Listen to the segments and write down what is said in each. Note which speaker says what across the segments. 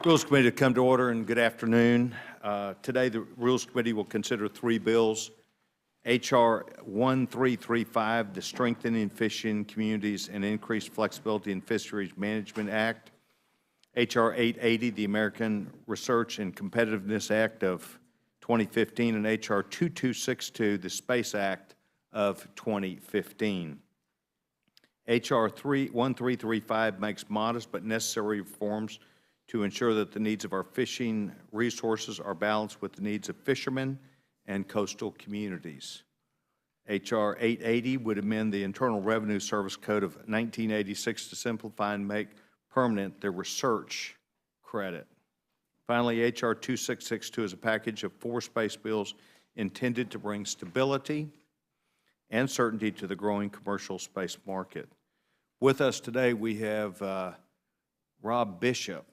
Speaker 1: Rules Committee to come to order, and good afternoon. Today, the Rules Committee will consider three bills. H.R. 1335, the Strengthening Fishing Communities and Increased Flexibility in Fisheries Management Act. H.R. 880, the American Research and Competitiveness Act of 2015, and H.R. 2262, the Space Act of 2015. H.R. 1335 makes modest but necessary reforms to ensure that the needs of our fishing resources are balanced with the needs of fishermen and coastal communities. H.R. 880 would amend the Internal Revenue Service Code of 1986 to simplify and make permanent the research credit. Finally, H.R. 2662 is a package of 4 space bills intended to bring stability and certainty to the growing commercial space market. With us today, we have Rob Bishop,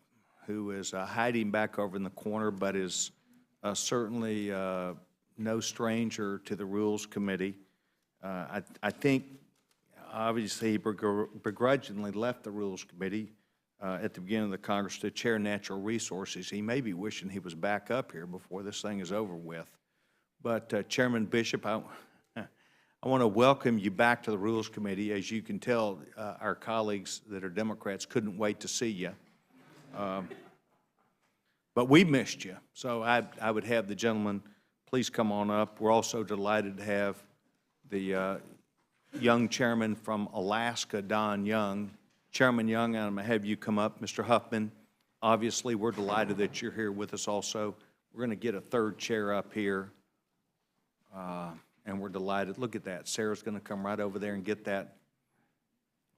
Speaker 1: who is hiding back over in the corner, but is certainly no stranger to the Rules Committee. I think, obviously, he begrudgingly left the Rules Committee at the beginning of the Congress to chair Natural Resources. He may be wishing he was back up here before this thing is over with. But Chairman Bishop, I want to welcome you back to the Rules Committee. As you can tell, our colleagues that are Democrats couldn't wait to see you. But we missed you, so I would have the gentleman please come on up. We're also delighted to have the young chairman from Alaska, Don Young. Chairman Young, I'm going to have you come up. Mr. Huffman, obviously we're delighted that you're here with us also. We're going to get a third chair up here, and we're delighted. Look at that. Sarah's going to come right over there and get that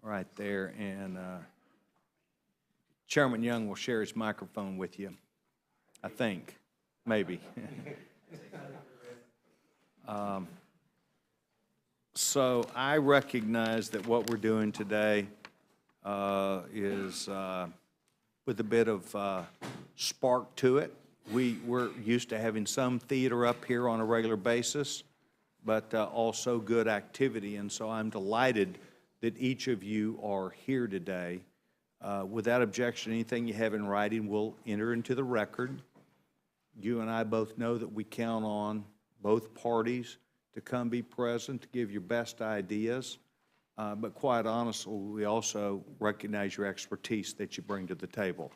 Speaker 1: right there. And Chairman Young will share his microphone with you, I think, maybe. So I recognize that what we're doing today is with a bit of spark to it. We're used to having some theater up here on a regular basis, but also good activity, and so I'm delighted that each of you are here today. Without objection, anything you have in writing will enter into the record. You and I both know that we count on both parties to come be present, to give your best ideas, but quite honestly, we also recognize your expertise that you bring to the table.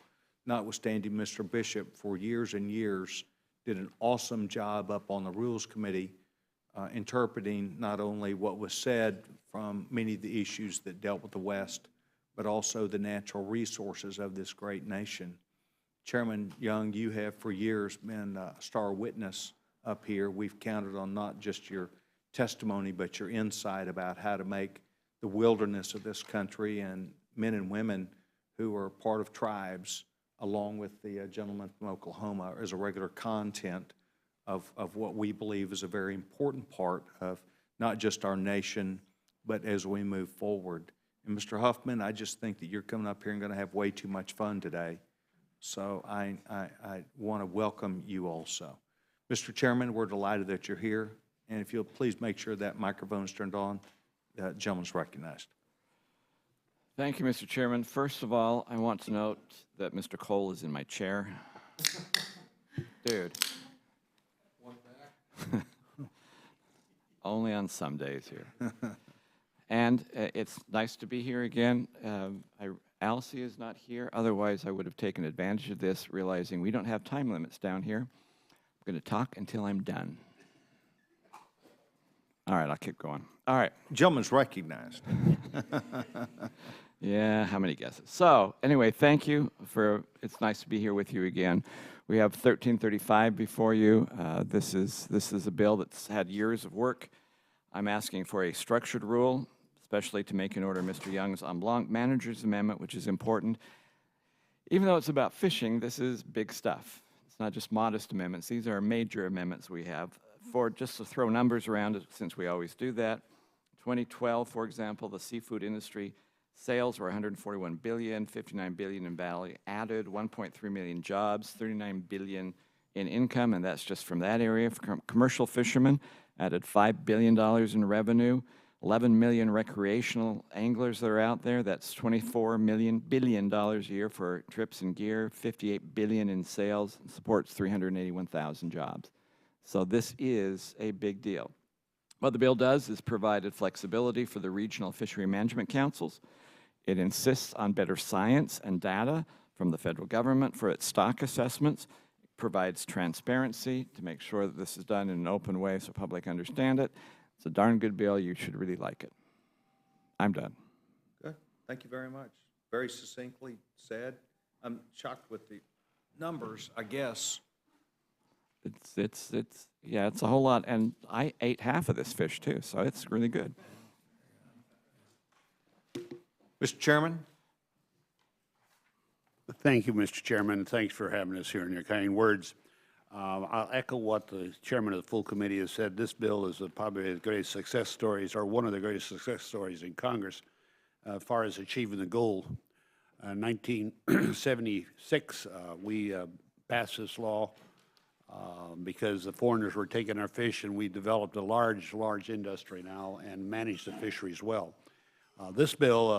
Speaker 1: Notwithstanding, Mr. Bishop, for years and years, did an awesome job up on the Rules Committee interpreting not only what was said from many of the issues that dealt with the West, but also the natural resources of this great nation. Chairman Young, you have for years been a star witness up here. We've counted on not just your testimony, but your insight about how to make the wilderness of this country and men and women who are part of tribes, along with the gentleman from Oklahoma, as a regular content of what we believe is a very important part of not just our nation, but as we move forward. And Mr. Huffman, I just think that you're coming up here and going to have way too much fun today. So I want to welcome you also. Mr. Chairman, we're delighted that you're here. And if you'll please make sure that microphone is turned on, the gentleman's recognized.
Speaker 2: Thank you, Mr. Chairman. First of all, I want to note that Mr. Cole is in my chair. Dude. One back. Only on some days here. And it's nice to be here again. Alcee is not here. Otherwise, I would have taken advantage of this, realizing we don't have time limits down here. I'm going to talk until I'm done. All right, I'll keep going. All right.
Speaker 1: Gentleman's recognized.
Speaker 2: Yeah, how many guesses? So anyway, thank you for, it's nice to be here with you again. We have 1335 before you. This is a bill that's had years of work. I'm asking for a structured rule, especially to make in order Mr. Young's en blanc manager's amendment, which is important. Even though it's about fishing, this is big stuff. It's not just modest amendments. These are major amendments we have. For just to throw numbers around, since we always do that, 2012, for example, the seafood industry sales were $141 billion, $59 billion in value added, 1.3 million jobs, $39 billion in income, and that's just from that area. For commercial fishermen, added $5 billion in revenue. 11 million recreational anglers that are out there. That's $24 billion a year for trips and gear, $58 billion in sales, and supports 381,000 jobs. So this is a big deal. What the bill does is provided flexibility for the regional fishery management councils. It insists on better science and data from the federal government for its stock assessments. It provides transparency to make sure that this is done in an open way so the public understand it. It's a darn good bill. You should really like it. I'm done.
Speaker 1: Good. Thank you very much. Very succinctly said. I'm shocked with the numbers, I guess.
Speaker 2: Yeah, it's a whole lot. And I ate half of this fish too, so it's really good.
Speaker 1: Mr. Chairman?
Speaker 3: Thank you, Mr. Chairman. Thanks for having us here and your kind words. I'll echo what the chairman of the full committee has said. This bill is probably the greatest success stories, or one of the greatest success stories in Congress as far as achieving the goal. 1976, we passed this law because the foreigners were taking our fish, and we developed a large industry now and manage the fisheries well. This bill,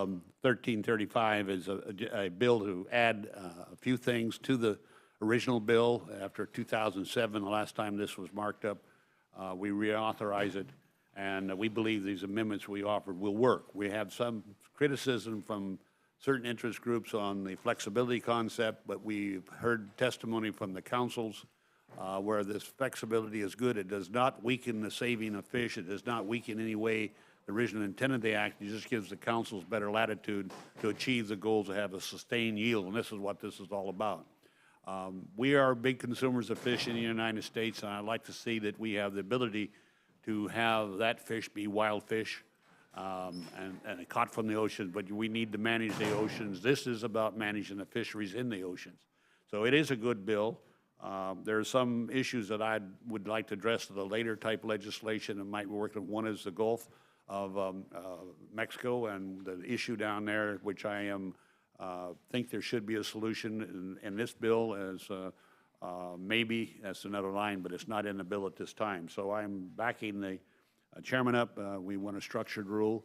Speaker 3: 1335, is a bill to add a few things to the original bill. After 2007, the last time this was marked up, we reauthorize it, and we believe these amendments we offered will work. We have some criticism from certain interest groups on the flexibility concept, but we've heard testimony from the councils where this flexibility is good. It does not weaken the saving of fish. It does not weaken in any way the original intent of the act. It just gives the councils better latitude to achieve the goals to have a sustained yield, and this is what this is all about. We are big consumers of fish in the United States, and I'd like to see that we have the ability to have that fish be wild fish and caught from the ocean, but we need to manage the oceans. This is about managing the fisheries in the oceans. So it is a good bill. There are some issues that I would like to address to the later type legislation that might be working. One is the Gulf of Mexico and the issue down there, which I am think there should be a solution in this bill. As maybe that's another line, but it's not in the bill at this time. So I'm backing the chairman up. We want a structured rule,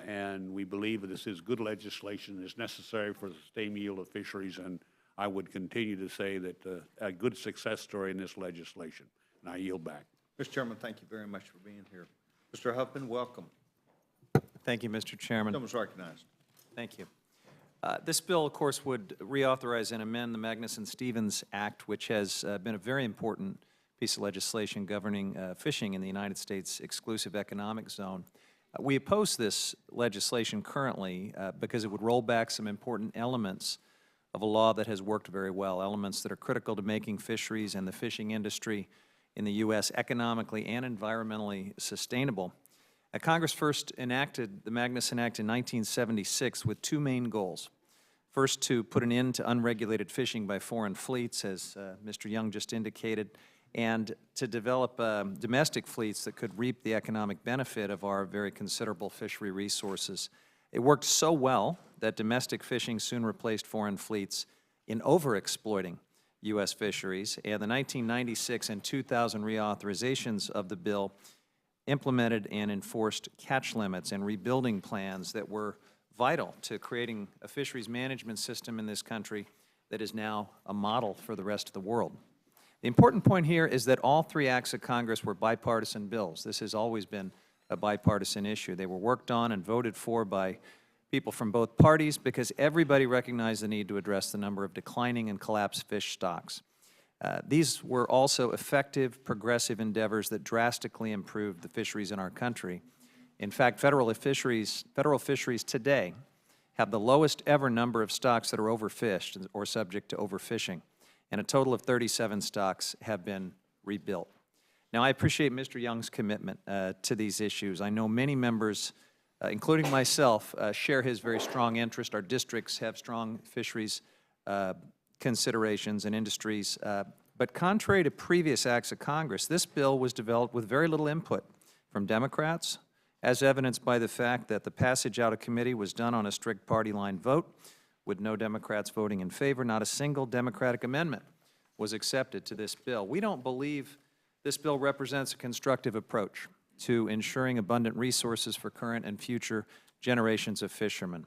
Speaker 3: and we believe that this is good legislation. It's necessary for the sustained yield of fisheries, and I would continue to say that a good success story in this legislation. And I yield back.
Speaker 1: Mr. Chairman, thank you very much for being here. Mr. Huffman, welcome.
Speaker 4: Thank you, Mr. Chairman.
Speaker 1: Gentleman's recognized.
Speaker 4: Thank you. This bill, of course, would reauthorize and amend the Magnuson-Stevens Act, which has been a very important piece of legislation governing fishing in the United States exclusive economic zone. We oppose this legislation currently because it would roll back some important elements of a law that has worked very well, elements that are critical to making fisheries and the fishing industry in the U.S. economically and environmentally sustainable. Congress first enacted the Magnuson Act in 1976 with two main goals. First, to put an end to unregulated fishing by foreign fleets, as Mr. Young just indicated, and to develop domestic fleets that could reap the economic benefit of our very considerable fishery resources. It worked so well that domestic fishing soon replaced foreign fleets in overexploiting U.S. fisheries, and the 1996 and 2000 reauthorizations of the bill implemented and enforced catch limits and rebuilding plans that were vital to creating a fisheries management system in this country that is now a model for the rest of the world. The important point here is that all three acts of Congress were bipartisan bills. This has always been a bipartisan issue. They were worked on and voted for by people from both parties because everybody recognized the need to address the number of declining and collapsed fish stocks. These were also effective, progressive endeavors that drastically improved the fisheries in our country. In fact, federal fisheries today have the lowest ever number of stocks that are overfished or subject to overfishing, and a total of 37 stocks have been rebuilt. Now, I appreciate Mr. Young's commitment to these issues. I know many members, including myself, share his very strong interest. Our districts have strong fisheries considerations and industries. But contrary to previous acts of Congress, this bill was developed with very little input from Democrats, as evidenced by the fact that the passage out of committee was done on a strict party line vote, with no Democrats voting in favor. Not a single Democratic amendment was accepted to this bill. We don't believe this bill represents a constructive approach to ensuring abundant resources for current and future generations of fishermen.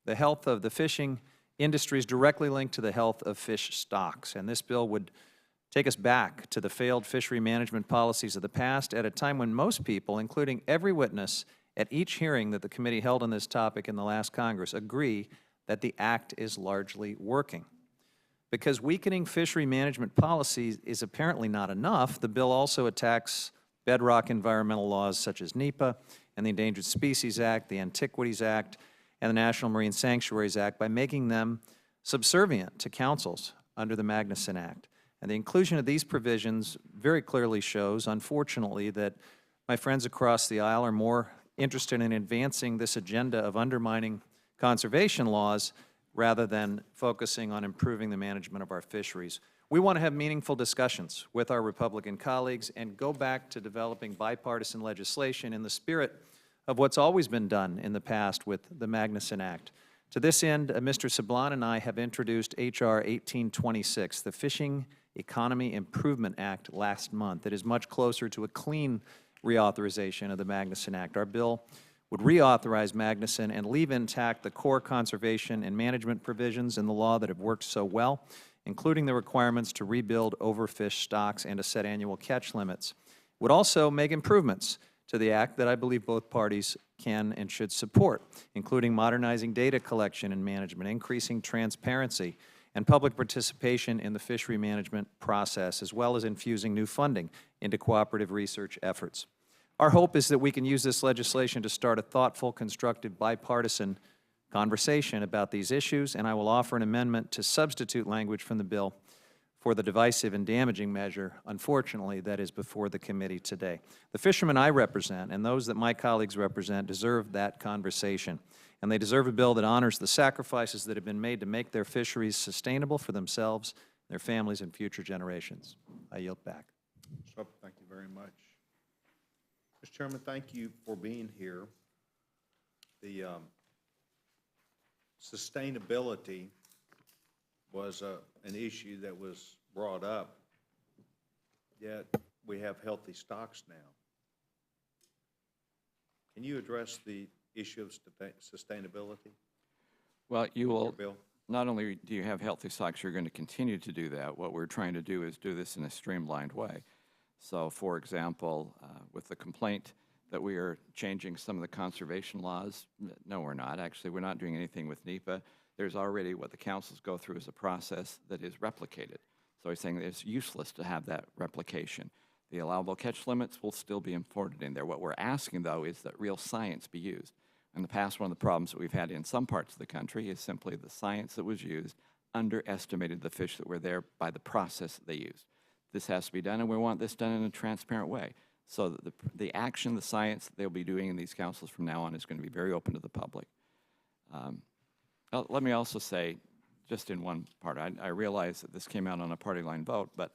Speaker 4: The health of the fishing industry is directly linked to the health of fish stocks, and this bill would take us back to the failed fishery management policies of the past at a time when most people, including every witness at each hearing that the committee held on this topic in the last Congress, agree that the act is largely working. Because weakening fishery management policies is apparently not enough, the bill also attacks bedrock environmental laws such as NEPA and the Endangered Species Act, the Antiquities Act, and the National Marine Sanctuaries Act by making them subservient to councils under the Magnuson Act. And the inclusion of these provisions very clearly shows, unfortunately, that my friends across the aisle are more interested in advancing this agenda of undermining conservation laws rather than focusing on improving the management of our fisheries. We want to have meaningful discussions with our Republican colleagues and go back to developing bipartisan legislation in the spirit of what's always been done in the past with the Magnuson Act. To this end, Mr. Sablon and I have introduced H.R. 1826, the Fishing Economy Improvement Act, last month. It is much closer to a clean reauthorization of the Magnuson Act. Our bill would reauthorize Magnuson and leave intact the core conservation and management provisions in the law that have worked so well, including the requirements to rebuild overfished stocks and to set annual catch limits. It would also make improvements to the Act that I believe both parties can and should support, including modernizing data collection and management, increasing transparency and public participation in the fishery management process, as well as infusing new funding into cooperative research efforts. Our hope is that we can use this legislation to start a thoughtful, constructive, bipartisan conversation about these issues, and I will offer an amendment to substitute language from the bill for the divisive and damaging measure, unfortunately, that is before the committee today. The fishermen I represent and those that my colleagues represent deserve that conversation, and they deserve a bill that honors the sacrifices that have been made to make their fisheries sustainable for themselves, their families, and future generations. I yield back.
Speaker 1: So, thank you very much. Mr. Chairman, thank you for being here. The sustainability was an issue that was brought up, yet we have healthy stocks now. Can you address the issue of sustainability?
Speaker 2: Well, you will,
Speaker 1: Bill?
Speaker 2: not only do you have healthy stocks, you're going to continue to do that. What we're trying to do is do this in a streamlined way. So, for example, with the complaint that we are changing some of the conservation laws, no, we're not. Actually, we're not doing anything with NEPA. There's already what the councils go through as a process that is replicated. So he's saying that it's useless to have that replication. The allowable catch limits will still be imported in there. What we're asking, though, is that real science be used. In the past, one of the problems that we've had in some parts of the country is simply the science that was used underestimated the fish that were there by the process that they used. This has to be done, and we want this done in a transparent way. So that the action, the science that they'll be doing in these councils from now on is going to be very open to the public. Let me also say, just in one part, I realize that this came out on a party line vote, but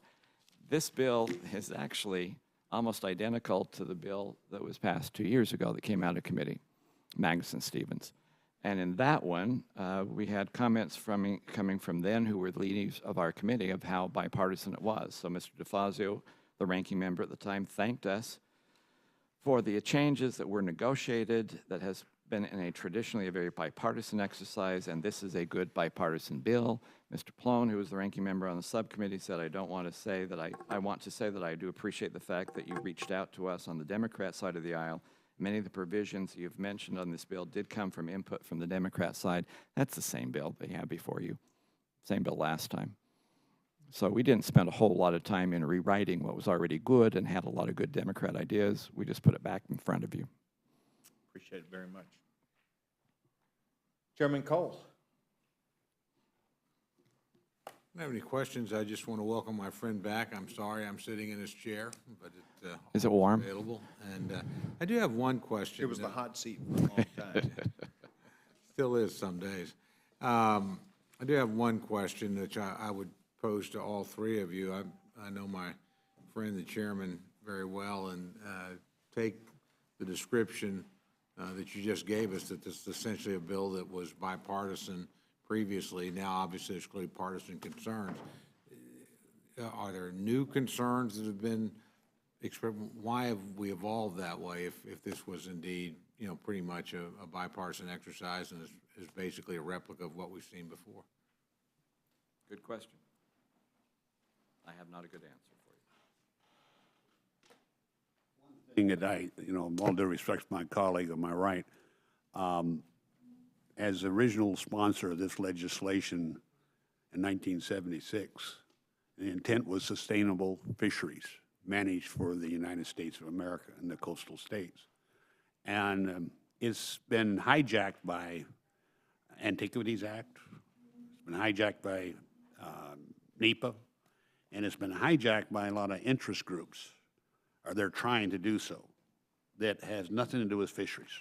Speaker 2: this bill is actually almost identical to the bill that was passed 2 years ago that came out of committee, Magnuson-Stevens. And in that one, we had comments coming from then who were the leaders of our committee of how bipartisan it was. So Mr. DeFazio, the ranking member at the time, thanked us for the changes that were negotiated that has been in a traditionally a very bipartisan exercise, and this is a good bipartisan bill. Mr. Plone, who was the ranking member on the subcommittee, said, I want to say that I do appreciate the fact that you reached out to us on the Democrat side of the aisle. Many of the provisions you've mentioned on this bill did come from input from the Democrat side. That's the same bill they had before you, same bill last time. So we didn't spend a whole lot of time in rewriting what was already good and had a lot of good Democrat ideas. We just put it back in front of you.
Speaker 1: Appreciate it very much. Chairman Cole.
Speaker 5: I don't have any questions. I just want to welcome my friend back. I'm sorry I'm sitting in his chair, but
Speaker 2: Is it warm?
Speaker 5: available. And I do have one question.
Speaker 1: It was the hot seat for a long time.
Speaker 5: Still is some days. I do have one question which I would pose to all three of you. I know my friend, the chairman, very well, and take the description that you just gave us, that this is essentially a bill that was bipartisan previously. Now, obviously, there's clearly partisan concerns. Are there new concerns that have been why have we evolved that way if this was indeed, pretty much a bipartisan exercise and is basically a replica of what we've seen before?
Speaker 2: Good question. I have not a good answer for you.
Speaker 3: Thing that all due respect to my colleague on my right, as the original sponsor of this legislation in 1976, the intent was sustainable fisheries managed for the United States of America and the coastal states. And it's been hijacked by Antiquities Act, it's been hijacked by NEPA, and it's been hijacked by a lot of interest groups, or they're trying to do so, that has nothing to do with fisheries.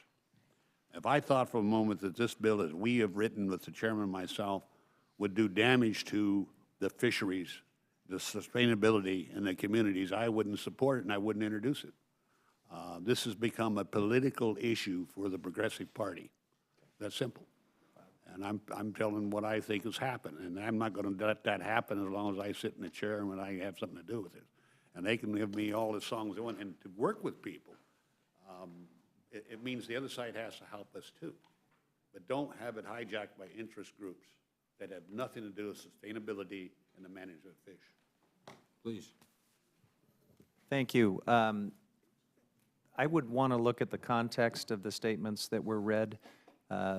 Speaker 3: If I thought for a moment that this bill, as we have written with the chairman and myself, would do damage to the fisheries, the sustainability in the communities, I wouldn't support it and I wouldn't introduce it. This has become a political issue for the Progressive Party. That's simple. And I'm telling what I think has happened, and I'm not going to let that happen as long as I sit in the chair and when I have something to do with it. And they can give me all the songs they want, and to work with people, it means the other side has to help us too. But don't have it hijacked by interest groups that have nothing to do with sustainability and the management of fish.
Speaker 5: Please.
Speaker 4: Thank you. I would want to look at the context of the statements that were read.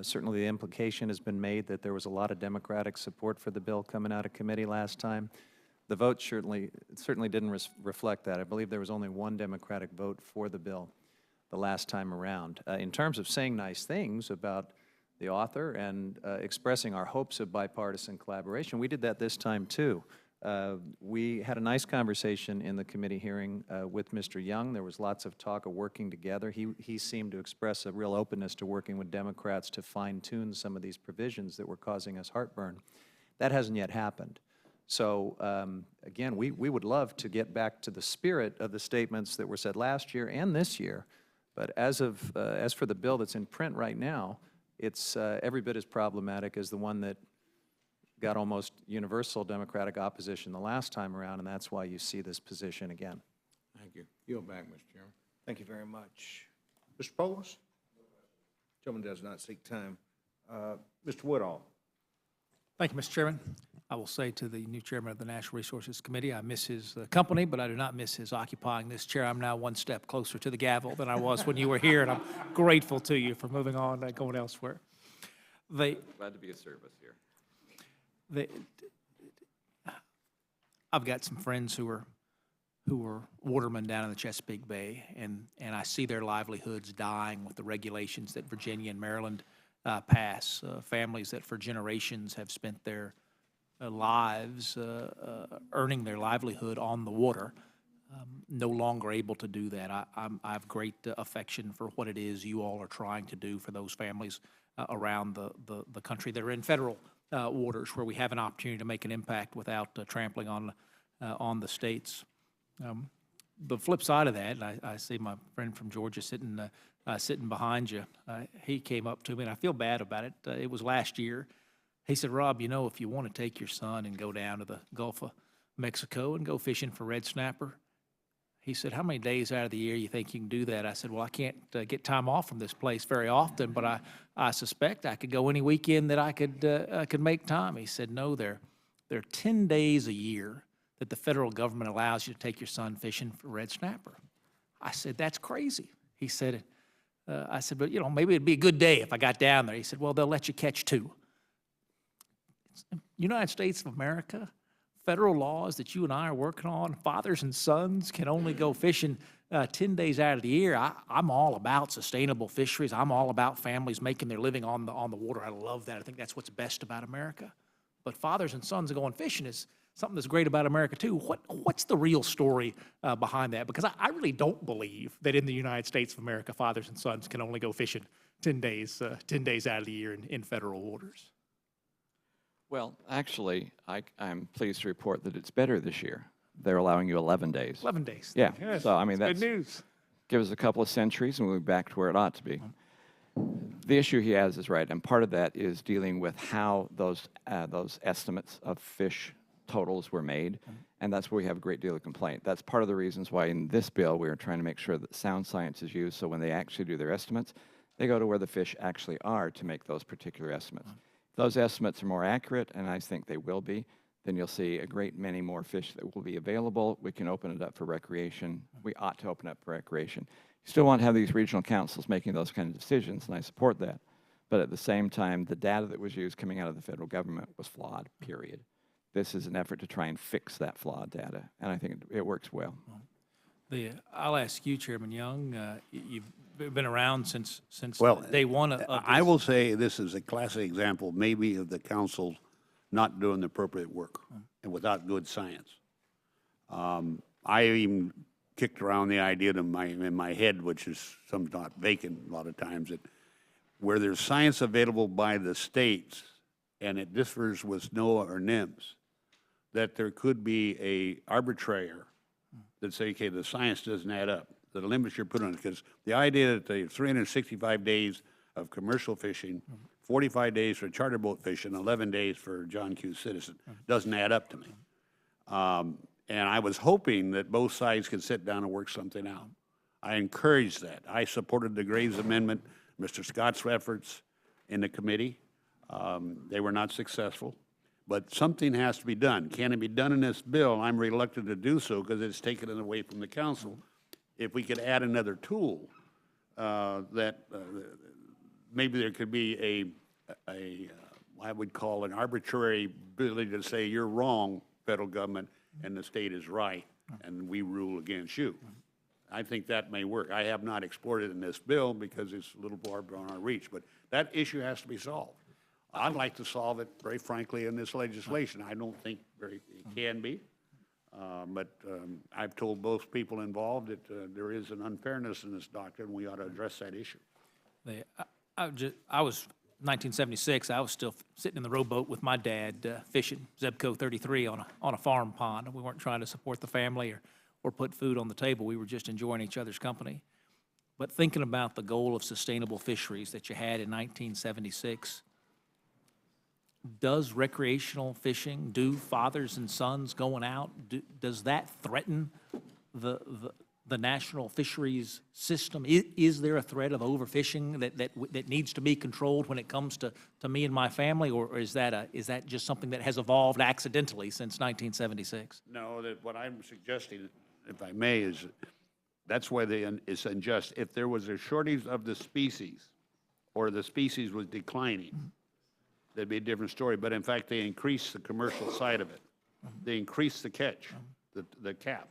Speaker 4: Certainly the implication has been made that there was a lot of Democratic support for the bill coming out of committee last time. The vote certainly didn't reflect that. I believe there was only one Democratic vote for the bill the last time around. In terms of saying nice things about the author and expressing our hopes of bipartisan collaboration, we did that this time too. We had a nice conversation in the committee hearing with Mr. Young. There was lots of talk of working together. He seemed to express a real openness to working with Democrats to fine-tune some of these provisions that were causing us heartburn. That hasn't yet happened. So again, we would love to get back to the spirit of the statements that were said last year and this year. But as for the bill that's in print right now, it's every bit as problematic as the one that got almost universal Democratic opposition the last time around, and that's why you see this position again.
Speaker 5: Thank you. Yield back, Mr. Chairman.
Speaker 1: Thank you very much. Mr. Polis? Gentleman does not seek time. Mr. Woodall?
Speaker 6: Thank you, Mr. Chairman. I will say to the new chairman of the Natural Resources Committee, I miss his company, but I do not miss his occupying this chair. I'm now one step closer to the gavel than I was when you were here, and I'm grateful to you for moving on and going elsewhere.
Speaker 2: Glad to be of service here.
Speaker 6: I've got some friends who are watermen down in the Chesapeake Bay, and I see their livelihoods dying with the regulations that Virginia and Maryland pass. Families that for generations have spent their lives earning their livelihood on the water, no longer able to do that. I have great affection for what it is you all are trying to do for those families around the country that are in federal waters where we have an opportunity to make an impact without trampling on the states. The flip side of that, and I see my friend from Georgia sitting behind you. He came up to me, and I feel bad about it. It was last year. He said, Rob, if you want to take your son and go down to the Gulf of Mexico and go fishing for red snapper, he said, how many days out of the year you think you can do that? I said, well, I can't get time off from this place very often, but I suspect I could go any weekend that I could make time. He said, no, there are 10 days a year that the federal government allows you to take your son fishing for red snapper. I said, that's crazy. He said, I said, but maybe it'd be a good day if I got down there. He said, well, they'll let you catch 2. United States of America, federal laws that you and I are working on, fathers and sons can only go fishing 10 days out of the year. I'm all about sustainable fisheries. I'm all about families making their living on the water. I love that. I think that's what's best about America. But fathers and sons going fishing is something that's great about America too. What's the real story behind that? Because I really don't believe that in the United States of America, fathers and sons can only go fishing 10 days out of the year in federal waters.
Speaker 2: Well, actually, I'm pleased to report that it's better this year. They're allowing you 11 days.
Speaker 6: 11 days.
Speaker 2: Yeah.
Speaker 6: Yes,
Speaker 2: So, I mean, that's
Speaker 6: good news.
Speaker 2: Give us a couple of centuries and we'll be back to where it ought to be. The issue he has is right, and part of that is dealing with how those estimates of fish totals were made, and that's where we have a great deal of complaint. That's part of the reasons why in this bill we are trying to make sure that sound science is used, so when they actually do their estimates, they go to where the fish actually are to make those particular estimates. If those estimates are more accurate, and I think they will be, then you'll see a great many more fish that will be available. We can open it up for recreation. We ought to open up for recreation. You still want to have these regional councils making those kind of decisions, and I support that. But at the same time, the data that was used coming out of the federal government was flawed, period. This is an effort to try and fix that flawed data, and I think it works well.
Speaker 6: I'll ask you, Chairman Young, you've been around since
Speaker 3: Well,
Speaker 6: day one of
Speaker 3: I
Speaker 6: this.
Speaker 3: will say this is a classic example maybe of the council not doing the appropriate work and without good science. I even kicked around the idea in my head, which is somewhat vacant a lot of times, that where there's science available by the states and it differs with NOAA or NIMS, that there could be a arbitrator that say, okay, the science doesn't add up, the limits you're putting on it, because the idea that the 365 days of commercial fishing, 45 days for charter boat fishing, 11 days for John Q. Citizen, doesn't add up to me. And I was hoping that both sides could sit down and work something out. I encouraged that. I supported the Graves Amendment, Mr. Scott's efforts in the committee. They were not successful. But something has to be done. Can it be done in this bill? I'm reluctant to do so because it's taken it away from the council. If we could add another tool that maybe there could be I would call an arbitrary ability to say you're wrong, federal government, and the state is right, and we rule against you. I think that may work. I have not explored it in this bill because it's a little far beyond our reach, but that issue has to be solved. I'd like to solve it, very frankly, in this legislation. I don't think it can be, but I've told both people involved that there is an unfairness in this doctrine, and we ought to address that issue.
Speaker 6: I was 1976. I was still sitting in the rowboat with my dad fishing Zebco 33 on a farm pond. We weren't trying to support the family or put food on the table. We were just enjoying each other's company. But thinking about the goal of sustainable fisheries that you had in 1976, does recreational fishing, do fathers and sons going out, does that threaten the national fisheries system? Is there a threat of overfishing that needs to be controlled when it comes to me and my family, or is that just something that has evolved accidentally since 1976?
Speaker 3: No, what I'm suggesting, if I may, is that's why it's unjust. If there was a shortage of the species, or the species was declining, that'd be a different story. But in fact, they increased the commercial side of it. They increased the catch, the cap.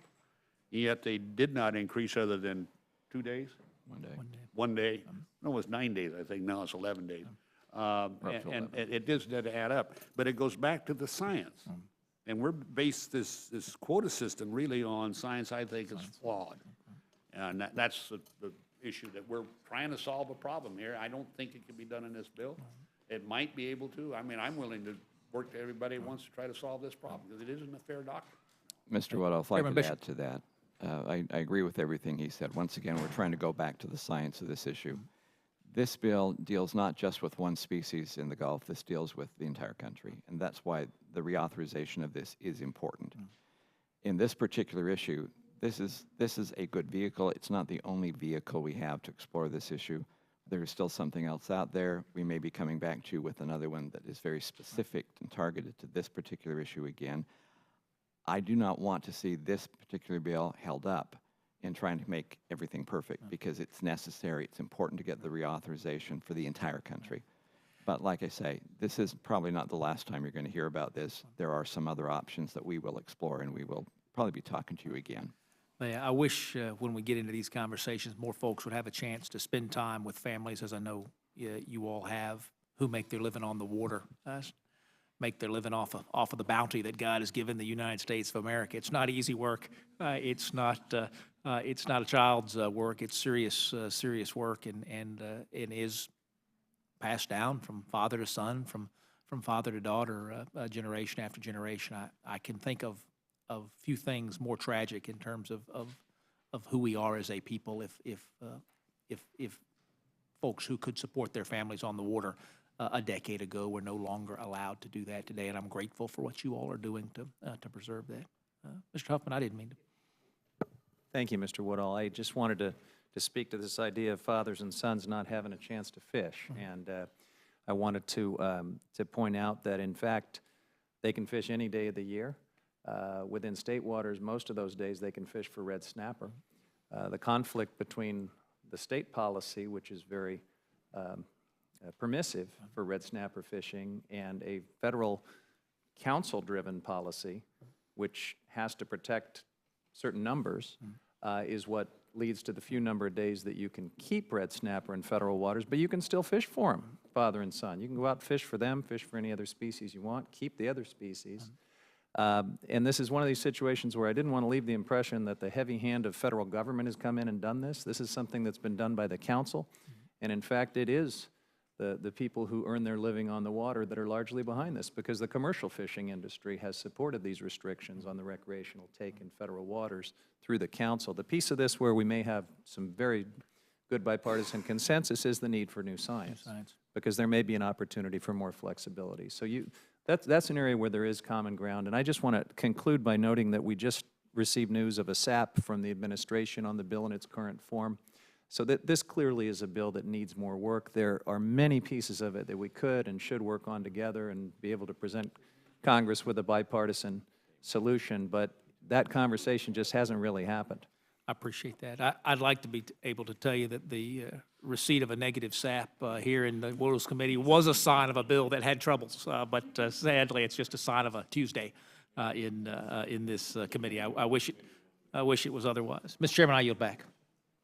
Speaker 3: Yet they did not increase other than 2 days?
Speaker 2: 1 day.
Speaker 3: 1 day. No, it was 9 days, I think. Now it's 11 days. And it does add up. But it goes back to the science. And we're based this quota system really on science I think is flawed. And that's the issue that we're trying to solve a problem here. I don't think it can be done in this bill. It might be able to. I mean, I'm willing to work to everybody who wants to try to solve this problem because it isn't a fair doctrine.
Speaker 2: Mr. Wood, if I
Speaker 6: Chairman
Speaker 2: could
Speaker 6: Bishop.
Speaker 2: add to that. I agree with everything he said. Once again, we're trying to go back to the science of this issue. This bill deals not just with one species in the Gulf, this deals with the entire country, and that's why the reauthorization of this is important. In this particular issue, this is a good vehicle. It's not the only vehicle we have to explore this issue. There is still something else out there. We may be coming back to you with another one that is very specific and targeted to this particular issue again. I do not want to see this particular bill held up in trying to make everything perfect because it's necessary. It's important to get the reauthorization for the entire country. But like I say, this is probably not the last time you're going to hear about this. There are some other options that we will explore, and we will probably be talking to you again.
Speaker 6: I wish when we get into these conversations, more folks would have a chance to spend time with families, as I know you all have, who make their living on the water, make their living off of the bounty that God has given the United States of America. It's not easy work. It's not a child's work. It's serious work, and it is passed down from father to son, from father to daughter, generation after generation. I can think of few things more tragic in terms of who we are as a people if folks who could support their families on the water a decade ago. We're no longer allowed to do that today, and I'm grateful for what you all are doing to preserve that. Mr. Huffman, I didn't mean to.
Speaker 4: Thank you, Mr. Woodall. I just wanted to speak to this idea of fathers and sons not having a chance to fish. And I wanted to point out that, in fact, they can fish any day of the year. Within state waters, most of those days they can fish for red snapper. The conflict between the state policy, which is very permissive for red snapper fishing, and a federal council-driven policy, which has to protect certain numbers, is what leads to the few number of days that you can keep red snapper in federal waters, but you can still fish for them, father and son. You can go out and fish for them, fish for any other species you want, keep the other species. And this is one of these situations where I didn't want to leave the impression that the heavy hand of federal government has come in and done this. This is something that's been done by the council, and in fact, it is the people who earn their living on the water that are largely behind this, because the commercial fishing industry has supported these restrictions on the recreational take in federal waters through the council. The piece of this where we may have some very good bipartisan consensus is the need for new science, because there may be an opportunity for more flexibility. So that's an area where there is common ground. And I just want to conclude by noting that we just received news of a SAP from the administration on the bill in its current form. So this clearly is a bill that needs more work. There are many pieces of it that we could and should work on together and be able to present Congress with a bipartisan solution, but that conversation just hasn't really happened.
Speaker 6: I appreciate that. I'd like to be able to tell you that the receipt of a negative SAP here in the Rules Committee was a sign of a bill that had troubles, but sadly, it's just a sign of a Tuesday in this committee. I wish it was otherwise. Mr. Chairman, I yield back.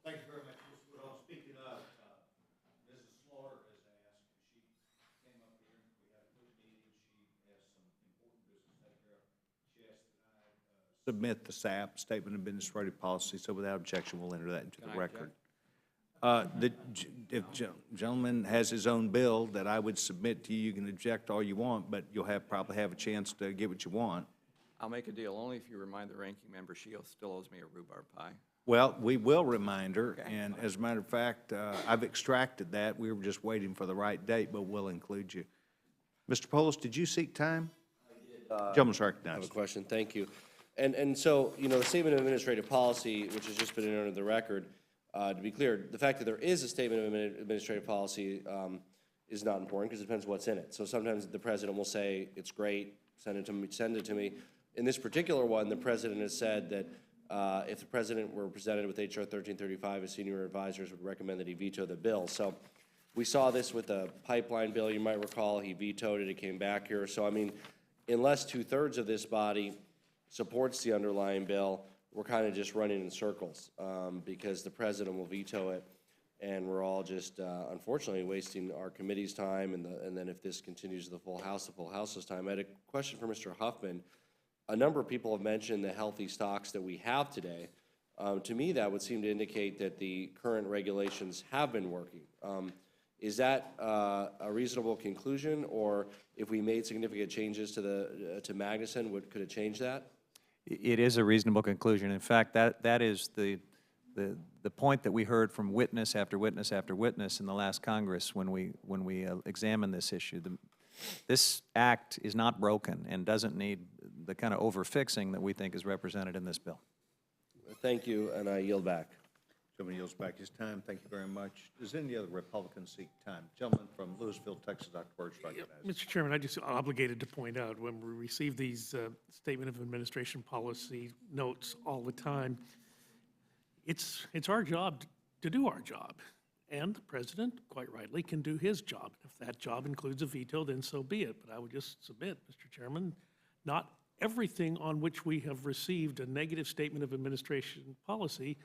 Speaker 1: Thank you very much, Mr. Woodall. Speaking of, Mrs. Slaughter has asked, she came up here, we had a quick meeting, she has some important business to take care of. She asked that I submit the SAP, Statement of Administrative Policy, so without objection, we'll enter that into the record. If gentleman has his own bill that I would submit to you, you can object all you want, but you'll probably have a chance to get what you want.
Speaker 2: I'll make a deal only if you remind the ranking member she still owes me a rhubarb pie.
Speaker 1: Well, we will remind her, and as a matter of fact, I've extracted that. We were just waiting for the right date, but we'll include you. Mr. Polis, did you seek time? I did. Gentleman's recognized.
Speaker 7: I have a question. Thank you. And so, you know, the Statement of Administrative Policy, which has just been entered into the record, to be clear, the fact that there is a Statement of Administrative Policy is not important, because it depends what's in it. So sometimes the president will say, it's great, send it to me. In this particular one, the president has said that if the president were presented with H.R. 1335, his senior advisors would recommend that he veto the bill. So we saw this with the pipeline bill, you might recall. He vetoed it, it came back here. So, I mean, unless 2/3 of this body supports the underlying bill, we're kind of just running in circles because the president will veto it, and we're all just, unfortunately, wasting our committee's time, and then if this continues to the full House's time. I had a question for Mr. Huffman. A number of people have mentioned the healthy stocks that we have today. To me, that would seem to indicate that the current regulations have been working. Is that a reasonable conclusion, or if we made significant changes to Magnuson, could it change that?
Speaker 4: It is a reasonable conclusion. In fact, that is the point that we heard from witness after witness after witness in the last Congress when we examined this issue. This act is not broken and doesn't need the kind of overfixing that we think is represented in this bill.
Speaker 7: Thank you, and I yield back.
Speaker 1: Gentleman yields back his time. Thank you very much. Does any other Republican seek time? Gentleman from Louisville, Texas, Dr. Birch, recognized.
Speaker 8: Mr. Chairman, I just obligated to point out, when we receive these Statement of Administration Policy notes all the time, it's our job to do our job. And the president, quite rightly, can do his job. If that job includes a veto, then so be it. But I would just submit, Mr. Chairman, not everything on which we have received a negative Statement of Administration Policy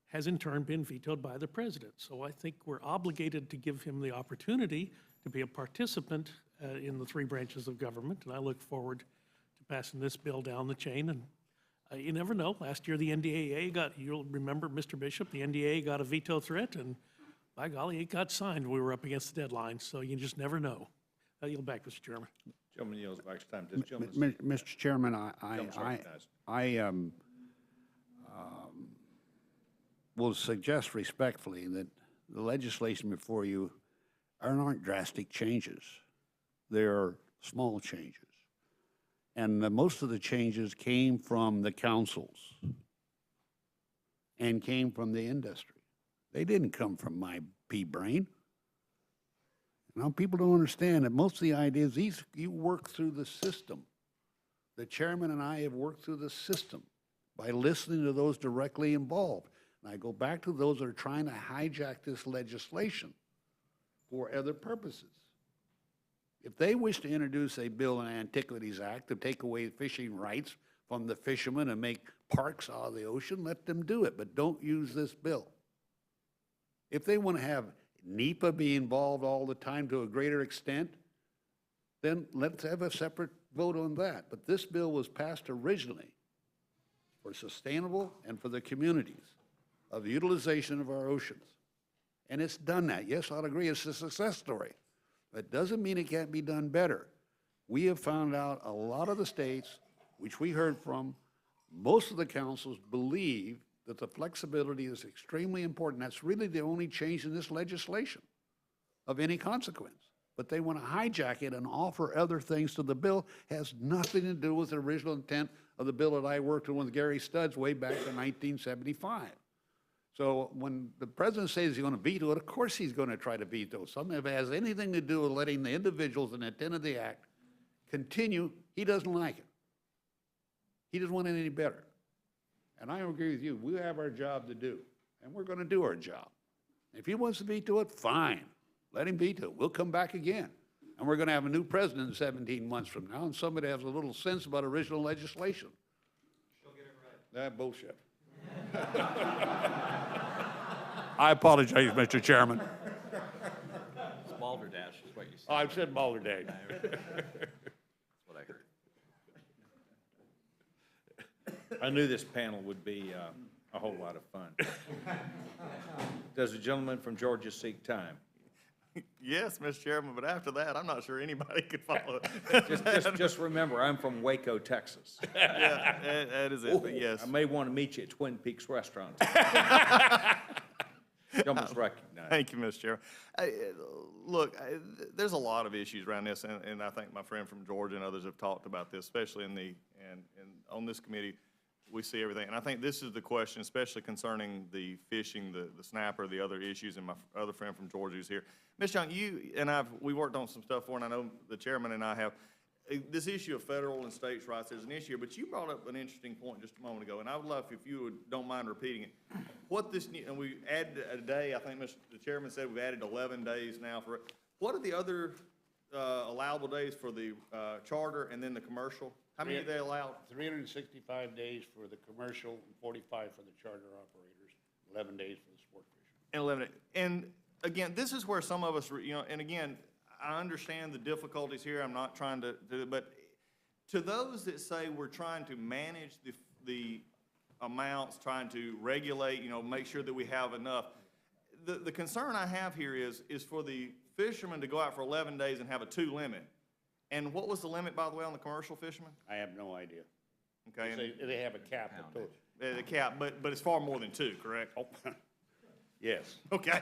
Speaker 8: has in turn been vetoed by the president. So I think we're obligated to give him the opportunity to be a participant in the three branches of government, and I look forward to passing this bill down the chain. And you never know. Last year, the NDAA you'll remember, Mr. Bishop, the NDAA got a veto threat, and by golly, it got signed. We were up against the deadline, so you just never know. I yield back, Mr. Chairman.
Speaker 1: Gentleman yields back his time. Does gentleman
Speaker 3: Mr. Chairman, I will suggest respectfully that the legislation before you aren't drastic changes. They're small changes. And most of the changes came from the councils and came from the industry. They didn't come from my pea brain. Now, people don't understand that most of the ideas, you work through the system. The chairman and I have worked through the system by listening to those directly involved. And I go back to those that are trying to hijack this legislation for other purposes. If they wish to introduce a bill in Antiquities Act to take away fishing rights from the fishermen and make parks out of the ocean, let them do it, but don't use this bill. If they want to have NEPA be involved all the time to a greater extent, then let's have a separate vote on that. But this bill was passed originally for sustainable and for the communities of the utilization of our oceans. And it's done that. Yes, I'll agree, it's a success story. But it doesn't mean it can't be done better. We have found out a lot of the states, which we heard from, most of the councils believe that the flexibility is extremely important. That's really the only change in this legislation of any consequence. But they want to hijack it and offer other things to the bill. Has nothing to do with the original intent of the bill that I worked on with Gary Studds way back in 1975. So when the president says he's going to veto it, of course he's going to try to veto something. If it has anything to do with letting the individuals in the intent of the act continue, he doesn't like it. He doesn't want it any better. And I agree with you. We have our job to do, and we're going to do our job. If he wants to veto it, fine. Let him veto it. We'll come back again. And we're going to have a new president 17 months from now, and somebody has a little sense about original legislation. She'll get it right. That bullshit. I apologize, Mr. Chairman.
Speaker 2: It's balderdash is what you said.
Speaker 3: I've said balderdash.
Speaker 2: That's what I heard.
Speaker 1: I knew this panel would be a whole lot of fun. Does the gentleman from Georgia seek time?
Speaker 9: Yes, Mr. Chairman, but after that, I'm not sure anybody could follow.
Speaker 1: Just remember, I'm from Waco, Texas.
Speaker 9: Yeah, that is it, but yes.
Speaker 1: I may want to meet you at Twin Peaks Restaurant. You almost recognize.
Speaker 9: Thank you, Mr. Chairman. Look, there's a lot of issues around this, and I think my friend from Georgia and others have talked about this, especially and on this committee, we see everything. And I think this is the question, especially concerning the fishing, the snapper, the other issues, and my other friend from Georgia who's here. Ms. Young, you and we worked on some stuff for, and I know the chairman and I have, this issue of federal and states' rights, there's an issue, but you brought up an interesting point just a moment ago, and I would love if you don't mind repeating it. What this, and we added a day, I think the chairman said we've added 11 days now for it. What are the other allowable days for the charter and then the commercial? How many are they allowed?
Speaker 3: 365 days for the commercial, and 45 for the charter operators, 11 days for the sport fishing.
Speaker 9: And 11. And again, this is where some of us, and again, I understand the difficulties here. I'm not trying to do it, but to those that say we're trying to manage the amounts, trying to regulate, make sure that we have enough, the concern I have here is for the fishermen to go out for 11 days and have a 2 limit. And what was the limit, by the way, on the commercial fishermen?
Speaker 3: I have no idea.
Speaker 9: Okay.
Speaker 3: They have a cap.
Speaker 9: The cap, but it's far more than 2, correct?
Speaker 3: Oh, yes.
Speaker 9: Okay.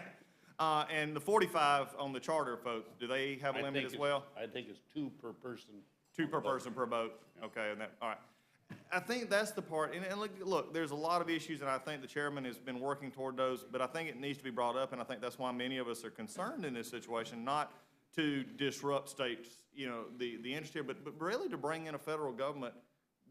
Speaker 9: And the 45 on the charter folks, do they have a limit as well?
Speaker 3: I think it's 2 per person.
Speaker 9: 2 per person per boat. Okay, and all right. I think that's the part, and look, there's a lot of issues, and I think the chairman has been working toward those, but I think it needs to be brought up, and I think that's why many of us are concerned in this situation, not to disrupt states, the industry, but really to bring in a federal government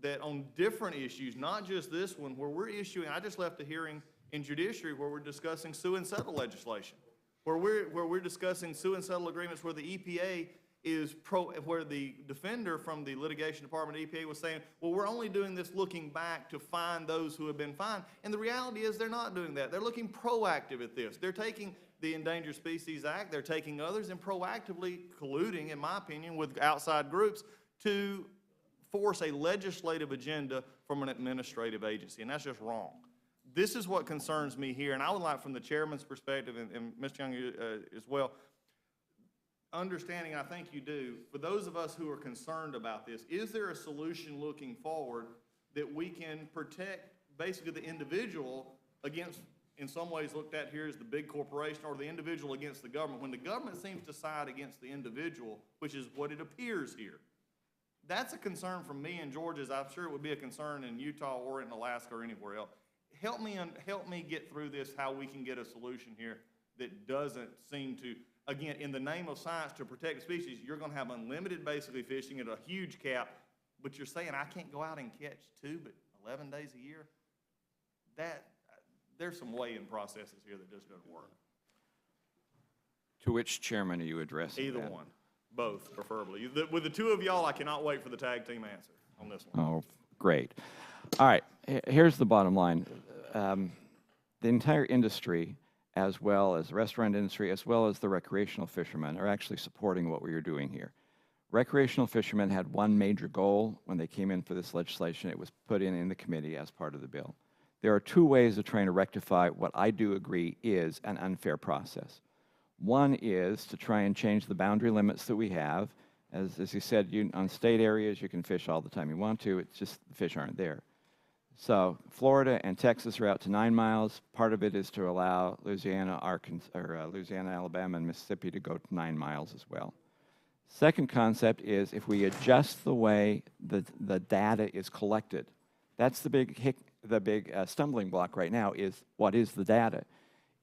Speaker 9: that on different issues, not just this one, where we're issuing, I just left a hearing in judiciary where we're discussing sue and settle legislation, where we're discussing sue and settle agreements where the EPA is where the defender from the litigation department of EPA was saying, well, we're only doing this looking back to find those who have been fined. And the reality is they're not doing that. They're looking proactive at this. They're taking the Endangered Species Act, they're taking others and proactively colluding, in my opinion, with outside groups to force a legislative agenda from an administrative agency, and that's just wrong. This is what concerns me here, and I would like from the chairman's perspective, and Mr. Young as well, understanding, I think you do, for those of us who are concerned about this, is there a solution looking forward that we can protect basically the individual against in some ways looked at here as the big corporation or the individual against the government, when the government seems to side against the individual, which is what it appears here. That's a concern from me and Georgia, as I'm sure it would be a concern in Utah or in Alaska or anywhere else. Help me get through this, how we can get a solution here that doesn't seem to, again, in the name of science to protect species, you're gonna have unlimited basically fishing at a huge cap, but you're saying I can't go out and catch 2 but 11 days a year? There's some weigh-in processes here that just doesn't work.
Speaker 2: To which chairman are you addressing
Speaker 9: Either
Speaker 2: that?
Speaker 9: one, both preferably. With the two of y'all, I cannot wait for the tag team answer on this one.
Speaker 2: Oh, great. All right, here's the bottom line. The entire industry, as well as the restaurant industry, as well as the recreational fishermen, are actually supporting what we are doing here. Recreational fishermen had one major goal when they came in for this legislation. It was put in the committee as part of the bill. There are 2 ways of trying to rectify what I do agree is an unfair process. One is to try and change the boundary limits that we have. As you said, on state areas, you can fish all the time you want to. It's just the fish aren't there. So Florida and Texas are out to 9 miles. Part of it is to allow Louisiana, Louisiana, Alabama, and Mississippi to go to 9 miles as well. Second concept is if we adjust the way the data is collected. That's the big stumbling block right now is what is the data?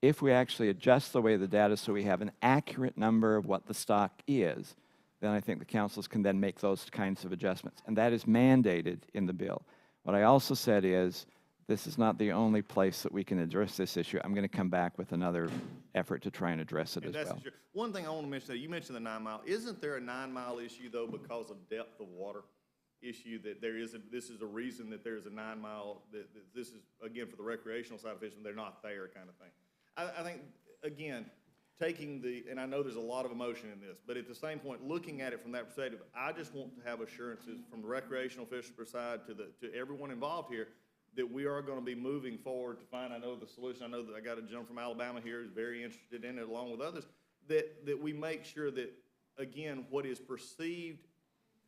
Speaker 2: If we actually adjust the way the data so we have an accurate number of what the stock is, then I think the councils can then make those kinds of adjustments. And that is mandated in the bill. What I also said is this is not the only place that we can address this issue. I'm going to come back with another effort to try and address it as well.
Speaker 9: Sure. One thing I want to mention, you mentioned the 9 mile. Isn't there a 9 mile issue though because of depth of water issue that this is a reason that there's a 9 mile, that this is, again, for the recreational side of fishing, they're not there kind of thing. I think, again, taking and I know there's a lot of emotion in this, but at the same point, looking at it from that perspective, I just want to have assurances from the recreational fisher side to everyone involved here that we are going to be moving forward to find, I know the solution. I know that I got a gentleman from Alabama here who's very interested in it along with others, that we make sure that, again, what is perceived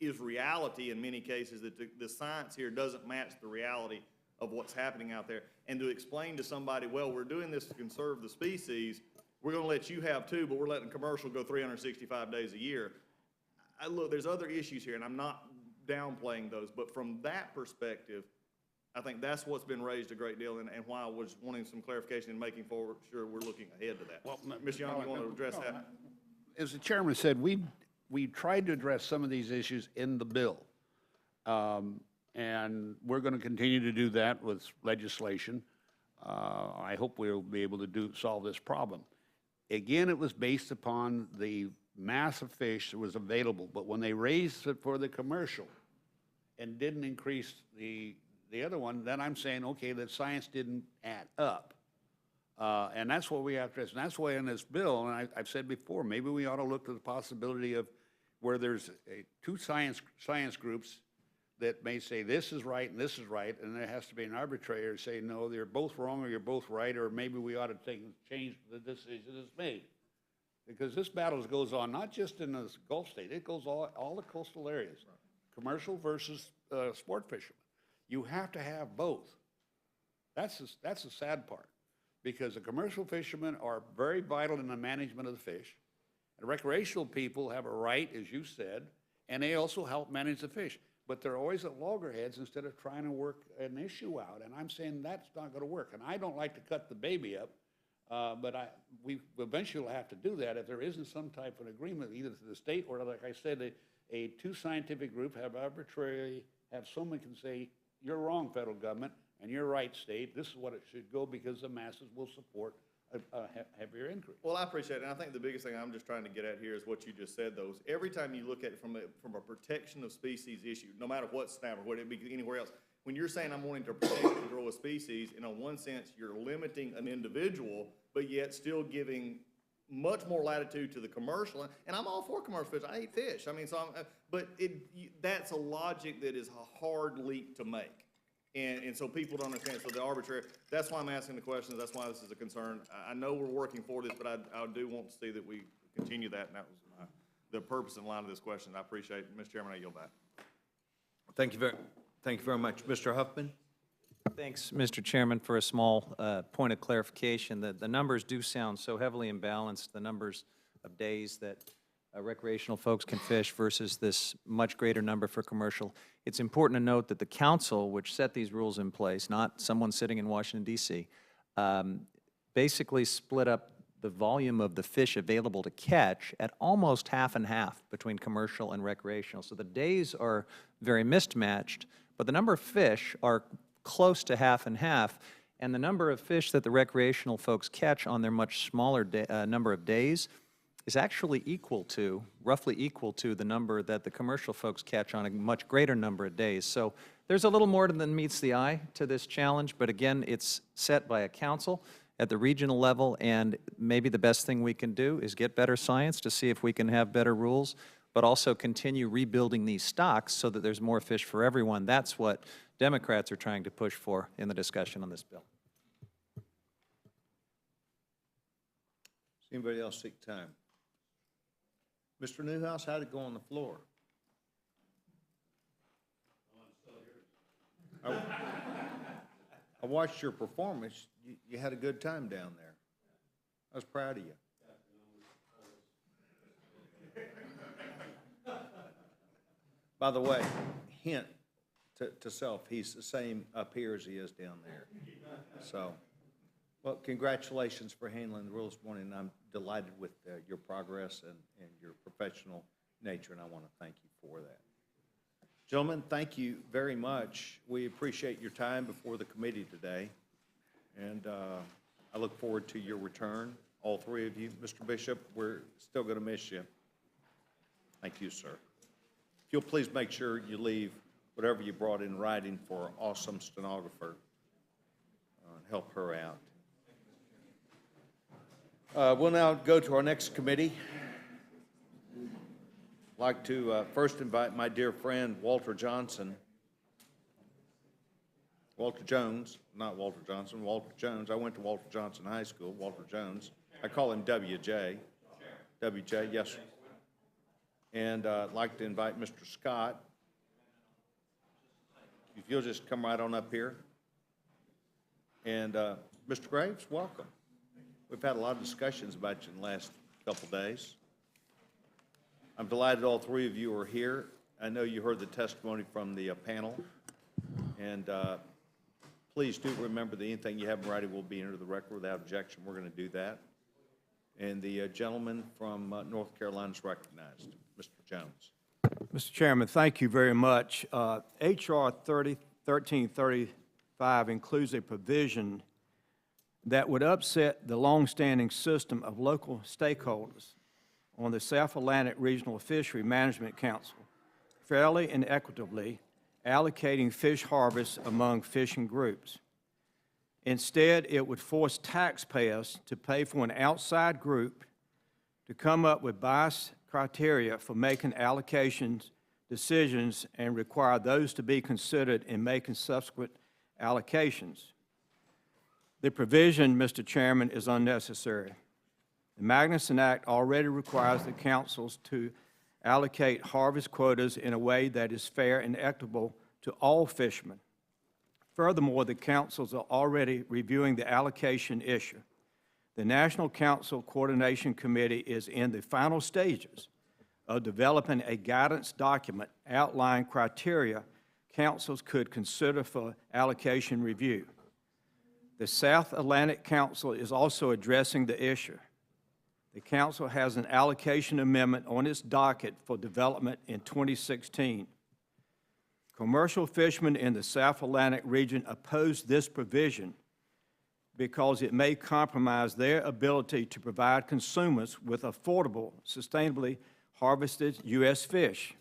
Speaker 9: is reality in many cases, that the science here doesn't match the reality of what's happening out there. And to explain to somebody, well, we're doing this to conserve the species, we're going to let you have 2, but we're letting commercial go 365 days a year. Look, there's other issues here, and I'm not downplaying those, but from that perspective, I think that's what's been raised a great deal, and why I was wanting some clarification and making sure we're looking ahead to that. Well, Ms. Young, you want to address that?
Speaker 3: As the chairman said, we tried to address some of these issues in the bill. And we're going to continue to do that with legislation. I hope we'll be able to solve this problem. Again, it was based upon the mass of fish that was available, but when they raised it for the commercial and didn't increase the other one, then I'm saying, okay, that science didn't add up. And that's what we have to address. And that's why in this bill, and I've said before, maybe we ought to look at the possibility of where there's 2 science groups that may say this is right and this is right, and there has to be an arbitrator say, no, they're both wrong or you're both right, or maybe we ought to change the decision that's made. Because this battle goes on not just in the Gulf state, it goes all the coastal areas, commercial versus sport fishermen. You have to have both. That's the sad part, because the commercial fishermen are very vital in the management of the fish. The recreational people have a right, as you said, and they also help manage the fish. But they're always at loggerheads instead of trying to work an issue out. And I'm saying that's not going to work. And I don't like to cut the baby up, but we eventually will have to do that if there isn't some type of agreement, either to the state or, like I said, a 2 scientific group have someone can say, you're wrong, federal government, and you're right, state. This is what it should go because the masses will support a heavier increase.
Speaker 9: Well, I appreciate it, and I think the biggest thing I'm just trying to get at here is what you just said, though. Every time you look at it from a protection of species issue, no matter what snapper, whether it be anywhere else, when you're saying I'm wanting to protect and control a species, in one sense, you're limiting an individual, but yet still giving much more latitude to the commercial. And I'm all for commercial fish. I eat fish. I mean, but that's a logic that is a hard leap to make. And so people don't understand. So the arbitrary, that's why I'm asking the questions. That's why this is a concern. I know we're working for this, but I do want to see that we continue that. And that was the purpose and line of this question. I appreciate it. Mr. Chairman, I yield back.
Speaker 1: Thank you very much. Mr. Huffman?
Speaker 4: Thanks, Mr. Chairman, for a small point of clarification. The numbers do sound so heavily imbalanced, the numbers of days that recreational folks can fish versus this much greater number for commercial. It's important to note that the council, which set these rules in place, not someone sitting in Washington, D.C., basically split up the volume of the fish available to catch at almost half and half between commercial and recreational. So the days are very mismatched, but the number of fish are close to half and half, and the number of fish that the recreational folks catch on their much smaller number of days is actually roughly equal to the number that the commercial folks catch on a much greater number of days. So there's a little more than meets the eye to this challenge, but again, it's set by a council at the regional level, and maybe the best thing we can do is get better science to see if we can have better rules, but also continue rebuilding these stocks so that there's more fish for everyone. That's what Democrats are trying to push for in the discussion on this bill.
Speaker 1: Does anybody else seek time? Mr. Newhouse, how'd it go on the floor? I watched your performance. You had a good time down there. I was proud of you. By the way, hint to self, he's the same up here as he is down there. So, well, congratulations for handling the rules this morning. I'm delighted with your progress and your professional nature, and I want to thank you for that. Gentlemen, thank you very much. We appreciate your time before the committee today, and I look forward to your return, all three of you. Mr. Bishop, we're still going to miss you. Thank you, sir. If you'll please make sure you leave whatever you brought in writing for our awesome stenographer and help her out. We'll now go to our next committee. I'd like to first invite my dear friend Walter Johnson. Walter Jones, not Walter Johnson, Walter Jones. I went to Walter Johnson High School, Walter Jones. I call him WJ. WJ, yes, sir. And I'd like to invite Mr. Scott. If you'll just come right on up here. And Mr. Graves, welcome. We've had a lot of discussions about you in the last couple days. I'm delighted all three of you are here. I know you heard the testimony from the panel. And please do remember that anything you have in writing will be entered the record without objection. We're going to do that. And the gentleman from North Carolina is recognized, Mr. Jones.
Speaker 10: Mr. Chairman, thank you very much. H.R. 1335 includes a provision that would upset the longstanding system of local stakeholders on the South Atlantic Regional Fishery Management Council, fairly and equitably allocating fish harvests among fishing groups. Instead, it would force taxpayers to pay for an outside group to come up with biased criteria for making allocations decisions and require those to be considered in making subsequent allocations. The provision, Mr. Chairman, is unnecessary. The Magnuson Act already requires the councils to allocate harvest quotas in a way that is fair and equitable to all fishermen. Furthermore, the councils are already reviewing the allocation issue. The National Council Coordination Committee is in the final stages of developing a guidance document outlining criteria councils could consider for allocation review. The South Atlantic Council is also addressing the issue. The council has an allocation amendment on its docket for development in 2016. Commercial fishermen in the South Atlantic region oppose this provision because it may compromise their ability to provide consumers with affordable, sustainably harvested U.S. fish.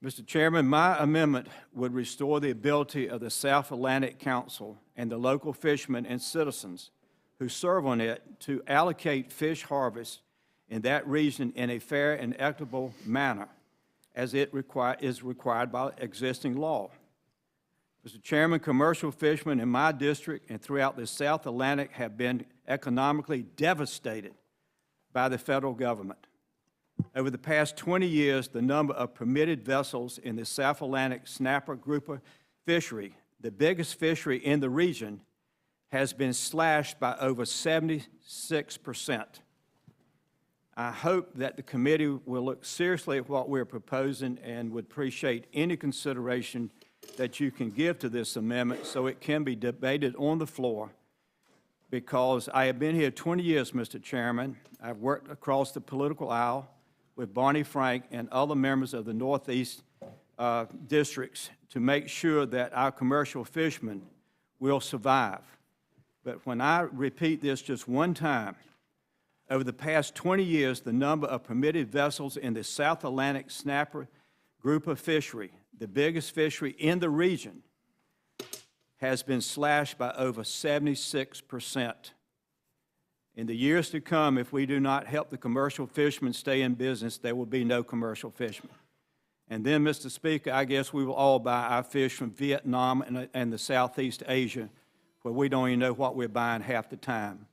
Speaker 10: Mr. Chairman, my amendment would restore the ability of the South Atlantic Council and the local fishermen and citizens who serve on it to allocate fish harvests in that region in a fair and equitable manner, as it is required by existing law. Mr. Chairman, commercial fishermen in my district and throughout the South Atlantic have been economically devastated by the federal government. Over the past 20 years, the number of permitted vessels in the South Atlantic snapper grouper fishery the biggest fishery in the region, has been slashed by over 76%. I hope that the committee will look seriously at what we're proposing and would appreciate any consideration that you can give to this amendment so it can be debated on the floor, because I have been here 20 years, Mr. Chairman. I've worked across the political aisle with Barney Frank and other members of the Northeast districts to make sure that our commercial fishermen will survive. But when I repeat this just one time, over the past 20 years, the number of permitted vessels in the South Atlantic snapper group of fishery, the biggest fishery in the region, has been slashed by over 76%. In the years to come, if we do not help the commercial fishermen stay in business, there will be no commercial fishermen. And then, Mr. Speaker, I guess we will all buy our fish from Vietnam and the Southeast Asia, where we don't even know what we're buying half the time.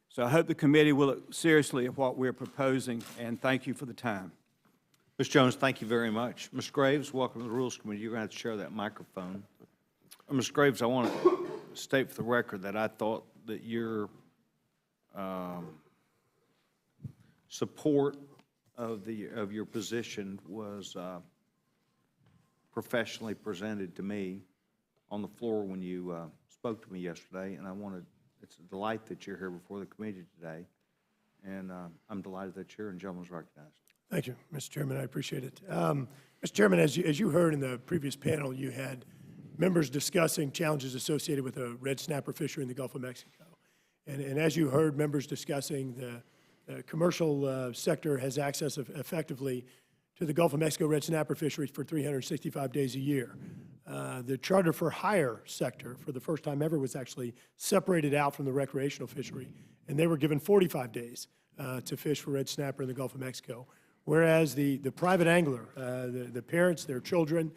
Speaker 10: So I hope the committee will look seriously at what we're proposing, and thank you for the time.
Speaker 1: Ms. Jones, thank you very much. Ms. Graves, welcome to the Rules Committee. You're going to have to share that microphone. Ms. Graves, I want to state for the record that I thought that your support of your position was professionally presented to me on the floor when you spoke to me yesterday, and it's a delight that you're here before the committee today, and I'm delighted that you're, and gentleman's recognized.
Speaker 11: Thank you, Mr. Chairman. I appreciate it. Mr. Chairman, as you heard in the previous panel, you had members discussing challenges associated with a red snapper fishery in the Gulf of Mexico. And as you heard members discussing, the commercial sector has access effectively to the Gulf of Mexico red snapper fisheries for 365 days a year. The charter for hire sector, for the first time ever, was actually separated out from the recreational fishery, and they were given 45 days to fish for red snapper in the Gulf of Mexico. Whereas the private angler, the parents, their children,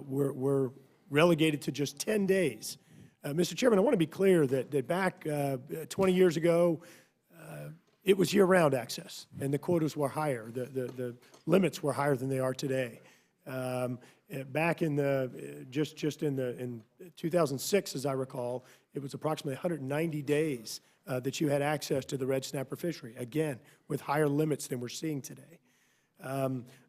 Speaker 11: were relegated to just 10 days. Mr. Chairman, I want to be clear that back 20 years ago, it was year-round access, and the quotas were higher. The limits were higher than they are today. Back in in 2006, as I recall, it was approximately 190 days that you had access to the red snapper fishery, again, with higher limits than we're seeing today.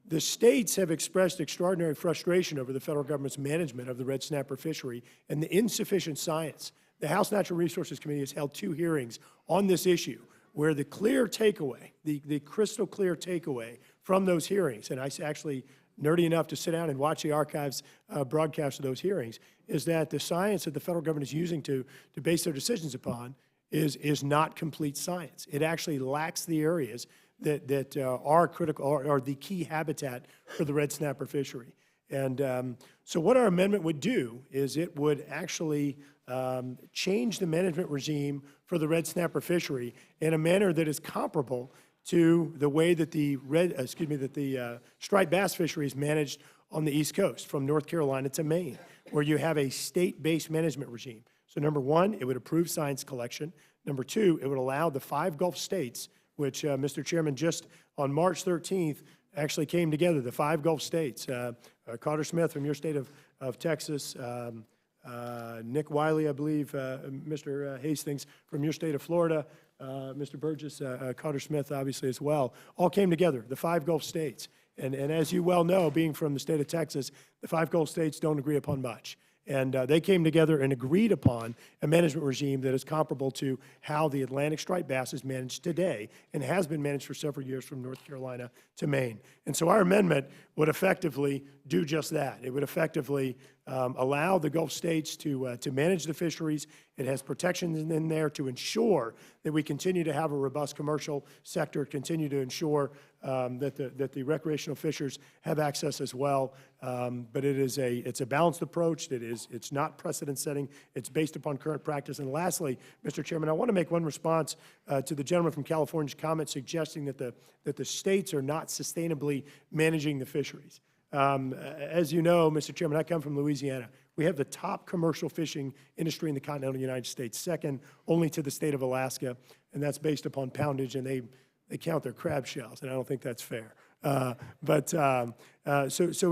Speaker 11: The states have expressed extraordinary frustration over the federal government's management of the red snapper fishery and the insufficient science. The House Natural Resources Committee has held 2 hearings on this issue, where the clear takeaway, the crystal clear takeaway from those hearings, and I actually nerdy enough to sit down and watch the archives broadcast of those hearings, is that the science that the federal government is using to base their decisions upon is not complete science. It actually lacks the areas that are critical, or the key habitat for the red snapper fishery. And so what our amendment would do is it would actually change the management regime for the red snapper fishery in a manner that is comparable to the way that the striped bass fishery is managed on the East Coast, from North Carolina to Maine, where you have a state-based management regime. So number 1, it would approve science collection. Number 2, it would allow the 5 Gulf states, which, Mr. Chairman, just on March 13th, actually came together, the 5 Gulf states. Carter Smith from your state of Texas, Nick Wiley, I believe, Mr. Hastings from your state of Florida, Mr. Burgess, Carter Smith, obviously, as well, all came together, the 5 Gulf states. And as you well know, being from the state of Texas, the 5 Gulf states don't agree upon much. And they came together and agreed upon a management regime that is comparable to how the Atlantic striped bass is managed today and has been managed for several years from North Carolina to Maine. And so our amendment would effectively do just that. It would effectively allow the Gulf states to manage the fisheries. It has protections in there to ensure that we continue to have a robust commercial sector, continue to ensure that the recreational fishers have access as well. But it's a balanced approach. It's not precedent setting. It's based upon current practice. And lastly, Mr. Chairman, I want to make one response to the gentleman from California's comment suggesting that the states are not sustainably managing the fisheries. As you know, Mr. Chairman, I come from Louisiana. We have the top commercial fishing industry in the continental United States, second only to the state of Alaska, and that's based upon poundage, and they count their crab shells, and I don't think that's fair. So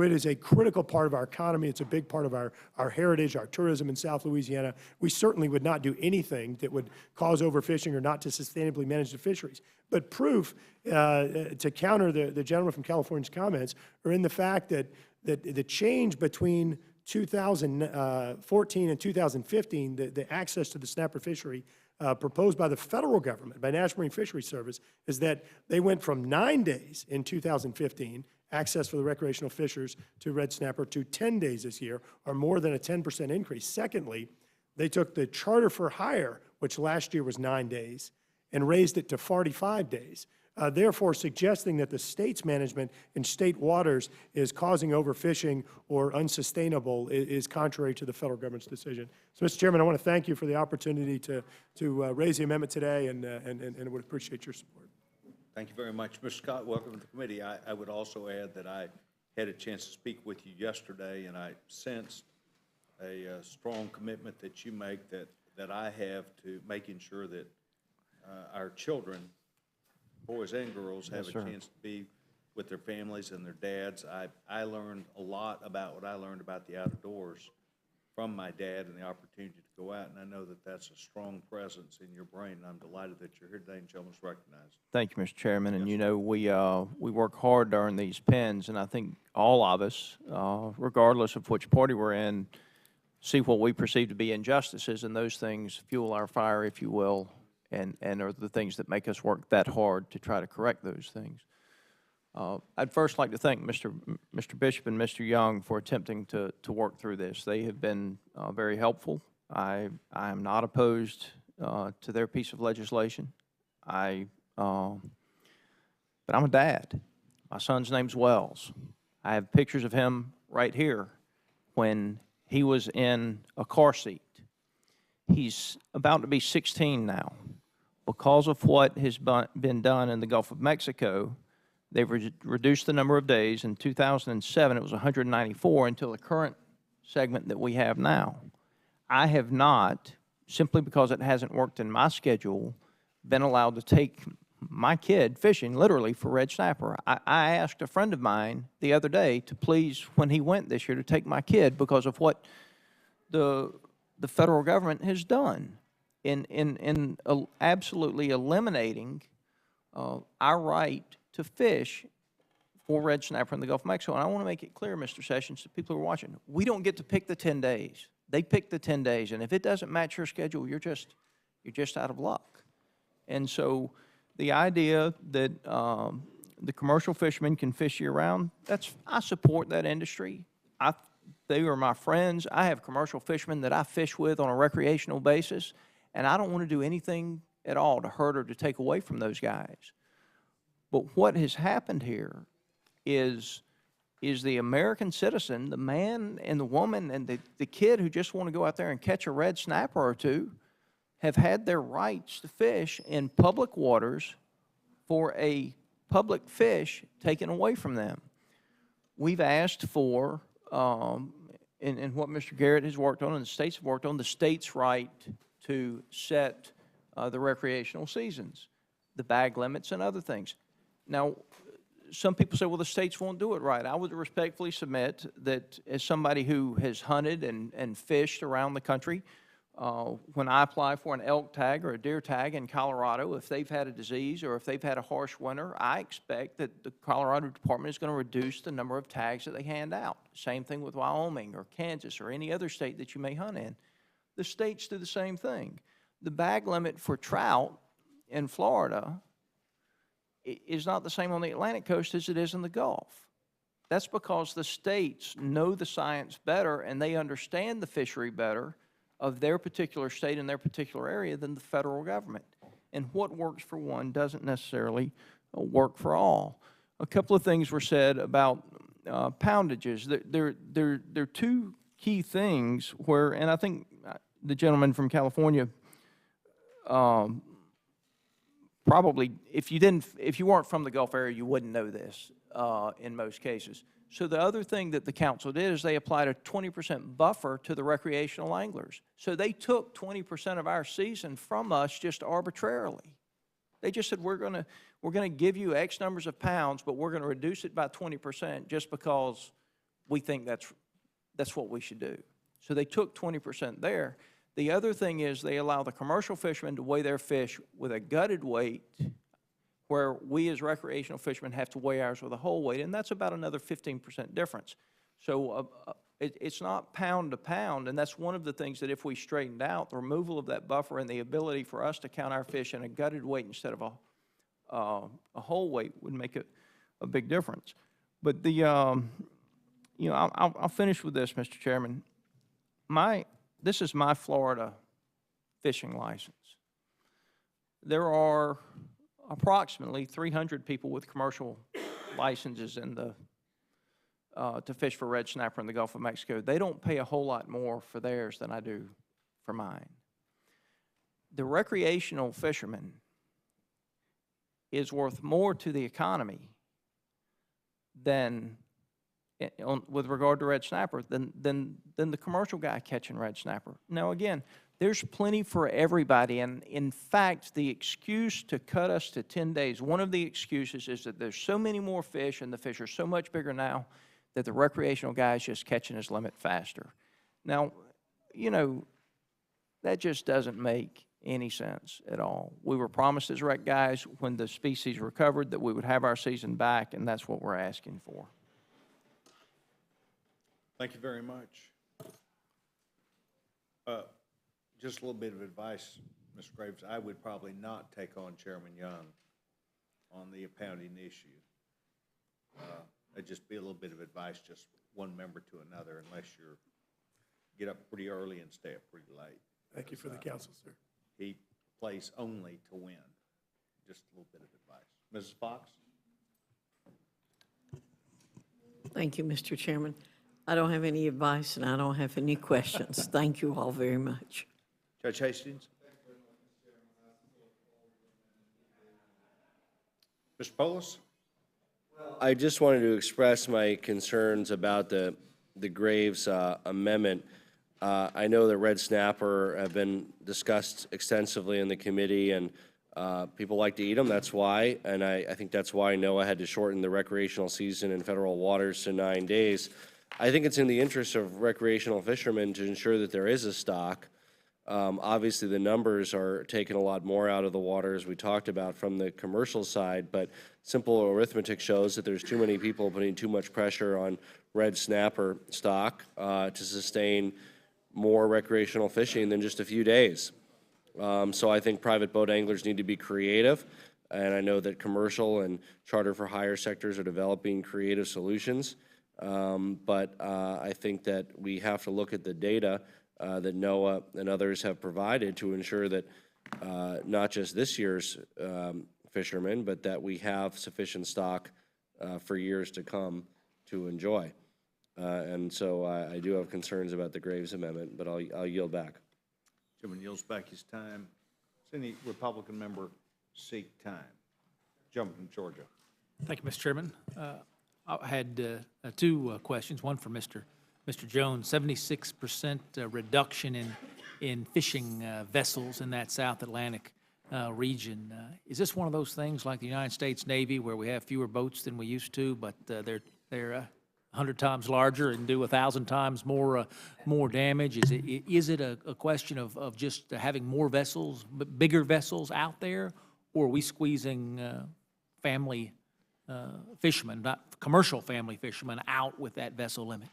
Speaker 11: it is a critical part of our economy. It's a big part of our heritage, our tourism in South Louisiana. We certainly would not do anything that would cause overfishing or not to sustainably manage the fisheries. But proof to counter the gentleman from California's comments are in the fact that the change between 2014 and 2015, the access to the snapper fishery proposed by the federal government, by National Marine Fisheries Service, is that they went from 9 days in 2015, access for the recreational fishers to red snapper, to 10 days this year, or more than a 10% increase. Secondly, they took the charter for hire, which last year was 9 days, and raised it to 45 days. Therefore, suggesting that the state's management in state waters is causing overfishing or unsustainable is contrary to the federal government's decision. So, Mr. Chairman, I want to thank you for the opportunity to raise the amendment today, and would appreciate your support.
Speaker 1: Thank you very much. Mr. Scott, welcome to the committee. I would also add that I had a chance to speak with you yesterday, and I sensed a strong commitment that you make, that I have, to making sure that our children, boys and girls, have a chance to be with their families and their dads. I learned a lot about what I learned about the outdoors from my dad and the opportunity to go out, and I know that that's a strong presence in your brain, and I'm delighted that you're here today and gentleman's recognized.
Speaker 10: Thank you, Mr. Chairman. And you know, we work hard to earn these pins, and I think all of us, regardless of which party we're in, see what we perceive to be injustices, and those things fuel our fire, if you will, and are the things that make us work that hard to try to correct those things. I'd first like to thank Mr. Bishop and Mr. Young for attempting to work through this. They have been very helpful. I am not opposed to their piece of legislation. But I'm a dad. My son's name's Wells. I have pictures of him right here when he was in a car seat. He's about to be 16 now. Because of what has been done in the Gulf of Mexico, they've reduced the number of days. In 2007, it was 194 until the current segment that we have now. I have not, simply because it hasn't worked in my schedule, been allowed to take my kid fishing, literally, for red snapper. I asked a friend of mine the other day to please, when he went this year, to take my kid because of what the federal government has done in absolutely eliminating our right to fish for red snapper in the Gulf of Mexico. And I want to make it clear, Mr. Sessions, to people who are watching, we don't get to pick the 10 days. They pick the 10 days, and if it doesn't match your schedule, you're just out of luck. And so the idea that the commercial fishermen can fish year-round, I support that industry. They are my friends. I have commercial fishermen that I fish with on a recreational basis, and I don't want to do anything at all to hurt or to take away from those guys. But what has happened here is the American citizen, the man and the woman and the kid who just want to go out there and catch a red snapper or two, have had their rights to fish in public waters for a public fish taken away from them. We've asked for, and what Mr. Garrett has worked on and the states have worked on, the state's right to set the recreational seasons, the bag limits and other things. Now, some people say, well, the states won't do it right. I would respectfully submit that as somebody who has hunted and fished around the country, when I apply for an elk tag or a deer tag in Colorado, if they've had a disease or if they've had a harsh winter, I expect that the Colorado Department is going to reduce the number of tags that they hand out. Same thing with Wyoming or Kansas or any other state that you may hunt in. The states do the same thing. The bag limit for trout in Florida is not the same on the Atlantic coast as it is in the Gulf. That's because the states know the science better and they understand the fishery better of their particular state and their particular area than the federal government. And what works for one doesn't necessarily work for all. A couple of things were said about poundages. There are two key things where, and I think the gentleman from California probably, if you weren't from the Gulf area, you wouldn't know this in most cases. So the other thing that the council did is they applied a 20% buffer to the recreational anglers. So they took 20% of our season from us just arbitrarily.
Speaker 12: They just said, we're gonna give you X numbers of pounds, but we're gonna reduce it by 20% just because we think that's what we should do. So they took 20% there. The other thing is they allow the commercial fishermen to weigh their fish with a gutted weight, where we as recreational fishermen have to weigh ours with a whole weight, and that's about another 15% difference. So it's not pound to pound, and that's one of the things that if we straightened out, the removal of that buffer and the ability for us to count our fish in a gutted weight instead of a whole weight would make a big difference. But the, you know, I'll finish with this, Mr. Chairman. This is my Florida fishing license. There are approximately 300 people with commercial licenses in the to fish for red snapper in the Gulf of Mexico. They don't pay a whole lot more for theirs than I do for mine. The recreational fisherman is worth more to the economy than, with regard to red snapper, than the commercial guy catching red snapper. Now again, there's plenty for everybody, and in fact, the excuse to cut us to 10 days, one of the excuses is that there's so many more fish and the fish are so much bigger now that the recreational guy is just catching his limit faster. Now, you know, that just doesn't make any sense at all. We were promised as rec guys when the species recovered that we would have our season back, and that's what we're asking for.
Speaker 1: Thank you very much. Just a little bit of advice, Mr. Graves. I would probably not take on Chairman Young on the impounding issue. It'd just be a little bit of advice, just one member to another, unless you're get up pretty early and stay up pretty late.
Speaker 11: Thank you for the counsel, sir.
Speaker 1: He plays only to win. Just a little bit of advice. Mrs. Fox?
Speaker 13: Thank you, Mr. Chairman. I don't have any advice and I don't have any questions. Thank you all very much.
Speaker 1: Judge Hastings? Mr. Polis?
Speaker 7: I just wanted to express my concerns about the Graves amendment. I know that red snapper have been discussed extensively in the committee, and people like to eat them. That's why, and I think that's why NOAA had to shorten the recreational season in federal waters to 9 days. I think it's in the interest of recreational fishermen to ensure that there is a stock. Obviously, the numbers are taking a lot more out of the water, as we talked about, from the commercial side, but simple arithmetic shows that there's too many people putting too much pressure on red snapper stock to sustain more recreational fishing than just a few days. So I think private boat anglers need to be creative, and I know that commercial and charter for hire sectors are developing creative solutions. But I think that we have to look at the data that NOAA and others have provided to ensure that not just this year's fishermen, but that we have sufficient stock for years to come to enjoy. And so I do have concerns about the Graves Amendment, but I'll yield back.
Speaker 1: Chairman yields back his time. Does any Republican member seek time? Gentleman from Georgia.
Speaker 6: Thank you, Mr. Chairman. I had two questions, one for Mr. Jones. 76% reduction in fishing vessels in that South Atlantic region. Is this one of those things like the United States Navy where we have fewer boats than we used to, but they're 100 times larger and do 1,000 times more damage? Is it a question of just having more vessels, bigger vessels out there, or are we squeezing family fishermen, not commercial family fishermen, out with that vessel limit?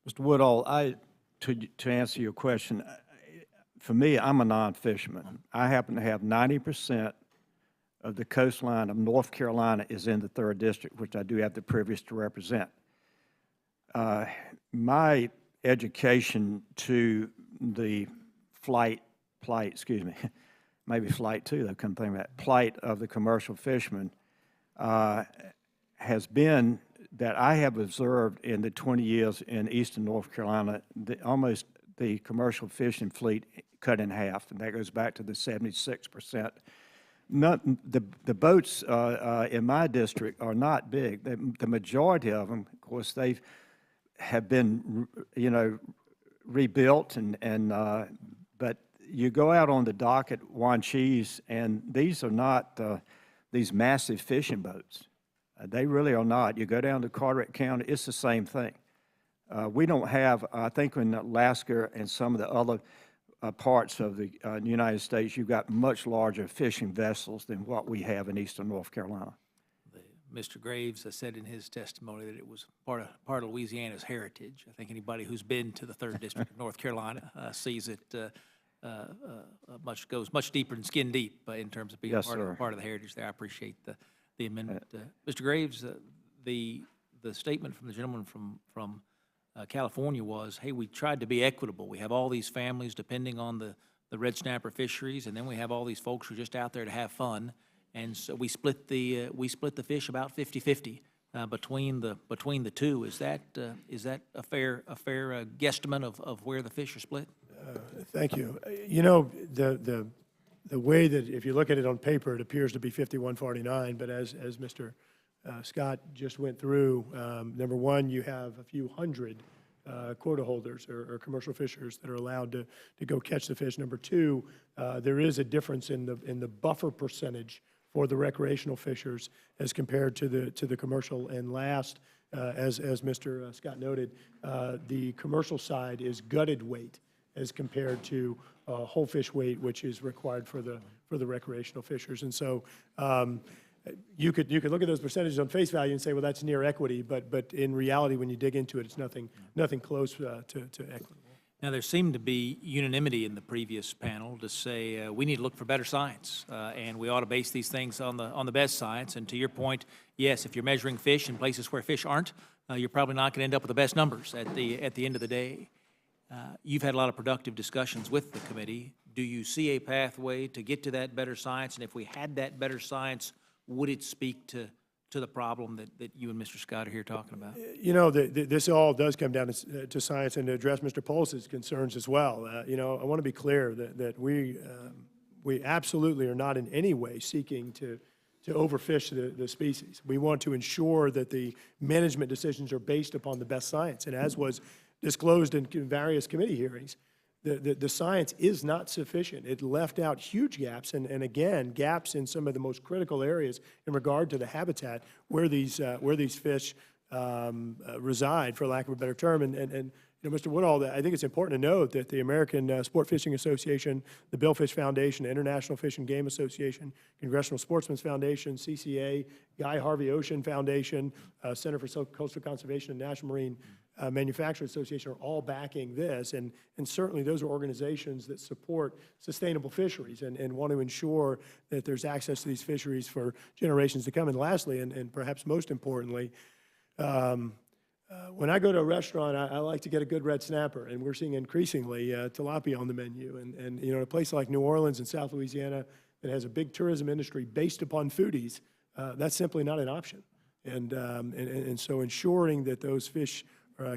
Speaker 10: Mr. Woodall, to answer your question, for me, I'm a non-fisherman. I happen to have 90% of the coastline of North Carolina is in the 3rd District, which I do have the privilege to represent. My education to the plight, maybe flight too, I couldn't think of that, plight of the commercial fishermen has been that I have observed in the 20 years in eastern North Carolina, almost the commercial fishing fleet cut in half, and that goes back to the 76%. The boats in my district are not big. The majority of them, of course, have been, rebuilt, but you go out on the dock at Wanchese, and these are not these massive fishing boats. They really are not. You go down to Carteret County, it's the same thing. We don't have, I think in Alaska and some of the other parts of the United States, you've got much larger fishing vessels than what we have in eastern North Carolina.
Speaker 6: Mr. Graves said in his testimony that it was part of Louisiana's heritage. I think anybody who's been to the 3rd District of North Carolina sees it goes much deeper and skin deep in terms of being
Speaker 10: Yes,
Speaker 6: part of the heritage there. I appreciate the amendment. Mr. Graves, the statement from the gentleman from California was, hey, we tried to be equitable. We have all these families depending on the red snapper fisheries, and then we have all these folks who are just out there to have fun. And so we split the fish about 50-50 between the two. Is that a fair guesstimate of where the fish are split?
Speaker 11: Thank you. You know, the way that, if you look at it on paper, it appears to be 51-49, but as Mr. Scott just went through, number one, you have a few hundred quota holders or commercial fishers that are allowed to go catch the fish. Number two, there is a difference in the buffer percentage for the recreational fishers as compared to the commercial. And last, as Mr. Scott noted, the commercial side is gutted weight as compared to whole fish weight, which is required for the recreational fishers. And so you could look at those percentages on face value and say, well, that's near equity, but in reality, when you dig into it, it's nothing close to equity.
Speaker 6: Now, there seemed to be unanimity in the previous panel to say we need to look for better science, and we ought to base these things on the best science. And to your point, yes, if you're measuring fish in places where fish aren't, you're probably not going to end up with the best numbers at the end of the day. You've had a lot of productive discussions with the committee. Do you see a pathway to get to that better science? And if we had that better science, would it speak to the problem that you and Mr. Scott are here talking about?
Speaker 11: You know, this all does come down to science, and to address Mr. Polis's concerns as well. You know, I want to be clear that we absolutely are not in any way seeking to overfish the species. We want to ensure that the management decisions are based upon the best science. And as was disclosed in various committee hearings, the science is not sufficient. It left out huge gaps, and again, gaps in some of the most critical areas in regard to the habitat where these fish reside, for lack of a better term. And you know, Mr. Woodall, I think it's important to note that the American Sport Fishing Association, the Billfish Foundation, International Fish and Game Association, Congressional Sportsmen's Foundation, CCA, Guy Harvey Ocean Foundation, Center for Coastal Conservation, and National Marine Manufacturers Association are all backing this, and certainly those are organizations that support sustainable fisheries and want to ensure that there's access to these fisheries for generations to come. And lastly, and perhaps most importantly, when I go to a restaurant, I like to get a good red snapper, and we're seeing increasingly tilapia on the menu. And you know, in a place like New Orleans and South Louisiana that has a big tourism industry based upon foodies, that's simply not an option. And so ensuring that those fish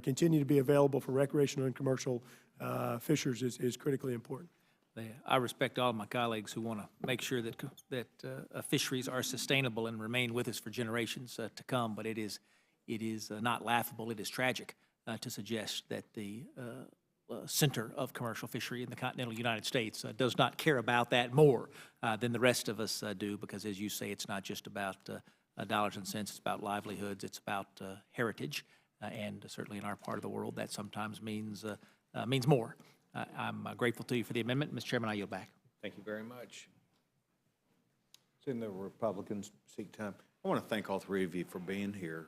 Speaker 11: continue to be available for recreational and commercial fishers is critically important.
Speaker 6: I respect all of my colleagues who want to make sure that fisheries are sustainable and remain with us for generations to come, but it is not laughable, it is tragic to suggest that the center of commercial fishery in the continental United States does not care about that more than the rest of us do, because as you say, it's not just about dollars and cents, it's about livelihoods, it's about heritage. And certainly in our part of the world, that sometimes means more. I'm grateful to you for the amendment. Mr. Chairman, I yield back.
Speaker 1: Thank you very much. It's in the Republicans' seat time. I want to thank all three of you for being here.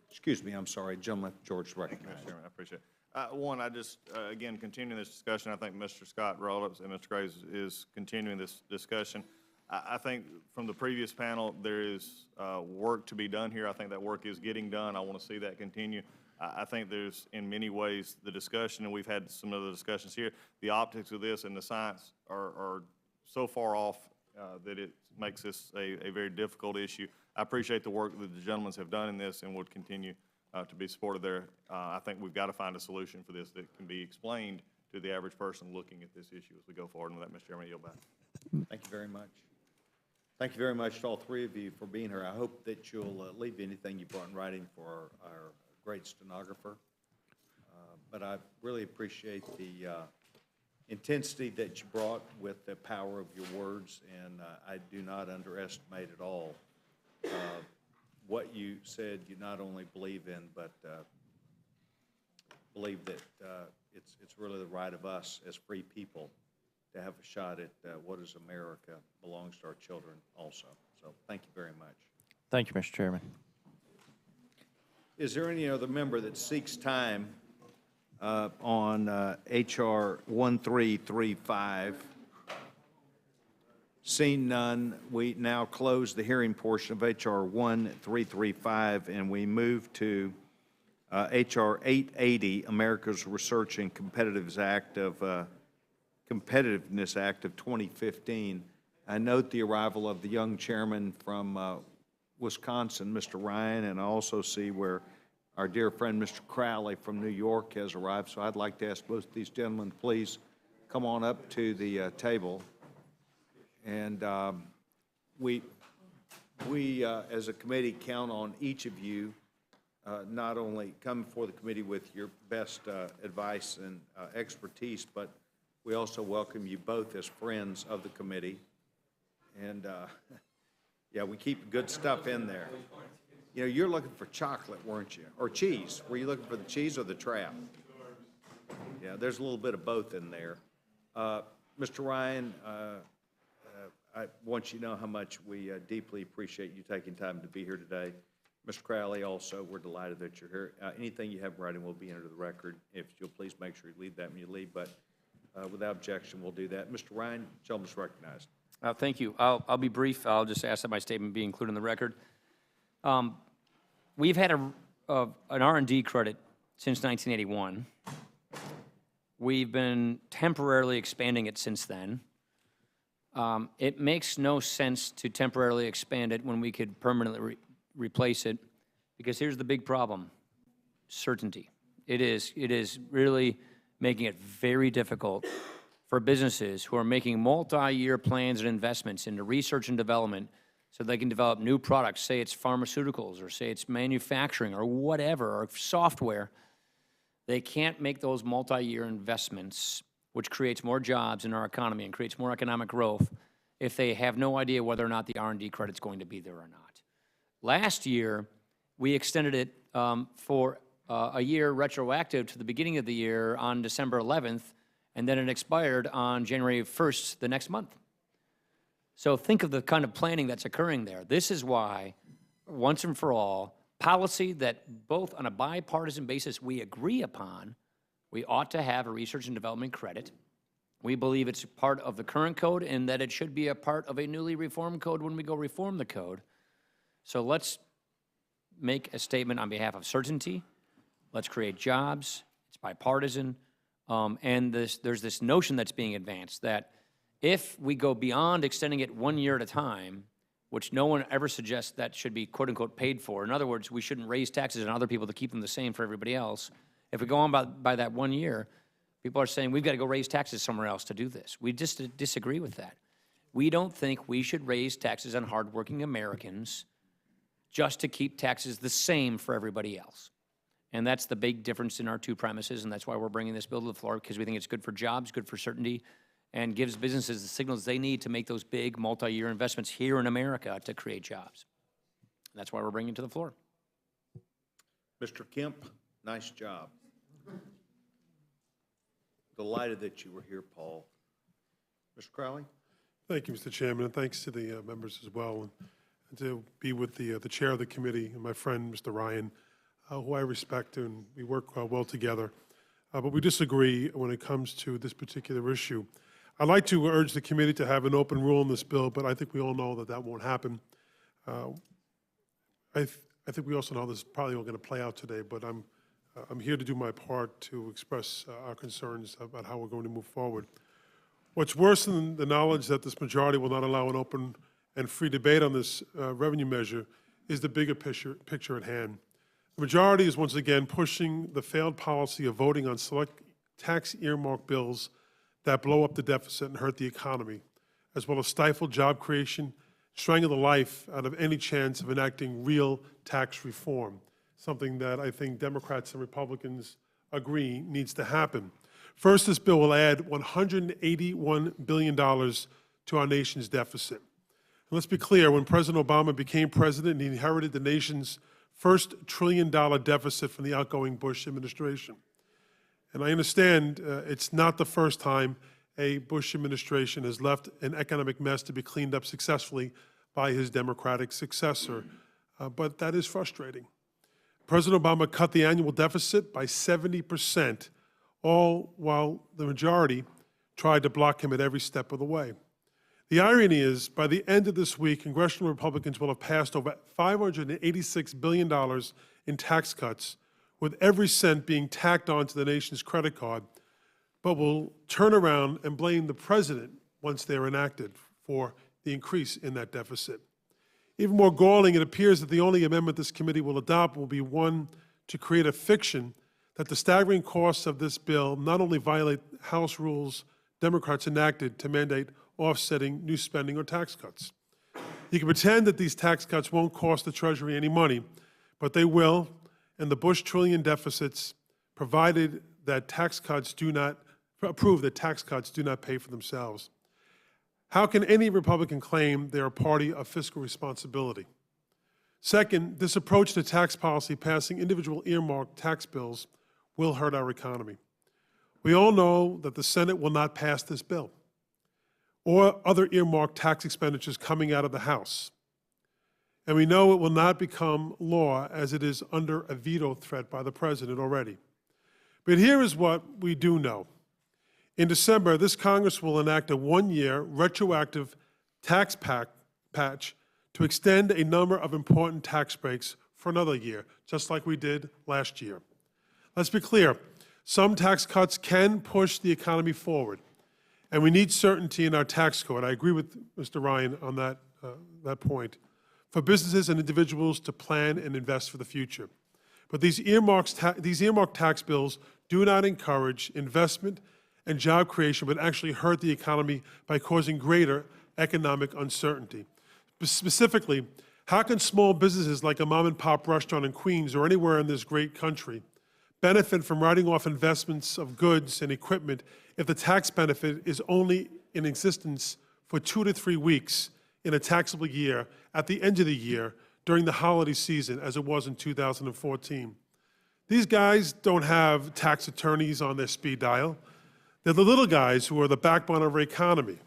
Speaker 1: Excuse me, I'm sorry, gentleman, George recognized.
Speaker 9: Mr. Chairman, I appreciate it. One, I just, again, continuing this discussion, I think Mr. Scott brought up, and Mr. Graves is continuing this discussion. I think from the previous panel, there is work to be done here. I think that work is getting done. I want to see that continue. I think there's, in many ways, the discussion, and we've had some other discussions here, the optics of this and the science are so far off that it makes this a very difficult issue. I appreciate the work that the gentlemen have done in this and would continue to be supported there. I think we've got to find a solution for this that can be explained to the average person looking at this issue as we go forward. And with that, Mr. Chairman, I yield back.
Speaker 1: Thank you very much. Thank you very much to all three of you for being here. I hope that you'll leave anything you brought in writing for our great stenographer. But I really appreciate the intensity that you brought with the power of your words, and I do not underestimate at all what you said you not only believe in, but believe that it's really the right of us as free people to have a shot at what is America belongs to our children also. So thank you very much.
Speaker 12: Thank you, Mr. Chairman.
Speaker 1: Is there any other member that seeks time on H.R. 1335? Seeing none, we now close the hearing portion of H.R. 1335, and we move to H.R. 880, America's Research and Competitiveness Act of 2015. I note the arrival of the young chairman from Wisconsin, Mr. Ryan, and I also see where our dear friend, Mr. Crowley from New York, has arrived. So I'd like to ask both these gentlemen, please come on up to the table. And we as a committee, count on each of you not only come before the committee with your best advice and expertise, but we also welcome you both as friends of the committee. And yeah, we keep good stuff in there. You know, you're looking for chocolate, weren't you? Or cheese. Were you looking for the cheese or the trap? Yeah, there's a little bit of both in there. Mr. Ryan, I want you to know how much we deeply appreciate you taking time to be here today. Mr. Crowley, also, we're delighted that you're here. Anything you have in writing will be entered to the record. If you'll please make sure you leave that when you leave, but without objection, we'll do that. Mr. Ryan, gentleman's recognized.
Speaker 14: Thank you. I'll be brief. I'll just ask that my statement be included in the record. We've had an R&D credit since 1981. We've been temporarily expanding it since then. It makes no sense to temporarily expand it when we could permanently replace it, because here's the big problem: certainty. It is really making it very difficult for businesses who are making multi-year plans and investments into research and development so they can develop new products, say it's pharmaceuticals or say it's manufacturing or whatever, or software. They can't make those multi-year investments, which creates more jobs in our economy and creates more economic growth, if they have no idea whether or not the R&D credit's going to be there or not. Last year, we extended it for a year retroactive to the beginning of the year on December 11th, and then it expired on January 1st the next month. So think of the kind of planning that's occurring there. This is why, once and for all, policy that both on a bipartisan basis we agree upon, we ought to have a research and development credit. We believe it's part of the current code and that it should be a part of a newly reformed code when we go reform the code. So let's make a statement on behalf of certainty. Let's create jobs. It's bipartisan. And there's this notion that's being advanced that if we go beyond extending it 1 year at a time, which no one ever suggests that should be quote-unquote paid for. In other words, we shouldn't raise taxes on other people to keep them the same for everybody else. If we go on by that 1 year, people are saying we've got to go raise taxes somewhere else to do this. We just disagree with that. We don't think we should raise taxes on hardworking Americans just to keep taxes the same for everybody else. And that's the big difference in our two premises, and that's why we're bringing this bill to the floor, because we think it's good for jobs, good for certainty, and gives businesses the signals they need to make those big multi-year investments here in America to create jobs. And that's why we're bringing it to the floor.
Speaker 1: Mr. Kemp, nice job. Delighted that you were here, Paul. Mr. Crowley?
Speaker 15: Thank you, Mr. Chairman, and thanks to the members as well, and to be with the chair of the committee and my friend, Mr. Ryan, who I respect, and we work well together. But we disagree when it comes to this particular issue. I'd like to urge the committee to have an open rule on this bill, but I think we all know that that won't happen. I think we also know this is probably not going to play out today, but I'm here to do my part to express our concerns about how we're going to move forward. What's worse than the knowledge that this majority will not allow an open and free debate on this revenue measure is the bigger picture at hand. The majority is once again pushing the failed policy of voting on select tax earmark bills that blow up the deficit and hurt the economy, as well as stifle job creation, strangle the life out of any chance of enacting real tax reform, something that I think Democrats and Republicans agree needs to happen. First, this bill will add $181 billion to our nation's deficit. And let's be clear, when President Obama became president, he inherited the nation's first $1 trillion deficit from the outgoing Bush administration. And I understand it's not the first time a Bush administration has left an economic mess to be cleaned up successfully by his Democratic successor, but that is frustrating. President Obama cut the annual deficit by 70%, all while the majority tried to block him at every step of the way. The irony is, by the end of this week, congressional Republicans will have passed over $586 billion in tax cuts, with every cent being tacked onto the nation's credit card, but will turn around and blame the president once they're enacted for the increase in that deficit. Even more galling, it appears that the only amendment this committee will adopt will be one to create a fiction that the staggering costs of this bill not only violate House rules Democrats enacted to mandate offsetting new spending or tax cuts. You can pretend that these tax cuts won't cost the Treasury any money, but they will, and the Bush trillion deficits, provided that tax cuts do not, prove that tax cuts do not pay for themselves. How can any Republican claim they are a party of fiscal responsibility? Second, this approach to tax policy, passing individual earmarked tax bills, will hurt our economy. We all know that the Senate will not pass this bill or other earmarked tax expenditures coming out of the House. And we know it will not become law, as it is under a veto threat by the president already. But here is what we do know. In December, this Congress will enact a one-year retroactive tax patch to extend a number of important tax breaks for another year, just like we did last year. Let's be clear, some tax cuts can push the economy forward, and we need certainty in our tax code. I agree with Mr. Ryan on that point, for businesses and individuals to plan and invest for the future. But these earmarked tax bills do not encourage investment and job creation, but actually hurt the economy by causing greater economic uncertainty. Specifically, how can small businesses like a mom-and-pop restaurant in Queens or anywhere in this great country benefit from writing off investments of goods and equipment if the tax benefit is only in existence for 2 to 3 weeks in a taxable year at the end of the year during the holiday season, as it was in 2014? These guys don't have tax attorneys on their speed dial. They're the little guys who are the backbone of our economy.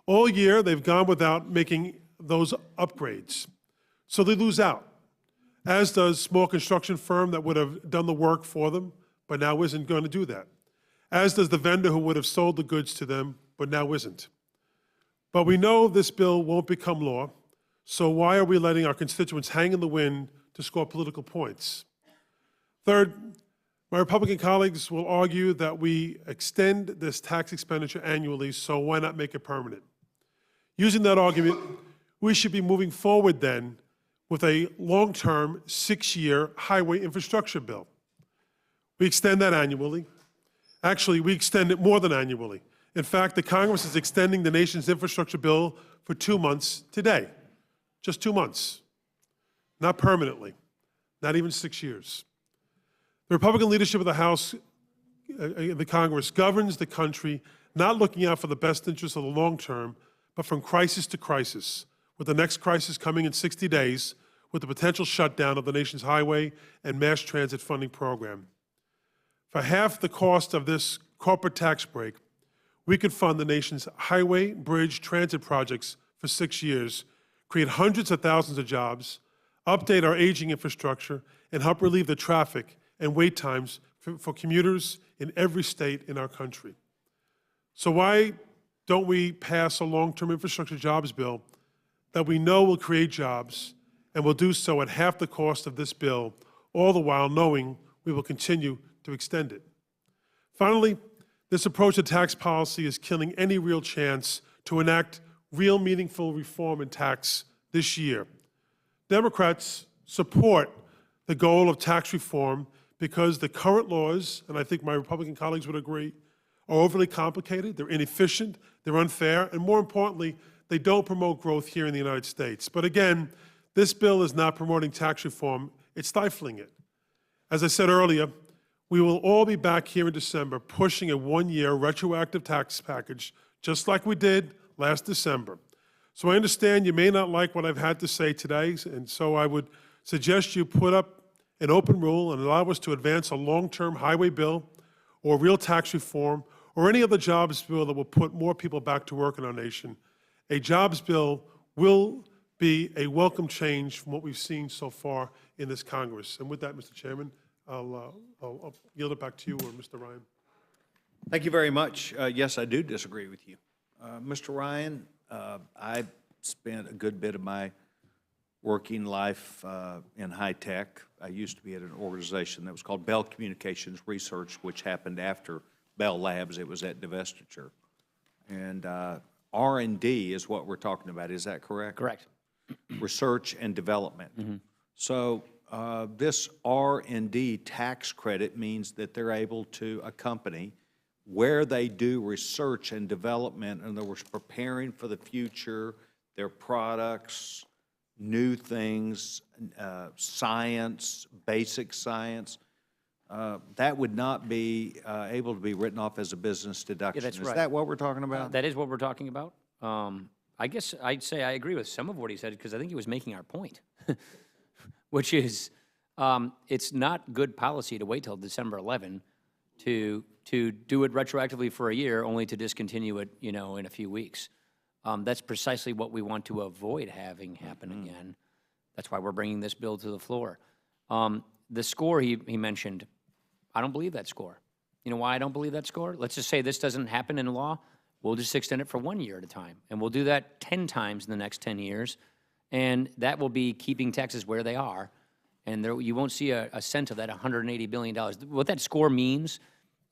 Speaker 15: All year, they've gone without making those upgrades, so they lose out, as does small construction firm that would have done the work for them, but now isn't going to do that, as does the vendor who would have sold the goods to them, but now isn't. But we know this bill won't become law, so why are we letting our constituents hang in the wind to score political points? Third, my Republican colleagues will argue that we extend this tax expenditure annually, so why not make it permanent? Using that argument, we should be moving forward then with a long-term 6-year highway infrastructure bill. We extend that annually. Actually, we extend it more than annually. In fact, the Congress is extending the nation's infrastructure bill for 2 months today. Just 2 months. Not permanently. Not even 6 years. The Republican leadership of the House, the Congress, governs the country not looking out for the best interests of the long term, but from crisis to crisis, with the next crisis coming in 60 days, with the potential shutdown of the nation's highway and mass transit funding program. For half the cost of this corporate tax break, we could fund the nation's highway, bridge, transit projects for 6 years, create hundreds of thousands of jobs, update our aging infrastructure, and help relieve the traffic and wait times for commuters in every state in our country. So why don't we pass a long-term infrastructure jobs bill that we know will create jobs, and will do so at half the cost of this bill, all the while knowing we will continue to extend it? Finally, this approach to tax policy is killing any real chance to enact real meaningful reform in tax this year. Democrats support the goal of tax reform because the current laws, and I think my Republican colleagues would agree, are overly complicated, they're inefficient, they're unfair, and more importantly, they don't promote growth here in the United States. But again, this bill is not promoting tax reform, it's stifling it. As I said earlier, we will all be back here in December pushing a one-year retroactive tax package, just like we did last December. So I understand you may not like what I've had to say today, and so I would suggest you put up an open rule and allow us to advance a long-term highway bill or real tax reform or any other jobs bill that will put more people back to work in our nation. A jobs bill will be a welcome change from what we've seen so far in this Congress. And with that, Mr. Chairman, I'll yield it back to you or Mr. Ryan.
Speaker 1: Thank you very much. Yes, I do disagree with you. Mr. Ryan, I spent a good bit of my working life in high tech. I used to be at an organization that was called Bell Communications Research, which happened after Bell Labs. It was at divestiture. And R&D is what we're talking about. Is that correct?
Speaker 14: Correct.
Speaker 1: Research and development. So this R&D tax credit means that they're able to, a company, where they do research and development, in other words, preparing for the future, their products, new things, science, basic science, that would not be able to be written off as a business deduction.
Speaker 14: that's right.
Speaker 1: Is that what we're talking about?
Speaker 14: That is what we're talking about. I guess I'd say I agree with some of what he said because I think he was making our point, which is it's not good policy to wait till December 11 to do it retroactively for a year, only to discontinue it, in a few weeks. That's precisely what we want to avoid having happen again. That's why we're bringing this bill to the floor. The score he mentioned, I don't believe that score. You know why I don't believe that score? Let's just say this doesn't happen in law. We'll just extend it for 1 year at a time. And we'll do that 10 times in the next 10 years. And that will be keeping taxes where they are. And you won't see a cent of that $180 billion. What that score means,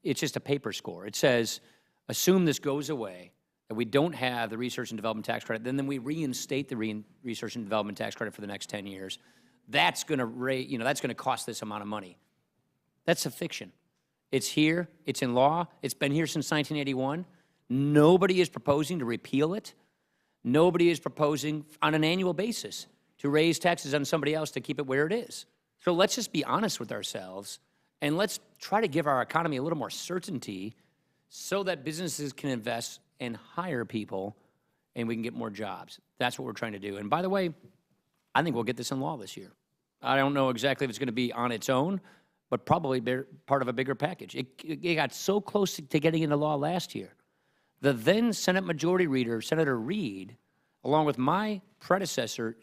Speaker 14: it's just a paper score. It says, assume this goes away, that we don't have the research and development tax credit, then we reinstate the research and development tax credit for the next 10 years. That's going to that's going to cost this amount of money. That's a fiction. It's here. It's in law. It's been here since 1981. Nobody is proposing to repeal it. Nobody is proposing on an annual basis to raise taxes on somebody else to keep it where it is. So let's just be honest with ourselves, and let's try to give our economy a little more certainty so that businesses can invest and hire people and we can get more jobs. That's what we're trying to do. And by the way, I think we'll get this in law this year. I don't know exactly if it's going to be on its own, but probably part of a bigger package. It got so close to getting into law last year. The then Senate Majority Leader, Senator Reid, along with my predecessor,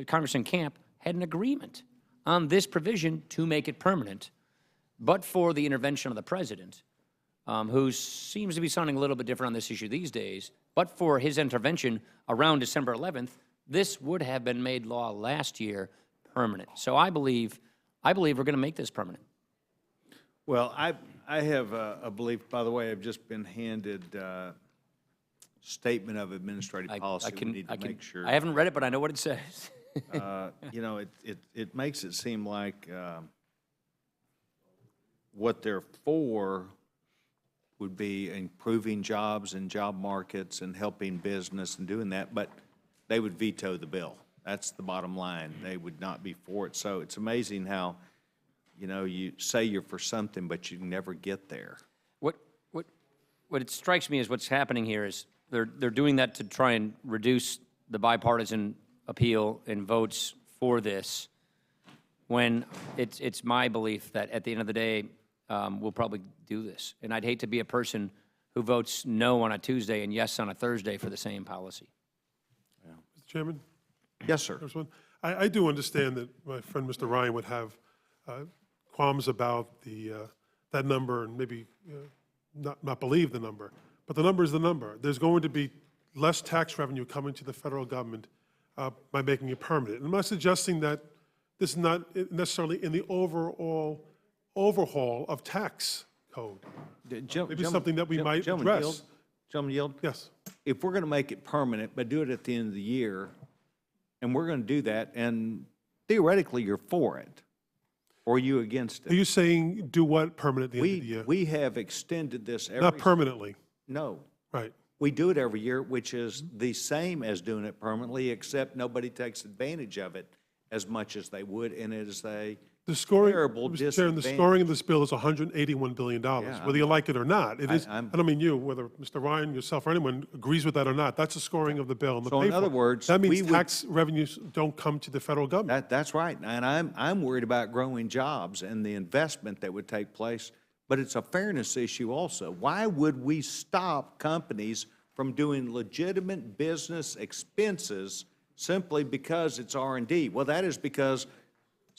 Speaker 14: Congressman Camp, had an agreement on this provision to make it permanent, but for the intervention of the president, who seems to be sounding a little bit different on this issue these days, but for his intervention around December 11th, this would have been made law last year permanent. So I believe we're going to make this permanent.
Speaker 1: Well, I have a belief, by the way, I've just been handed statement of administrative policy. We need to make sure.
Speaker 14: I haven't read it, but I know what it says.
Speaker 1: It makes it seem like what they're for would be improving jobs and job markets and helping business and doing that, but they would veto the bill. That's the bottom line. They would not be for it. So it's amazing how, you say you're for something, but you never get there.
Speaker 14: What it strikes me is what's happening here is they're doing that to try and reduce the bipartisan appeal and votes for this, when it's my belief that at the end of the day, we'll probably do this. And I'd hate to be a person who votes no on a Tuesday and yes on a Thursday for the same policy.
Speaker 15: Mr. Chairman?
Speaker 1: Yes, sir.
Speaker 15: I do understand that my friend Mr. Ryan would have qualms about that number and maybe not believe the number. But the number is the number. There's going to be less tax revenue coming to the federal government by making it permanent. And I'm not suggesting that this is not necessarily in the overall overhaul of tax code. Maybe something that we might address.
Speaker 1: Gentleman yield?
Speaker 15: Yes.
Speaker 1: If we're going to make it permanent, but do it at the end of the year, and we're going to do that, and theoretically you're for it, or are you against it?
Speaker 15: Are you saying do what permanent at the end of the year?
Speaker 1: We have extended this every...
Speaker 15: Not permanently.
Speaker 1: No.
Speaker 15: Right.
Speaker 1: We do it every year, which is the same as doing it permanently, except nobody takes advantage of it as much as they would, and it is a
Speaker 15: The scoring,
Speaker 1: terrible
Speaker 15: Mr. Chairman, the scoring of this bill is $181 billion, whether you like it or not. It is, I don't mean you, whether Mr. Ryan, yourself, or anyone agrees with that or not. That's the scoring of the bill. And the
Speaker 1: So in
Speaker 15: pay for
Speaker 1: other
Speaker 15: it.
Speaker 1: words,
Speaker 15: that means
Speaker 1: we would-
Speaker 15: tax revenues don't come to the federal government.
Speaker 1: That's right, and I'm worried about growing jobs and the investment that would take place, but it's a fairness issue also. Why would we stop companies from doing legitimate business expenses simply because it's R&D? Well, that is because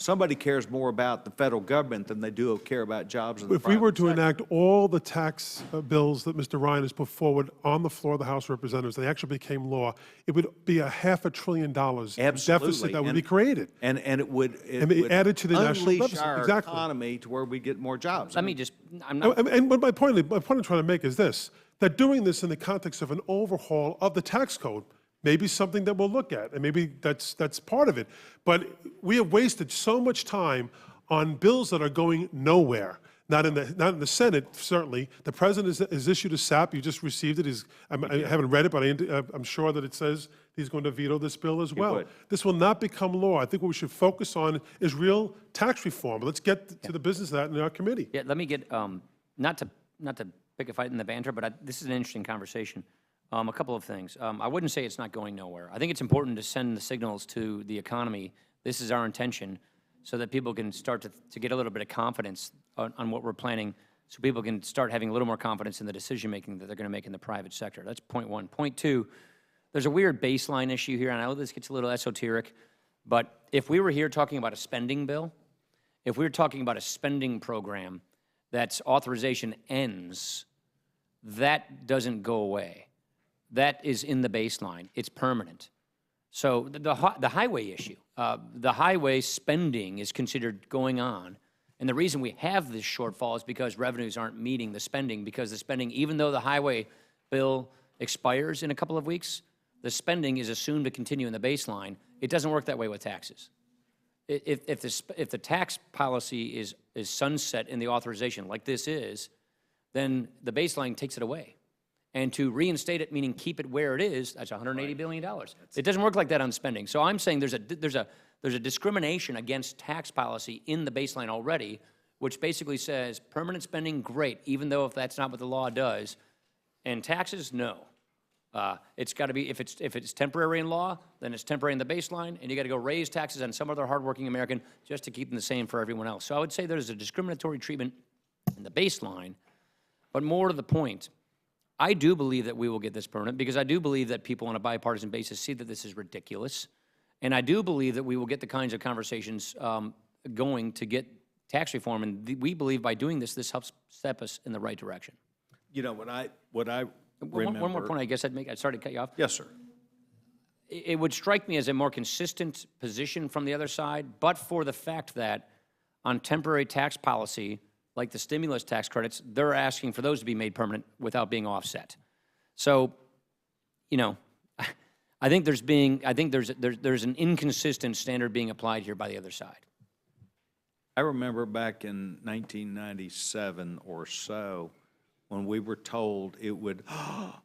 Speaker 1: somebody cares more about the federal government than they do care about jobs in the
Speaker 15: If we were to
Speaker 1: private sector.
Speaker 15: enact all the tax bills that Mr. Ryan has put forward on the floor of the House of Representatives, they actually became law, it would be $500 billion deficit that would be created.
Speaker 1: And it would,
Speaker 15: And be added to the national
Speaker 1: unleash
Speaker 15: deficit.
Speaker 1: our
Speaker 15: Exactly.
Speaker 1: economy to where we get more jobs.
Speaker 14: Let me just, I'm not,
Speaker 15: And what my point I'm trying to make is this, that doing this in the context of an overhaul of the tax code may be something that we'll look at, and maybe that's part of it. But we have wasted so much time on bills that are going nowhere. Not in the Senate, certainly. The president has issued a SAP. You just received it. I haven't read it, but I'm sure that it says he's going to veto this bill as well.
Speaker 1: would.
Speaker 15: This will not become law. I think what we should focus on is real tax reform. Let's get to the business of that in our committee.
Speaker 14: yeah, let me get, not to pick a fight in the banter, but this is an interesting conversation. A couple of things. I wouldn't say it's not going nowhere. I think it's important to send the signals to the economy. This is our intention, so that people can start to get a little bit of confidence on what we're planning, so people can start having a little more confidence in the decision-making that they're going to make in the private sector. That's point one. Point two, there's a weird baseline issue here, and I know this gets a little esoteric, but if we were here talking about a spending bill, if we were talking about a spending program that's authorization ends, that doesn't go away. That is in the baseline. It's permanent. So the highway issue, the highway spending is considered going on. And the reason we have this shortfall is because revenues aren't meeting the spending, because the spending, even though the highway bill expires in a couple of weeks, the spending is assumed to continue in the baseline. It doesn't work that way with taxes. If the tax policy is sunset in the authorization, like this is, then the baseline takes it away. And to reinstate it, meaning keep it where it is, that's $180 billion. It doesn't work like that on spending. So I'm saying there's a discrimination against tax policy in the baseline already, which basically says permanent spending, great, even though if that's not what the law does. And taxes, no. It's got to be, if it's temporary in law, then it's temporary in the baseline, and you got to go raise taxes on some other hardworking American just to keep them the same for everyone else. So I would say there's a discriminatory treatment in the baseline, but more to the point, I do believe that we will get this permanent, because I do believe that people on a bipartisan basis see that this is ridiculous. And I do believe that we will get the kinds of conversations going to get tax reform. And we believe by doing this, this helps step us in the right direction.
Speaker 1: You know, what I remember.
Speaker 14: One more point I guess I'd make. I started to cut you off.
Speaker 1: Yes, sir.
Speaker 14: It would strike me as a more consistent position from the other side, but for the fact that on temporary tax policy, like the stimulus tax credits, they're asking for those to be made permanent without being offset. So, you know, I think there's an inconsistent standard being applied here by the other side.
Speaker 1: I remember back in 1997 or so, when we were told it would,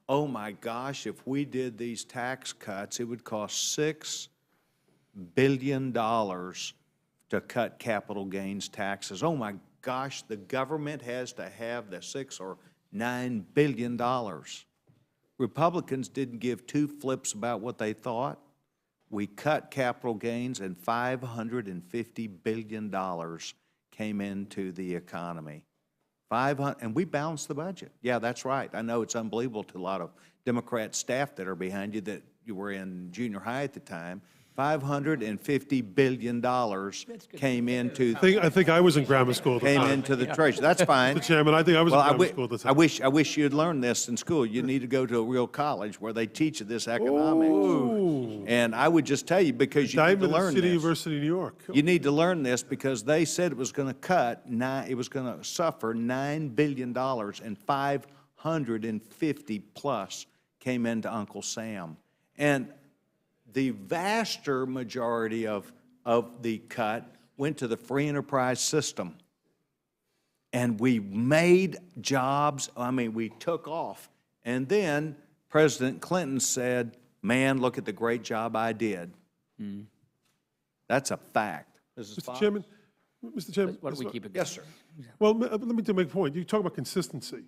Speaker 1: oh my gosh, if we did these tax cuts, it would cost $6 billion to cut capital gains taxes. Oh my gosh, the government has to have the $6 or $9 billion. Republicans didn't give two flips about what they thought. We cut capital gains, and $550 billion came into the economy. And we balanced the budget. Yeah, that's right. I know it's unbelievable to a lot of Democrat staff that are behind you that you were in junior high at the time. $550 billion came into.
Speaker 15: I think I was in grammar school at the time.
Speaker 1: Into the treasury. That's fine.
Speaker 15: Mr. Chairman, I think I was in grammar school at the time.
Speaker 1: I wish you'd learned this in school. You need to go to a real college where they teach you this economics.
Speaker 15: Ooh.
Speaker 1: And I would just tell you, because you need to learn
Speaker 15: City
Speaker 1: this.
Speaker 15: University, New York.
Speaker 1: You need to learn this because they said it was going to it was going to suffer $9 billion, and 550 plus came into Uncle Sam. And the vaster majority of the cut went to the free enterprise system. And we made jobs, I mean, we took off. And then President Clinton said, man, look at the great job I did. That's a fact.
Speaker 15: Mr. Chairman, Mr. Chairman?
Speaker 14: Why don't we keep it?
Speaker 1: Yes, sir.
Speaker 15: Well, let me to make a point. You talk about consistency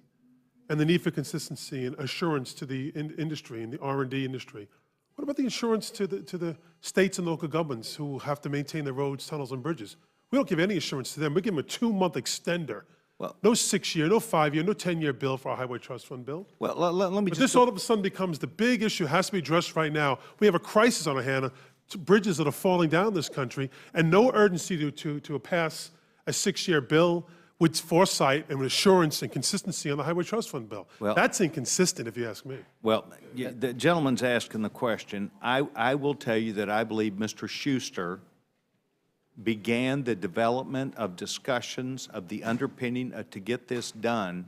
Speaker 15: and the need for consistency and assurance to the industry and the R&D industry. What about the assurance to the states and local governments who have to maintain their roads, tunnels, and bridges? We don't give any assurance to them. We give them a 2-month extender.
Speaker 1: Well-
Speaker 15: No 6-year, no 5-year, no 10-year bill for our highway trust fund bill.
Speaker 1: Well, let me
Speaker 15: But
Speaker 1: just.
Speaker 15: this all of a sudden becomes the big issue, has to be addressed right now. We have a crisis on our hand, bridges that are falling down in this country, and no urgency to pass a 6-year bill with foresight and with assurance and consistency on the highway trust fund bill.
Speaker 1: Well-
Speaker 15: That's inconsistent, if you ask me.
Speaker 1: Well, the gentleman's asking the question. I will tell you that I believe Mr. Schuster began the development of discussions of the underpinning to get this done,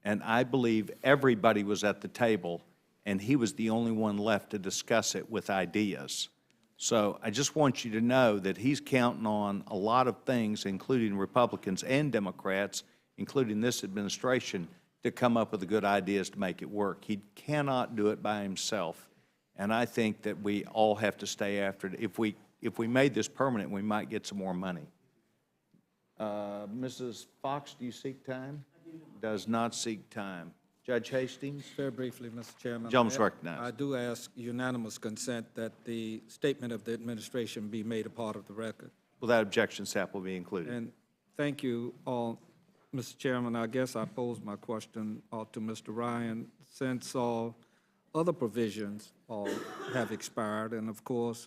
Speaker 1: and I believe everybody was at the table, and he was the only one left to discuss it with ideas. So I just want you to know that he's counting on a lot of things, including Republicans and Democrats, including this administration, to come up with the good ideas to make it work. He cannot do it by himself, and I think that we all have to stay after it. If we made this permanent, we might get some more money. Mrs. Fox, do you seek time? Does not seek time. Judge Hastings?
Speaker 16: Very briefly, Mr. Chairman.
Speaker 1: Gentleman's recognized.
Speaker 16: I do ask unanimous consent that the statement of the administration be made a part of the record.
Speaker 1: Without objection, SAP will be included.
Speaker 16: And thank you all, Mr. Chairman. I guess I pose my question to Mr. Ryan. Since other provisions have expired, and of course,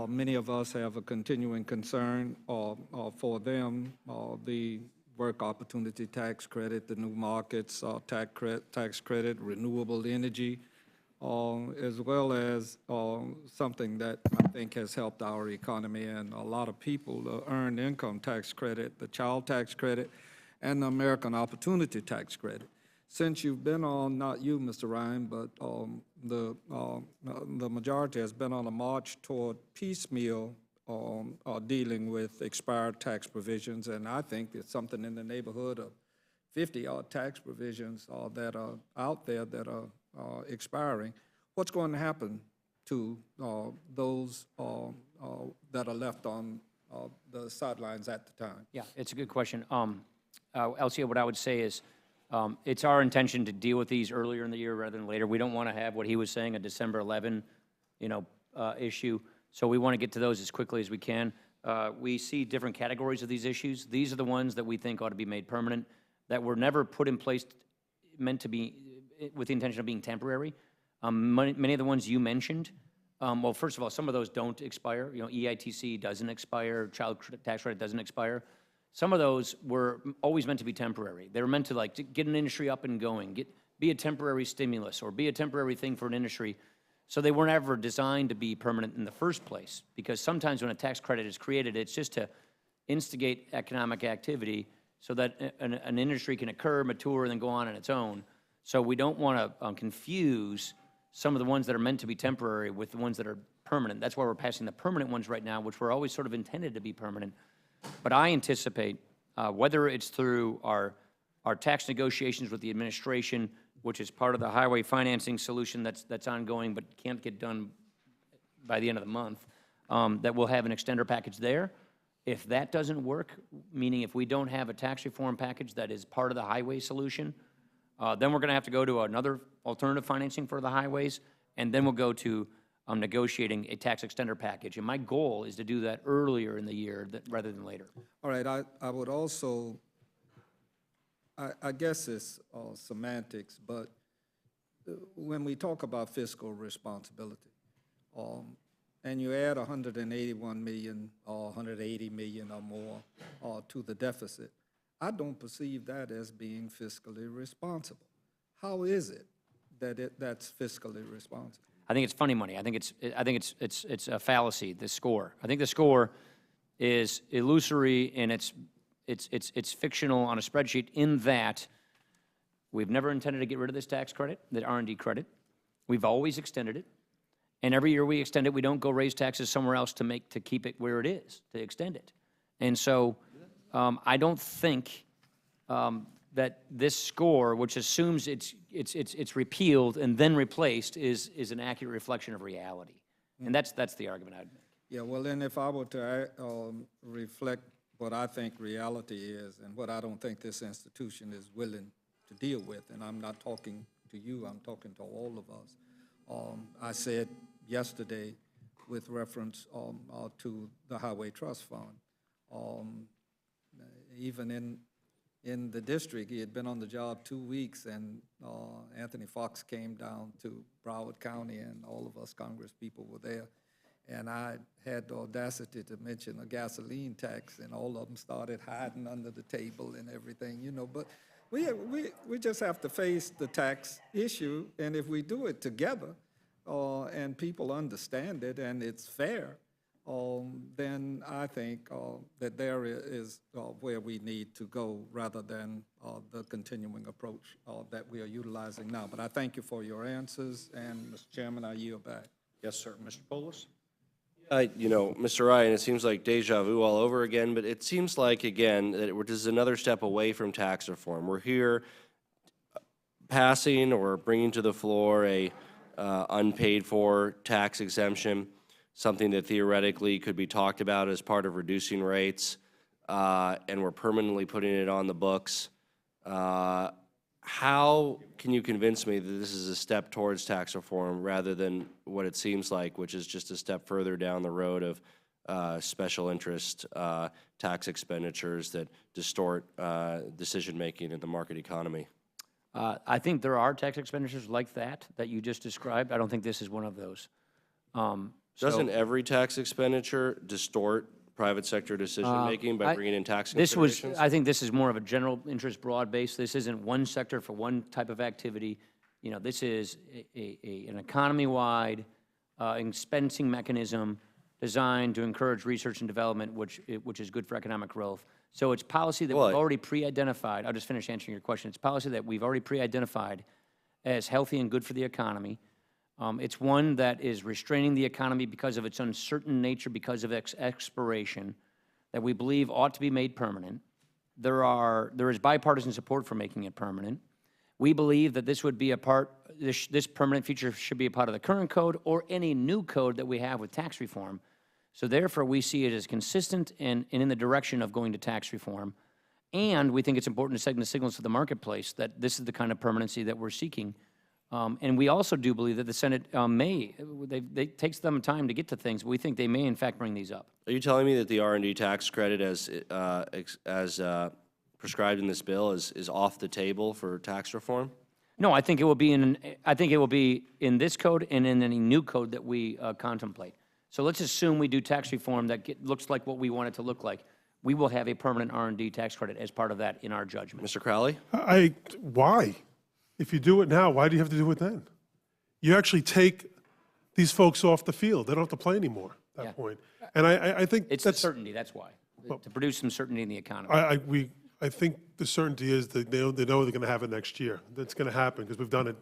Speaker 16: many of us have a continuing concern for them, the work opportunity tax credit, the new markets tax credit, renewable energy, as well as something that I think has helped our economy and a lot of people, the earned income tax credit, the child tax credit, and the American Opportunity Tax Credit. Since you've been on, not you, Mr. Ryan, but the majority has been on a march toward piecemeal dealing with expired tax provisions, and I think it's something in the neighborhood of 50-odd tax provisions that are out there that are expiring. What's going to happen to those that are left on the sidelines at the time?
Speaker 14: Yeah, it's a good question. LCO, what I would say is it's our intention to deal with these earlier in the year rather than later. We don't want to have what he was saying, a December 11, issue. So we want to get to those as quickly as we can. We see different categories of these issues. These are the ones that we think ought to be made permanent, that were never put in place meant to be with the intention of being temporary. Many of the ones you mentioned, well, first of all, some of those don't expire. EITC doesn't expire, child tax credit doesn't expire. Some of those were always meant to be temporary. They were meant to to get an industry up and going, be a temporary stimulus or be a temporary thing for an industry. So they weren't ever designed to be permanent in the first place, because sometimes when a tax credit is created, it's just to instigate economic activity so that an industry can occur, mature, and then go on its own. So we don't want to confuse some of the ones that are meant to be temporary with the ones that are permanent. That's why we're passing the permanent ones right now, which were always sort of intended to be permanent. But I anticipate, whether it's through our tax negotiations with the administration, which is part of the highway financing solution that's ongoing but can't get done by the end of the month, that we'll have an extender package there. If that doesn't work, meaning if we don't have a tax reform package that is part of the highway solution, then we're going to have to go to another alternative financing for the highways, and then we'll go to negotiating a tax extender package. And my goal is to do that earlier in the year rather than later.
Speaker 16: All right, I would also, I guess it's semantics, but when we talk about fiscal responsibility, and you add 181 million or 180 million or more to the deficit, I don't perceive that as being fiscally responsible. How is it that that's fiscally responsible?
Speaker 14: I think it's funny money. I think it's a fallacy. The score. I think the score is illusory and it's fictional on a spreadsheet. In that, we've never intended to get rid of this tax credit, the R&D credit. We've always extended it, and every year we extend it. We don't go raise taxes somewhere else to keep it where it is, to extend it. And so, I don't think that this score, which assumes it's repealed and then replaced, is an accurate reflection of reality. And that's the argument I'd make.
Speaker 16: Yeah, well, then if I were to reflect what I think reality is and what I don't think this institution is willing to deal with. And I'm not talking to you, I'm talking to all of us. I said yesterday with reference to the Highway Trust Fund. Even in the district, he had been on the job 2 weeks, and Anthony Fox came down to Broward County, and all of us Congress people were there. And I had the audacity to mention a gasoline tax, and all of them started hiding under the table and everything, you know. But we just have to face the tax issue, and if we do it together, and people understand it and it's fair, then I think that there is where we need to go rather than the continuing approach that we are utilizing now. But I thank you for your answers, and Mr. Chairman, I yield back.
Speaker 1: Yes, sir. Mr. Polis?
Speaker 7: You know, Mr. Ryan, it seems like deja vu all over again, but it seems like, again, that this is another step away from tax reform. We're here passing or bringing to the floor a unpaid for tax exemption, something that theoretically could be talked about as part of reducing rates, and we're permanently putting it on the books. How can you convince me that this is a step towards tax reform rather than what it seems like, which is just a step further down the road of special interest tax expenditures that distort decision-making in the market economy?
Speaker 14: I think there are tax expenditures like that you just described. I don't think this is one of those.
Speaker 7: Doesn't every tax expenditure distort private sector decision-making by bringing in tax considerations?
Speaker 14: I think this is more of a general interest, broad-based. This isn't one sector for one type of activity. You know, this is an economy-wide expensing mechanism designed to encourage research and development, which is good for economic growth. So it's policy that we've already pre-identified. I'll just finish answering your question. It's policy that we've already pre-identified as healthy and good for the economy. It's one that is restraining the economy because of its uncertain nature, because of expiration, that we believe ought to be made permanent. There is bipartisan support for making it permanent. We believe that this would be this permanent feature should be a part of the current code or any new code that we have with tax reform. So therefore, we see it as consistent and in the direction of going to tax reform. And we think it's important to send the signals to the marketplace that this is the kind of permanency that we're seeking. And we also do believe that the Senate it takes them time to get to things, but we think they may in fact bring these up.
Speaker 7: Are you telling me that the R&D tax credit as prescribed in this bill is off the table for tax reform?
Speaker 14: No, I think it will be in this code and in any new code that we contemplate. So let's assume we do tax reform that looks like what we want it to look like. We will have a permanent R&D tax credit as part of that in our judgment.
Speaker 7: Mr. Crowley?
Speaker 15: Why? If you do it now, why do you have to do it then? You actually take these folks off the field. They don't have to play anymore at that point. And I think
Speaker 14: it's the certainty, that's why, to produce some certainty in the economy.
Speaker 15: I think the certainty is that they know they're going to have it next year. That's going to happen because we've done it.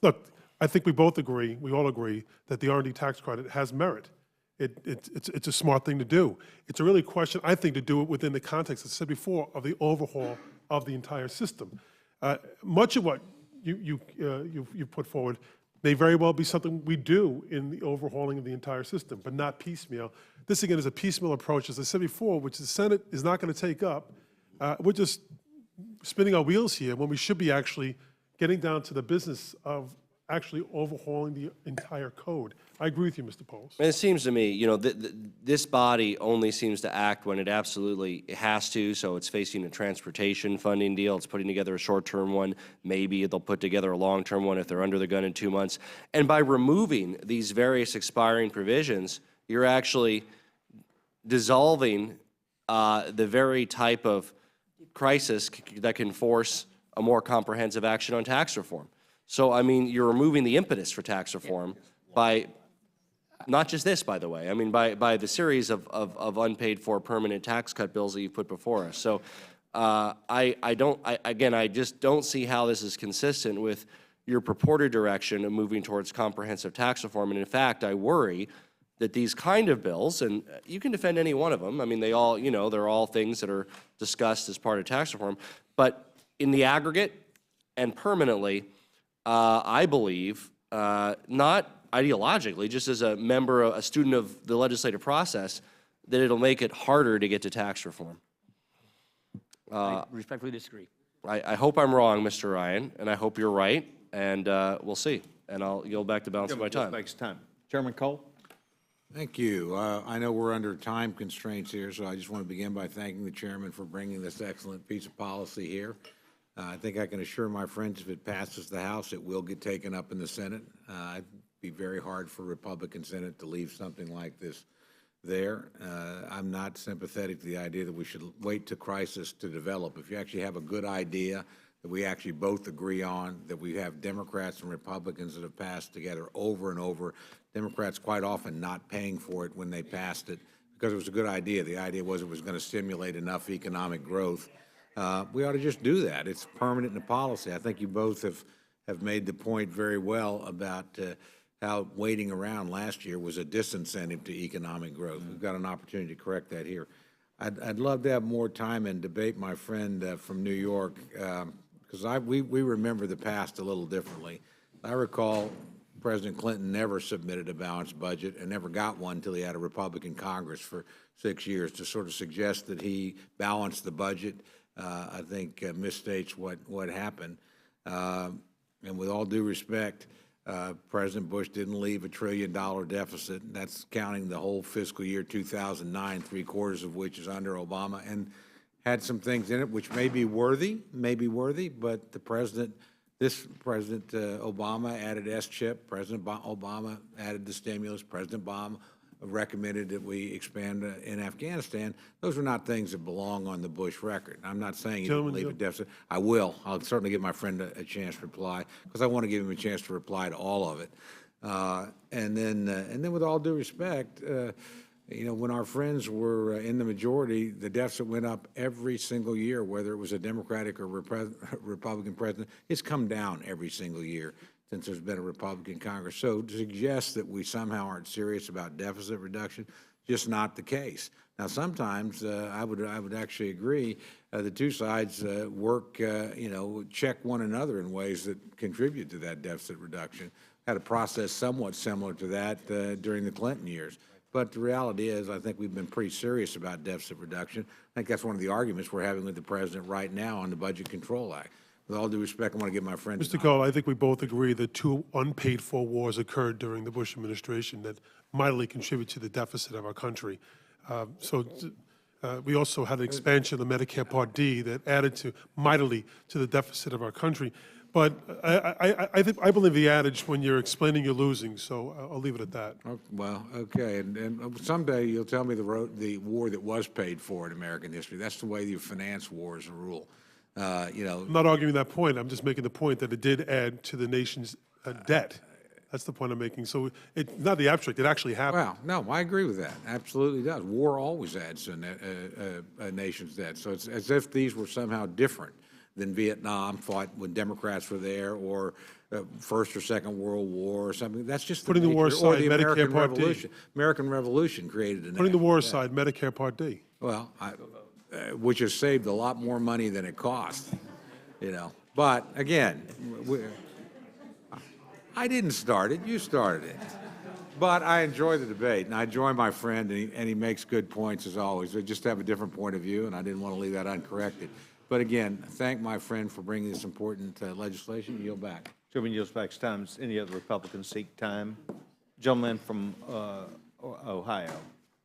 Speaker 15: Look, I think we all agree that the R&D tax credit has merit. It's a smart thing to do. It's a really question, I think, to do it within the context, as I said before, of the overhaul of the entire system. Much of what you put forward may very well be something we do in the overhauling of the entire system, but not piecemeal. This, again, is a piecemeal approach, as I said before, which the Senate is not going to take up. We're just spinning our wheels here when we should be actually getting down to the business of actually overhauling the entire code. I agree with you, Mr. Poles.
Speaker 7: And it seems to me, you know, this body only seems to act when it absolutely has to, so it's facing a transportation funding deal, it's putting together a short-term one, maybe they'll put together a long-term one if they're under the gun in 2 months. And by removing these various expiring provisions, you're actually dissolving the very type of crisis that can force a more comprehensive action on tax reform. So, I mean, you're removing the impetus for tax reform by, not just this, by the way, I mean, by the series of unpaid for permanent tax cut bills that you've put before us. So, I just don't see how this is consistent with your purported direction of moving towards comprehensive tax reform. And in fact, I worry that these kind of bills, and you can defend any one of them, I mean, they all, you know, they're all things that are discussed as part of tax reform, but in the aggregate and permanently, I believe, not ideologically, just as a member, a student of the legislative process, that it'll make it harder to get to tax reform.
Speaker 14: I respectfully disagree.
Speaker 7: I hope I'm wrong, Mr. Ryan, and I hope you're right, and we'll see. And I'll yield back the balance of my time.
Speaker 1: Makes time. Chairman Cole?
Speaker 5: Thank you. I know we're under time constraints here, so I just want to begin by thanking the chairman for bringing this excellent piece of policy here. I think I can assure my friends if it passes the House, it will get taken up in the Senate. It'd be very hard for Republican Senate to leave something like this there. I'm not sympathetic to the idea that we should wait to crisis to develop. If you actually have a good idea that we actually both agree on, that we have Democrats and Republicans that have passed together over and over, Democrats quite often not paying for it when they passed it because it was a good idea. The idea was it was going to stimulate enough economic growth. We ought to just do that. It's permanent in the policy. I think you both have made the point very well about how waiting around last year was a disincentive to economic growth. We've got an opportunity to correct that here. I'd love to have more time and debate my friend from New York because we remember the past a little differently. I recall President Clinton never submitted a balanced budget and never got one until he had a Republican Congress for 6 years. To sort of suggest that he balanced the budget, I think misstates what happened. And with all due respect, President Bush didn't leave $1 trillion deficit. That's counting the whole fiscal year 2009, 3/4 of which is under Obama, and had some things in it which may be worthy, but this President Obama added S-chip, President Obama added the stimulus, President Obama recommended that we expand in Afghanistan. Those are not things that belong on the Bush record. I'm not saying you don't leave a deficit. I will. I'll certainly give my friend a chance to reply because I want to give him a chance to reply to all of it. And then with all due respect, when our friends were in the majority, the deficit went up every single year, whether it was a Democratic or Republican president. It's come down every single year since there's been a Republican Congress. So to suggest that we somehow aren't serious about deficit reduction, just not the case. Now, sometimes I would actually agree the two sides work, check one another in ways that contribute to that deficit reduction. Had a process somewhat similar to that during the Clinton years. But the reality is, I think we've been pretty serious about deficit reduction. I think that's one of the arguments we're having with the president right now on the Budget Control Act. With all due respect, I want to give my friend.
Speaker 15: Mr. Cole, I think we both agree that 2 unpaid-for wars occurred during the Bush administration that mightily contribute to the deficit of our country. We also had an expansion of Medicare Part D that added mightily to the deficit of our country. But I believe the adage, when you're explaining, you're losing, so I'll leave it at that.
Speaker 5: Oh, well, okay, and someday you'll tell me the war that was paid for in American history. That's the way you finance wars rule.
Speaker 15: I'm not arguing that point. I'm just making the point that it did add to the nation's debt. That's the point I'm making. So it's not the abstract. It actually happened.
Speaker 5: Well, no, I agree with that. Absolutely does. War always adds to a nation's debt. So it's as if these were somehow different than Vietnam fought when Democrats were there, or First or Second World War or something. That's just
Speaker 15: putting the war aside.
Speaker 5: Or the
Speaker 15: Medicare Part D.
Speaker 5: American Revolution created an.
Speaker 15: Putting the war aside, Medicare Part D.
Speaker 5: Well, which has saved a lot more money than it cost, But again, I didn't start it. You started it. But I enjoy the debate, and I enjoy my friend, and he makes good points as always. I just have a different point of view, and I didn't want to leave that uncorrected. But again, thank my friend for bringing this important legislation. Yield back.
Speaker 1: Chairman yields back his time. Does any other Republicans seek time? Gentleman from Ohio.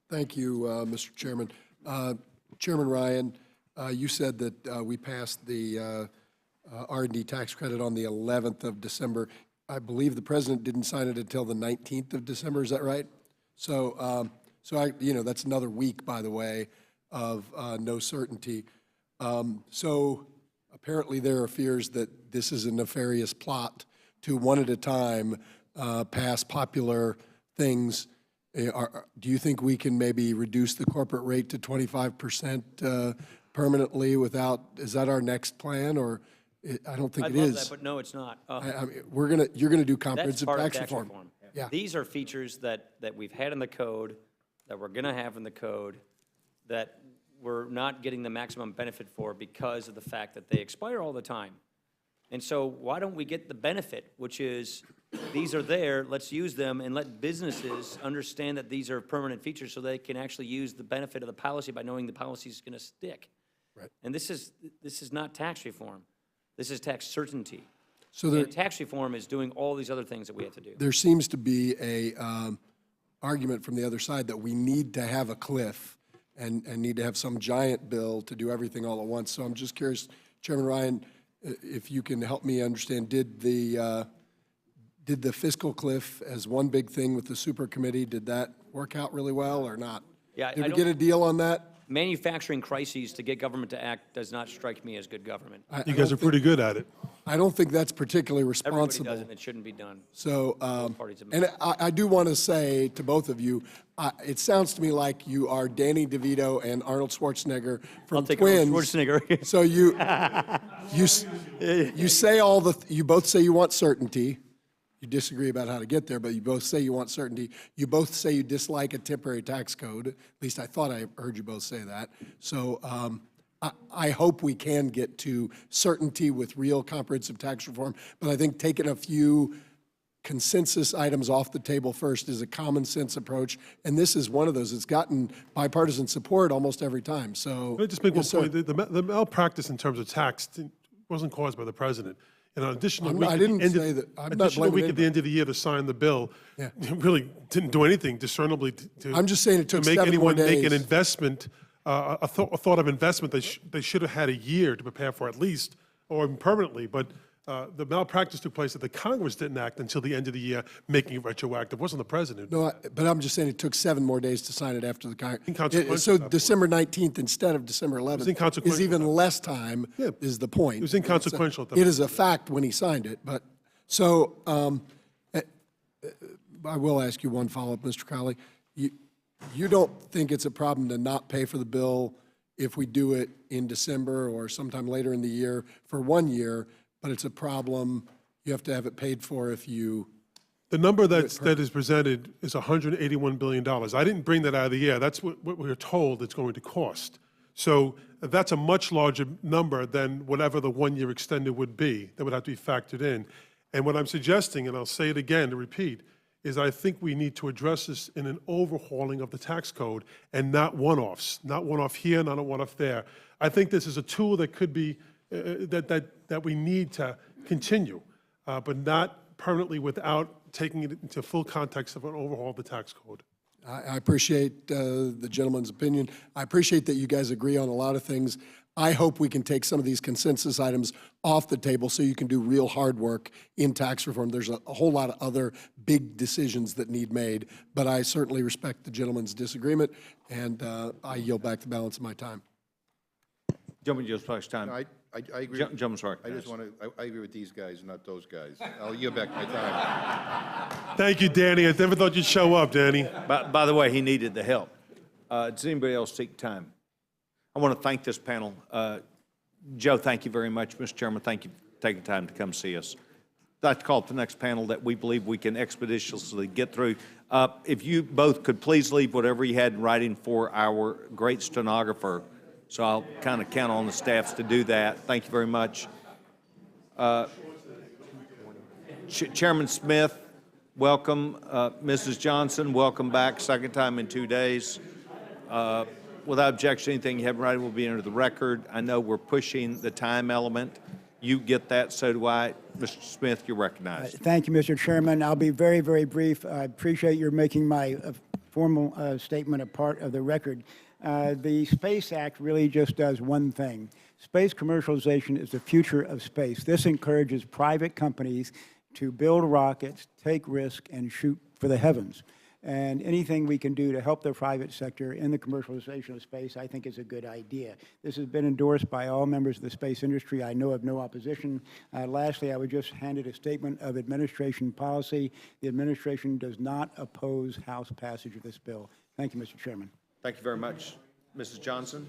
Speaker 17: Thank you, Mr. Chairman. Chairman Ryan, you said that we passed the R&D tax credit on the 11th of December. I believe the president didn't sign it until the 19th of December. Is that right? So, that's another week, by the way, of no certainty. So apparently there are fears that this is a nefarious plot to one at a time pass popular things. Do you think we can maybe reduce the corporate rate to 25% permanently without, is that our next plan, or I don't think it is.
Speaker 14: I'd love that, but no, it's not.
Speaker 17: You're gonna do comprehensive
Speaker 14: That's part
Speaker 17: tax
Speaker 14: of
Speaker 17: reform. Yeah.
Speaker 14: These are features that we've had in the code, that we're gonna have in the code, that we're not getting the maximum benefit for because of the fact that they expire all the time. And so why don't we get the benefit, which is
Speaker 18: these are there, let's use them and let businesses understand that these are permanent features so they can actually use the benefit of the policy by knowing the policy is going to stick.
Speaker 17: Right.
Speaker 18: And this is not tax reform. This is tax certainty.
Speaker 17: So there,
Speaker 18: And tax reform is doing all these other things that we have to do.
Speaker 17: there seems to be a argument from the other side that we need to have a cliff and need to have some giant bill to do everything all at once. So I'm just curious, Chairman Ryan, if you can help me understand, did the fiscal cliff as one big thing with the super committee, did that work out really well or not?
Speaker 18: Yeah,
Speaker 17: Did
Speaker 18: I
Speaker 17: we get
Speaker 18: don't-
Speaker 17: a deal on that?
Speaker 18: Manufacturing crises to get government to act does not strike me as good government.
Speaker 15: You guys are pretty good at it.
Speaker 17: I don't think that's particularly
Speaker 18: Everybody
Speaker 17: responsible.
Speaker 18: does it, and it shouldn't be done.
Speaker 17: So,
Speaker 18: parties have
Speaker 17: and I do want to say to both of you, it sounds to me like you are Danny DeVito and Arnold Schwarzenegger from
Speaker 18: take
Speaker 17: Twins.
Speaker 18: Arnold Schwarzenegger.
Speaker 17: So you say you both say you want certainty. You disagree about how to get there, but you both say you want certainty. You both say you dislike a temporary tax code. At least I thought I heard you both say that. So I hope we can get to certainty with real comprehensive tax reform. But I think taking a few consensus items off the table first is a common sense approach. And this is one of those. It's gotten bipartisan support almost every time. So
Speaker 15: Let me just make
Speaker 17: yes,
Speaker 15: one
Speaker 17: sir.
Speaker 15: point. The malpractice in terms of tax wasn't caused by the president. And an additional
Speaker 17: I'm
Speaker 15: week
Speaker 17: not- I
Speaker 15: at the
Speaker 17: didn't
Speaker 15: end of-
Speaker 17: say that. I'm not
Speaker 15: additional
Speaker 17: blaming
Speaker 15: week at the
Speaker 17: anybody.
Speaker 15: end of the year to sign the bill
Speaker 17: Yeah.
Speaker 15: really didn't do anything discernibly to.
Speaker 17: I'm just saying it took
Speaker 15: to make
Speaker 17: 7 more
Speaker 15: anyone make an
Speaker 17: days.
Speaker 15: investment, a thought of investment they should have had a year to prepare for at least, or permanently. But the malpractice took place that the Congress didn't act until the end of the year, making it retroactive. It wasn't the president.
Speaker 17: No, but I'm just saying it took 7 more days to sign it after the Congress.
Speaker 15: Inconsequential
Speaker 17: So
Speaker 15: at that point.
Speaker 17: December 19th instead of December 11th
Speaker 15: inconsequential
Speaker 17: is even less time,
Speaker 15: Yeah.
Speaker 17: is the point.
Speaker 15: It was inconsequential at that
Speaker 17: It is a fact when he signed it, but, so, I will ask you one follow-up, Mr. Crowley. You don't think it's a problem to not pay for the bill if we do it in December or sometime later in the year for 1 year, but it's a problem, you have to have it paid for if you.
Speaker 15: The number that is presented is $181 billion. I didn't bring that out of the air. That's what we were told it's going to cost. So that's a much larger number than whatever the 1 year extended would be that would have to be factored in. And what I'm suggesting, and I'll say it again to repeat, is I think we need to address this in an overhauling of the tax code and not one-offs, not one-off here, not a one-off there. I think this is a tool that could be, that we need to continue, but not permanently without taking it into full context of an overhaul of the tax code.
Speaker 17: I appreciate the gentleman's opinion. I appreciate that you guys agree on a lot of things. I hope we can take some of these consensus items off the table so you can do real hard work in tax reform. There's a whole lot of other big decisions that need made, but I certainly respect the gentleman's disagreement, and I yield back the balance of my time.
Speaker 1: Gentleman, just flex time.
Speaker 19: I agree.
Speaker 1: Gentleman's
Speaker 19: I
Speaker 1: recognized.
Speaker 19: just want to, I agree with these guys, not those guys. I'll yield back my time.
Speaker 15: Thank you, Danny. I never thought you'd show up, Danny.
Speaker 1: By the way, he needed the help. Does anybody else seek time? I want to thank this panel. Joe, thank you very much. Mr. Chairman, thank you for taking time to come see us. I'd like to call up the next panel that we believe we can expeditiously get through. If you both could please leave whatever you had in writing for our great stenographer. So I'll kind of count on the staffs to do that. Thank you very much. Chairman Smith, welcome. Mrs. Johnson, welcome back. Second time in 2 days. Without objection, anything you have in writing will be entered the record. I know we're pushing the time element. You get that, so do I. Mr. Smith, you're recognized.
Speaker 20: Thank you, Mr. Chairman. I'll be very, very brief. I appreciate your making my formal statement a part of the record. The Space Act really just does one thing. Space commercialization is the future of space. This encourages private companies to build rockets, take risk, and shoot for the heavens. And anything we can do to help the private sector in the commercialization of space, I think is a good idea. This has been endorsed by all members of the space industry. I know of no opposition. Lastly, I would just hand it a statement of administration policy. The administration does not oppose House passage of this bill. Thank you, Mr. Chairman.
Speaker 1: Thank you very much. Mrs. Johnson?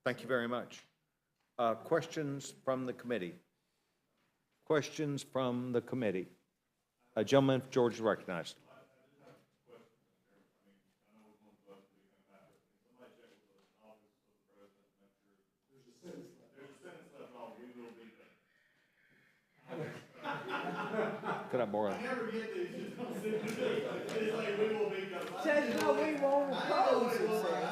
Speaker 1: Thank you very much. Questions from the committee? Questions from the committee? Gentleman, George is recognized. Could I borrow?
Speaker 13: Says no, we won't oppose, it says.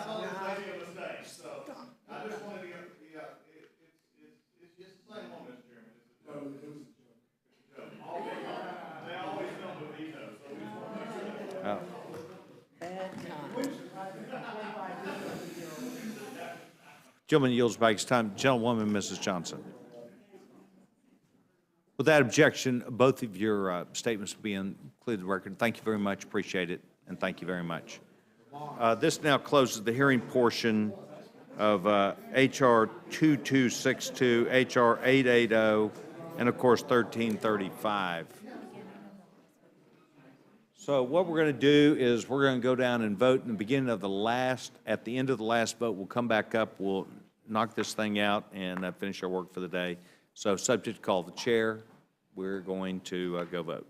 Speaker 1: Oh. Gentleman yields back his time. Gentlewoman, Mrs. Johnson. Without objection, both of your statements will be included in the record. Thank you very much. Appreciate it, and thank you very much. This now closes the hearing portion of H.R. 2262, H.R. 880, and of course 1335. So what we're going to do is we're going to go down and vote in the beginning of the last, at the end of the last vote, we'll come back up, we'll knock this thing out and finish our work for the day. So subject to call the chair, we're going to go vote.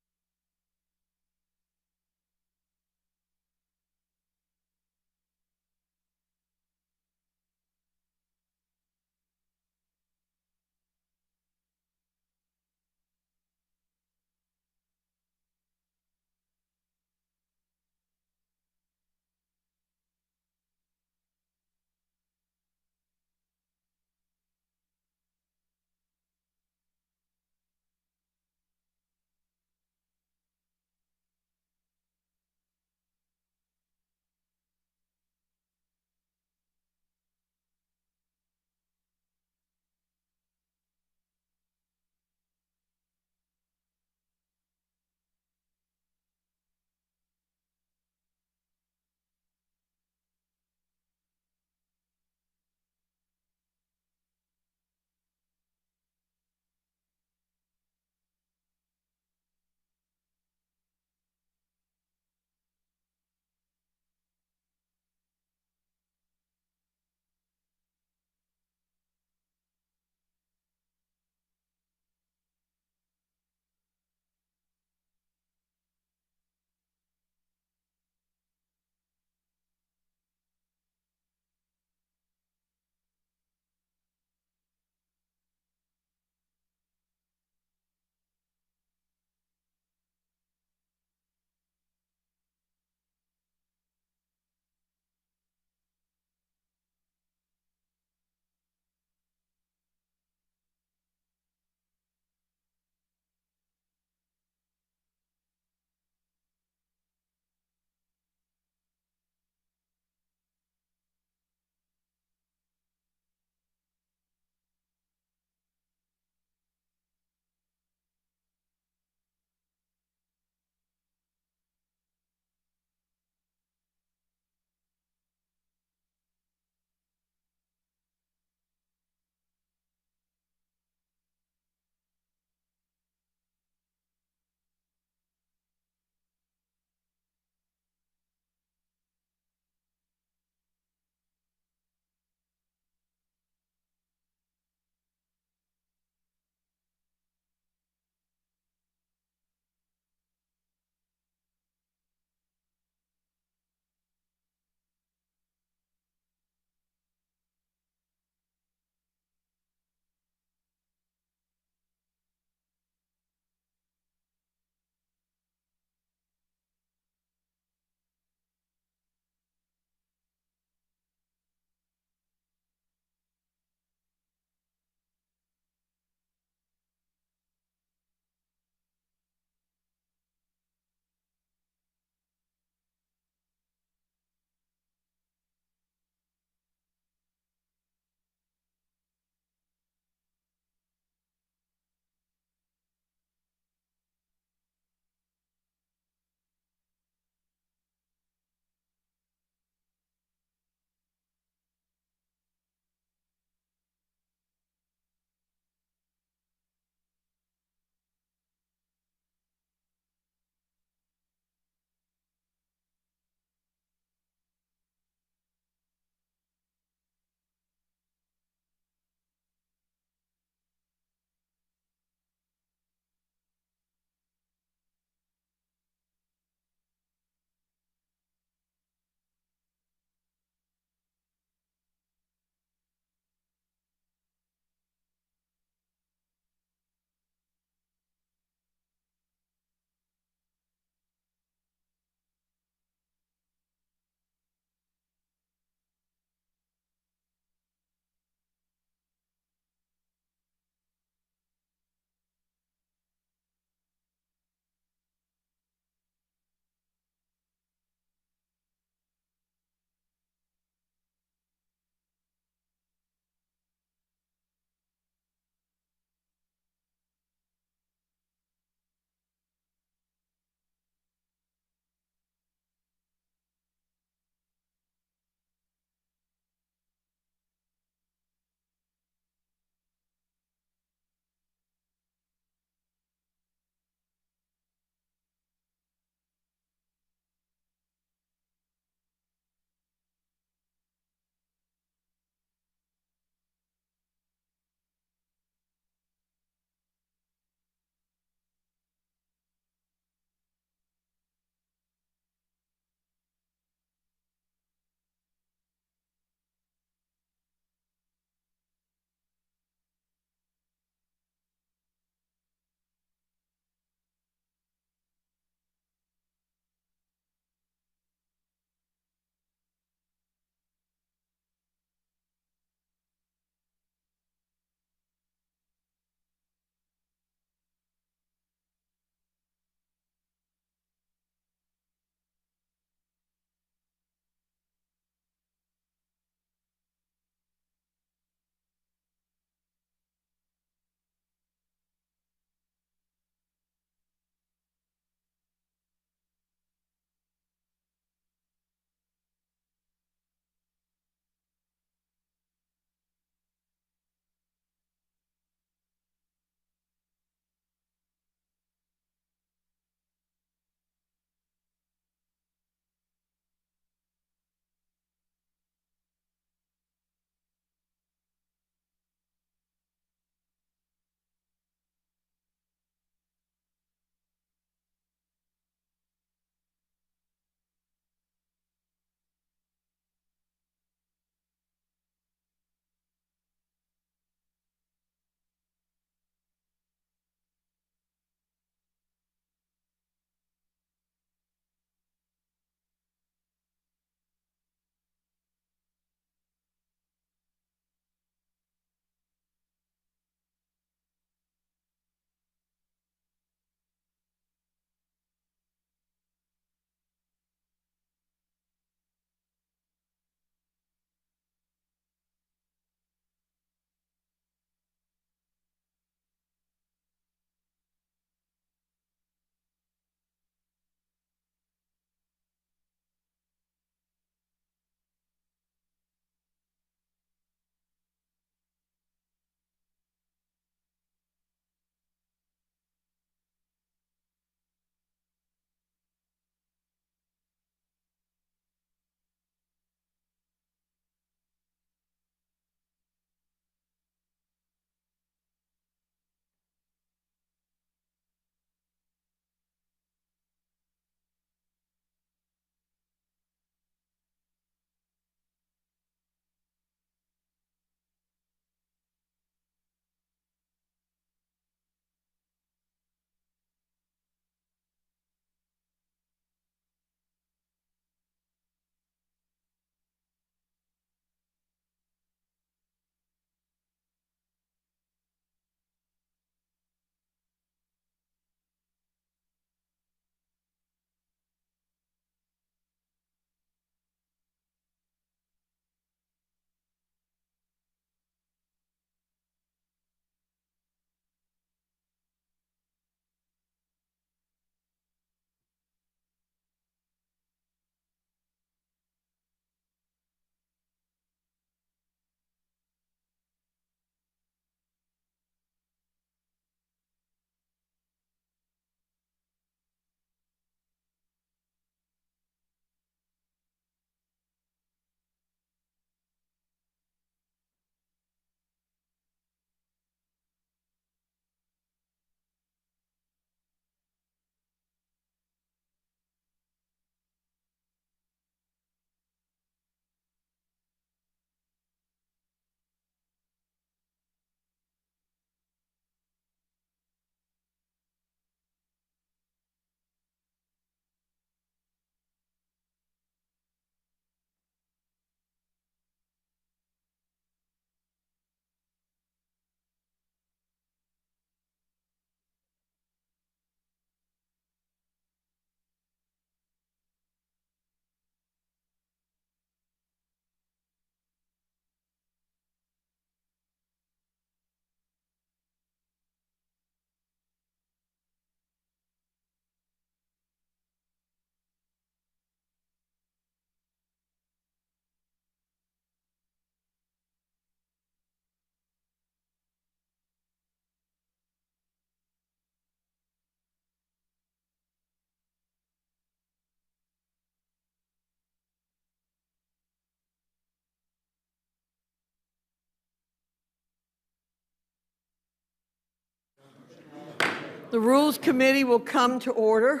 Speaker 13: The Rules Committee will come to order.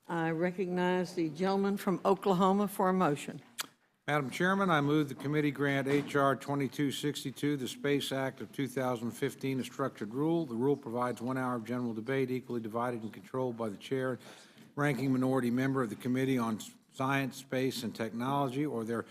Speaker 13: I recognize the gentleman from Oklahoma for a motion.
Speaker 5: Madam Chairman, I move the committee grant H.R. 2262, the Space Act of 2015, a structured rule. The rule provides 1 hour of general debate equally divided and controlled by the chair, ranking minority member of the Committee on Science, Space, and Technology, or their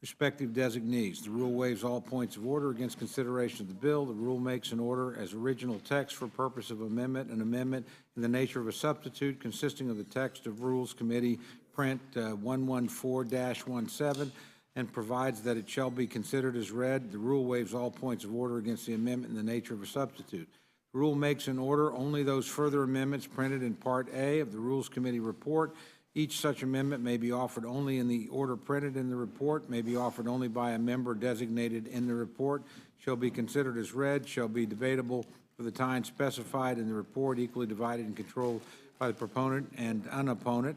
Speaker 5: respective designees. The rule waives all points of order against consideration of the bill. The rule makes an order as original text for purpose of amendment, an amendment in the nature of a substitute consisting of the text of Rules Committee print 114-17, and provides that it shall be considered as read. The rule waives all points of order against the amendment in the nature of a substitute. The rule makes an order only those further amendments printed in Part A of the Rules Committee report. Each such amendment may be offered only in the order printed in the report, may be offered only by a member designated in the report, shall be considered as read, shall be debatable for the time specified in the report, equally divided and controlled by the proponent and unopponent,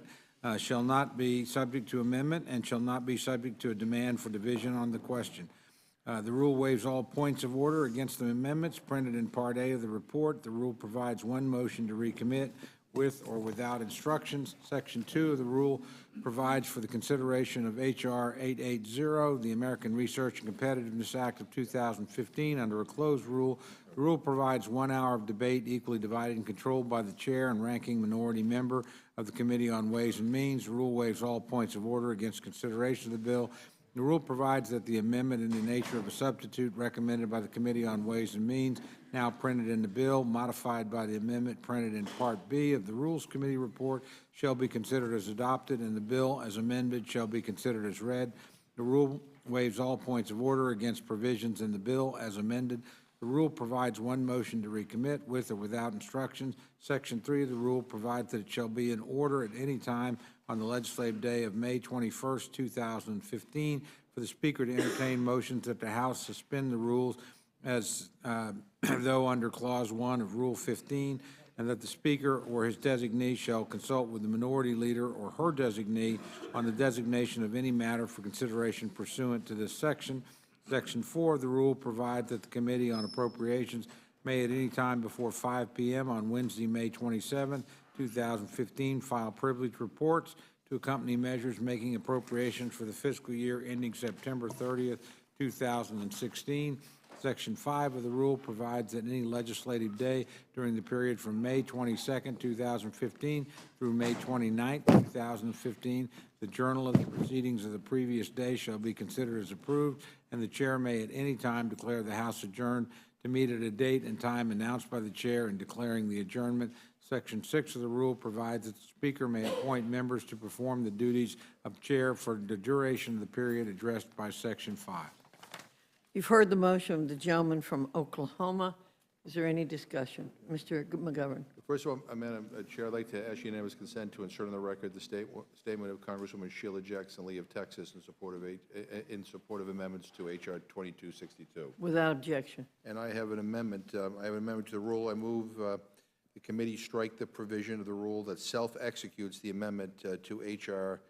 Speaker 5: shall not be subject to amendment, and shall not be subject to a demand for division on the question. The rule waives all points of order against the amendments printed in Part A of the report. The rule provides one motion to recommit with or without instructions. Section 2 of the rule provides for the consideration of H.R. 880, the American Research and Competitiveness Act of 2015, under a closed rule. The rule provides 1 hour of debate equally divided and controlled by the chair and ranking minority member of the Committee on Ways and Means. The rule waives all points of order against consideration of the bill. The rule provides that the amendment in the nature of a substitute recommended by the Committee on Ways and Means, now printed in the bill, modified by the amendment printed in Part B of the Rules Committee report, shall be considered as adopted, and the bill as amended shall be considered as read. The rule waives all points of order against provisions in the bill as amended. The rule provides one motion to recommit with or without instructions. Section 3 of the rule provides that it shall be in order at any time on the legislative day of May 21st, 2015, for the Speaker to entertain motions that the House suspend the rules as though under Clause 1 of Rule 15, and that the Speaker or his designee shall consult with the minority leader or her designee on the designation of any matter for consideration pursuant to this section. Section 4 of the rule provides that the Committee on Appropriations may at any time before 5 p.m. on Wednesday, May 27, 2015, file privileged reports to accompany measures making appropriations for the fiscal year ending September 30th, 2016. Section 5 of the rule provides that any legislative day during the period from May 22nd, 2015 through May 29th, 2015, the journal of the proceedings of the previous day shall be considered as approved, and the chair may at any time declare the House adjourned to meet at a date and time announced by the chair in declaring the adjournment. Section 6 of the rule provides that the Speaker may appoint members to perform the duties of chair for the duration of the period addressed by Section 5.
Speaker 13: You've heard the motion of the gentleman from Oklahoma. Is there any discussion? Mr. McGovern.
Speaker 19: First of all, Madam Chair, I'd like to ask unanimous consent to insert on the record the statement of Congresswoman Sheila Jackson Lee of Texas in support of amendments to H.R. 2262.
Speaker 13: Without objection.
Speaker 19: And I have an amendment. I have an amendment to the rule. I move the committee strike the provision of the rule that self-executes the amendment to H.R.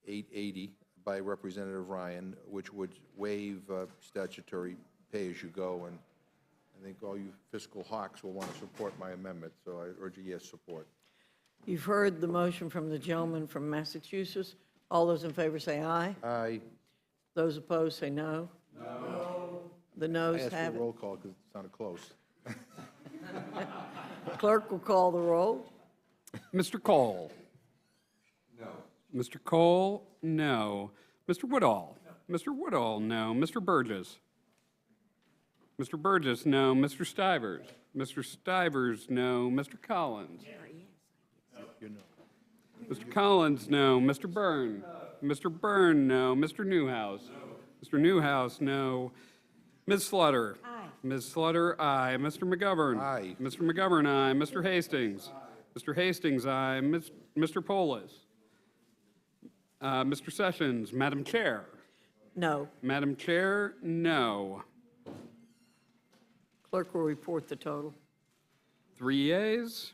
Speaker 19: 880 by Representative Ryan, which would waive statutory pay-as-you-go, and I think all you fiscal hawks will want to support my amendment, so I urge a yes support.
Speaker 13: You've heard the motion from the gentleman from Massachusetts. All those in favor say aye.
Speaker 19: Aye.
Speaker 13: Those opposed say no. No. The noes
Speaker 19: I asked
Speaker 13: have
Speaker 19: for a
Speaker 13: it.
Speaker 19: roll call because it sounded close.
Speaker 13: Clerk will call the roll.
Speaker 21: Mr. Cole? No. Mr. Cole? No. Mr. Woodall? No. Mr. Woodall? No. Mr. Burgess? Mr. Burgess? No. Mr. Stivers? Mr. Stivers? No. Mr. Collins? Mr. Collins? No. Mr. Byrne? Mr. Byrne? No. Mr. Newhouse? Mr. Newhouse? No. Ms. Slaughter? Aye. Ms. Slaughter? Aye. Mr. McGovern?
Speaker 19: Aye.
Speaker 21: Mr. McGovern? Aye. Mr. Hastings? Mr. Hastings? Aye. Mr. Polis? Mr. Sessions? Madam Chair?
Speaker 13: No.
Speaker 21: Madam Chair? No.
Speaker 13: Clerk will report the total.
Speaker 21: 3 yeas,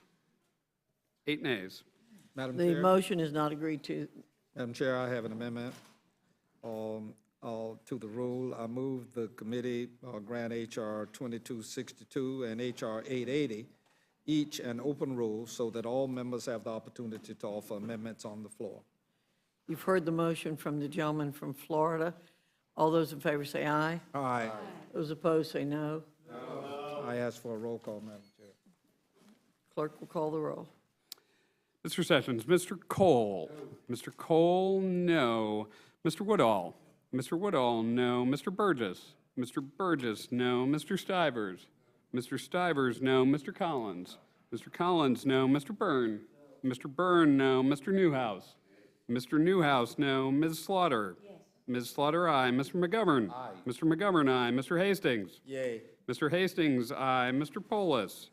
Speaker 21: 8 nays.
Speaker 16: Madam
Speaker 13: The
Speaker 16: Chair?
Speaker 13: motion is not agreed to.
Speaker 16: Madam Chair, I have an amendment to the rule. I move the committee grant H.R. 2262 and H.R. 880 each an open rule so that all members have the opportunity to offer amendments on the floor.
Speaker 13: You've heard the motion from the gentleman from Florida. All those in favor say aye.
Speaker 16: Aye.
Speaker 13: Those opposed say no.
Speaker 16: I ask for a roll call, Madam Chair.
Speaker 13: Clerk will call the roll.
Speaker 21: Mr. Sessions, Mr. Cole. Mr. Cole, no. Mr. Woodall. Mr. Woodall, no. Mr. Burgess. Mr. Burgess, no. Mr. Stivers. Mr. Stivers, no. Mr. Collins. Mr. Collins, no. Mr. Byrne. Mr. Byrne, no. Mr. Newhouse. Mr. Newhouse, no. Ms. Slaughter. Yes. Ms. Slaughter, aye. Mr. McGovern. Aye. Mr. McGovern, aye. Mr. Hastings.
Speaker 18: Yay.
Speaker 21: Mr. Hastings, aye. Mr. Polis.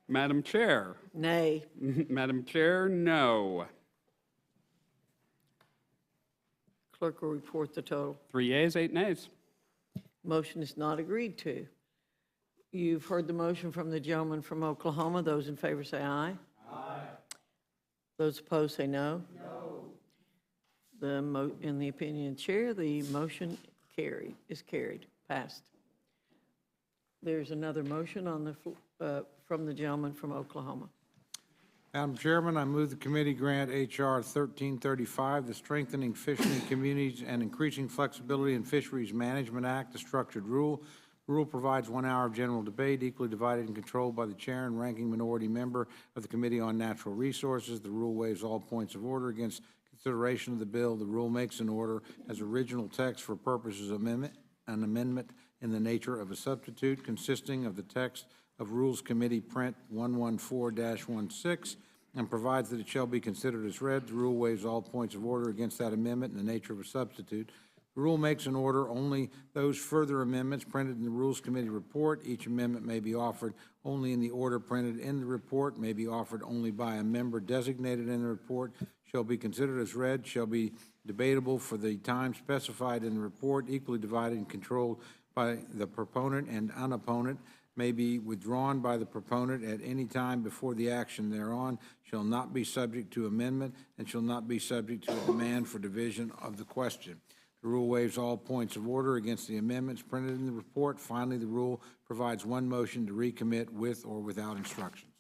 Speaker 21: Madam Chair.
Speaker 13: Nay.
Speaker 21: Madam Chair, no.
Speaker 13: Clerk will report the total.
Speaker 21: 3 yeas, 8 nays.
Speaker 13: Motion is not agreed to. You've heard the motion from the gentleman from Oklahoma. Those in favor say aye. Aye. Those opposed say no. No. In the opinion of the chair, the motion is carried, passed. There's another motion on the from the gentleman from Oklahoma.
Speaker 5: Madam Chairman, I move the committee grant H.R. 1335, the Strengthening Fishing Communities and Increasing Flexibility in Fisheries Management Act, the structured rule. The rule provides 1 hour of general debate, equally divided and controlled by the chair and ranking minority member of the Committee on Natural Resources. The rule waives all points of order against consideration of the bill. The rule makes an order as original text for purposes of an amendment in the nature of a substitute consisting of the text of Rules Committee Print 114-16 and provides that it shall be considered as read. The rule waives all points of order against that amendment in the nature of a substitute. The rule makes an order only those further amendments printed in the Rules Committee report. Each amendment may be offered only in the order printed in the report, may be offered only by a member designated in the report, shall be considered as read, shall be debatable for the time specified in the report, equally divided and controlled by the proponent and unopponent, may be withdrawn by the proponent at any time before the action thereon, shall not be subject to amendment, and shall not be subject to a demand for division of the question. The rule waives all points of order against the amendments printed in the report. Finally, the rule provides one motion to recommit with or without instructions.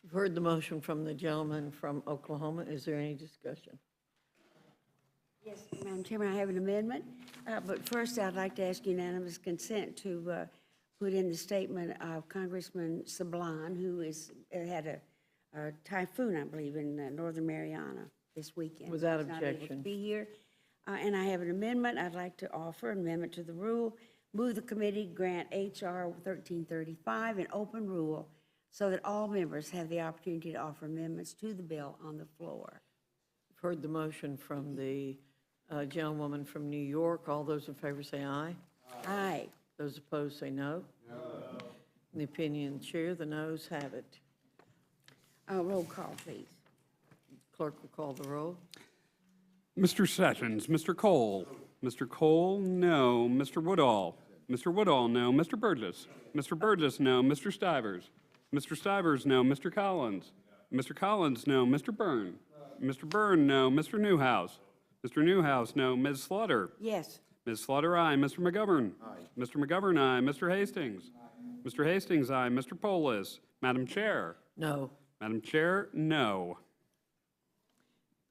Speaker 13: You've heard the motion from the gentleman from Oklahoma. Is there any discussion?
Speaker 8: Yes, Madam Chairman, I have an amendment. But first, I'd like to ask unanimous consent to put in the statement of Congressman Sablan, who had a typhoon, I believe, in Northern Mariana this weekend.
Speaker 13: Without
Speaker 8: He's not able
Speaker 13: objection.
Speaker 8: to be here. And I have an amendment. I'd like to offer an amendment to the rule. Move the committee grant H.R. 1335 an open rule so that all members have the opportunity to offer amendments to the bill on the floor.
Speaker 13: You've heard the motion from the gentlewoman from New York. All those in favor say aye.
Speaker 8: Aye.
Speaker 13: Those opposed say no. No. In the opinion of the chair, the noes have it.
Speaker 8: Roll call, please.
Speaker 13: Clerk will call the roll.
Speaker 21: Mr. Sessions, Mr. Cole. Mr. Cole, no. Mr. Woodall. Mr. Woodall, no. Mr. Burgess. Mr. Burgess, no. Mr. Stivers. Mr. Stivers, no. Mr. Collins. Mr. Collins, no. Mr. Byrne. Mr. Byrne, no. Mr. Newhouse. Mr. Newhouse, no. Ms. Slaughter.
Speaker 8: Yes.
Speaker 21: Ms. Slaughter, aye. Mr. McGovern. Aye. Mr. McGovern, aye. Mr. Hastings. Aye. Mr. Hastings, aye. Mr. Polis. Madam Chair.
Speaker 13: No.
Speaker 21: Madam Chair, no.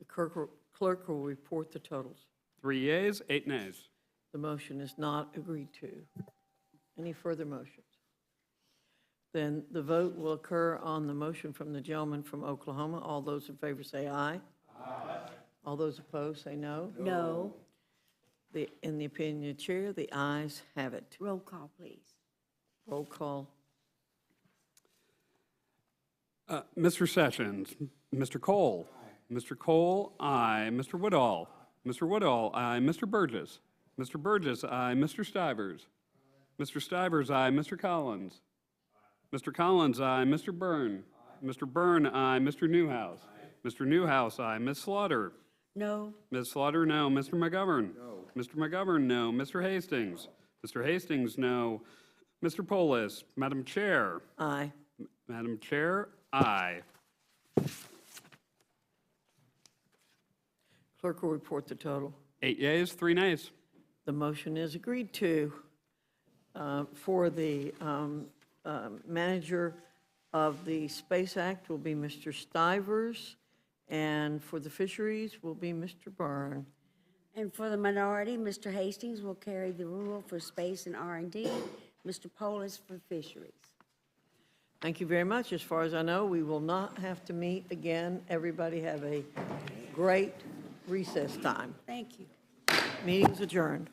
Speaker 13: The clerk will report the totals.
Speaker 21: 3 yeas, 8 nays.
Speaker 13: The motion is not agreed to. Any further motions? Then the vote will occur on the motion from the gentleman from Oklahoma. All those in favor say aye. Aye. All those opposed say no.
Speaker 8: No.
Speaker 13: In the opinion of the chair, the ayes have it.
Speaker 8: Roll call, please.
Speaker 13: Roll call.
Speaker 21: Mr. Sessions, Mr. Cole. Aye. Mr. Cole, aye. Mr. Woodall. Mr. Woodall, aye. Mr. Burgess. Mr. Burgess, aye. Mr. Stivers. Mr. Stivers, aye. Mr. Collins. Mr. Collins, aye. Mr. Byrne. Mr. Byrne, aye. Mr. Newhouse. Mr. Newhouse, aye. Ms. Slaughter.
Speaker 8: No.
Speaker 21: Ms. Slaughter, no. Mr. McGovern. No. Mr. McGovern, no. Mr. Hastings. Mr. Hastings, no. Mr. Polis. Madam Chair.
Speaker 13: Aye.
Speaker 21: Madam Chair, aye.
Speaker 13: Clerk will report the total.
Speaker 21: 8 yeas, 3 nays.
Speaker 13: The motion is agreed to for the manager of the Space Act will be Mr. Stivers, and for the fisheries will be Mr. Byrne.
Speaker 8: And for the minority, Mr. Hastings will carry the rule for space and R&D, Mr. Polis for fisheries.
Speaker 13: Thank you very much. As far as I know, we will not have to meet again. Everybody have a great recess time.
Speaker 8: Thank you.
Speaker 13: Meeting is adjourned.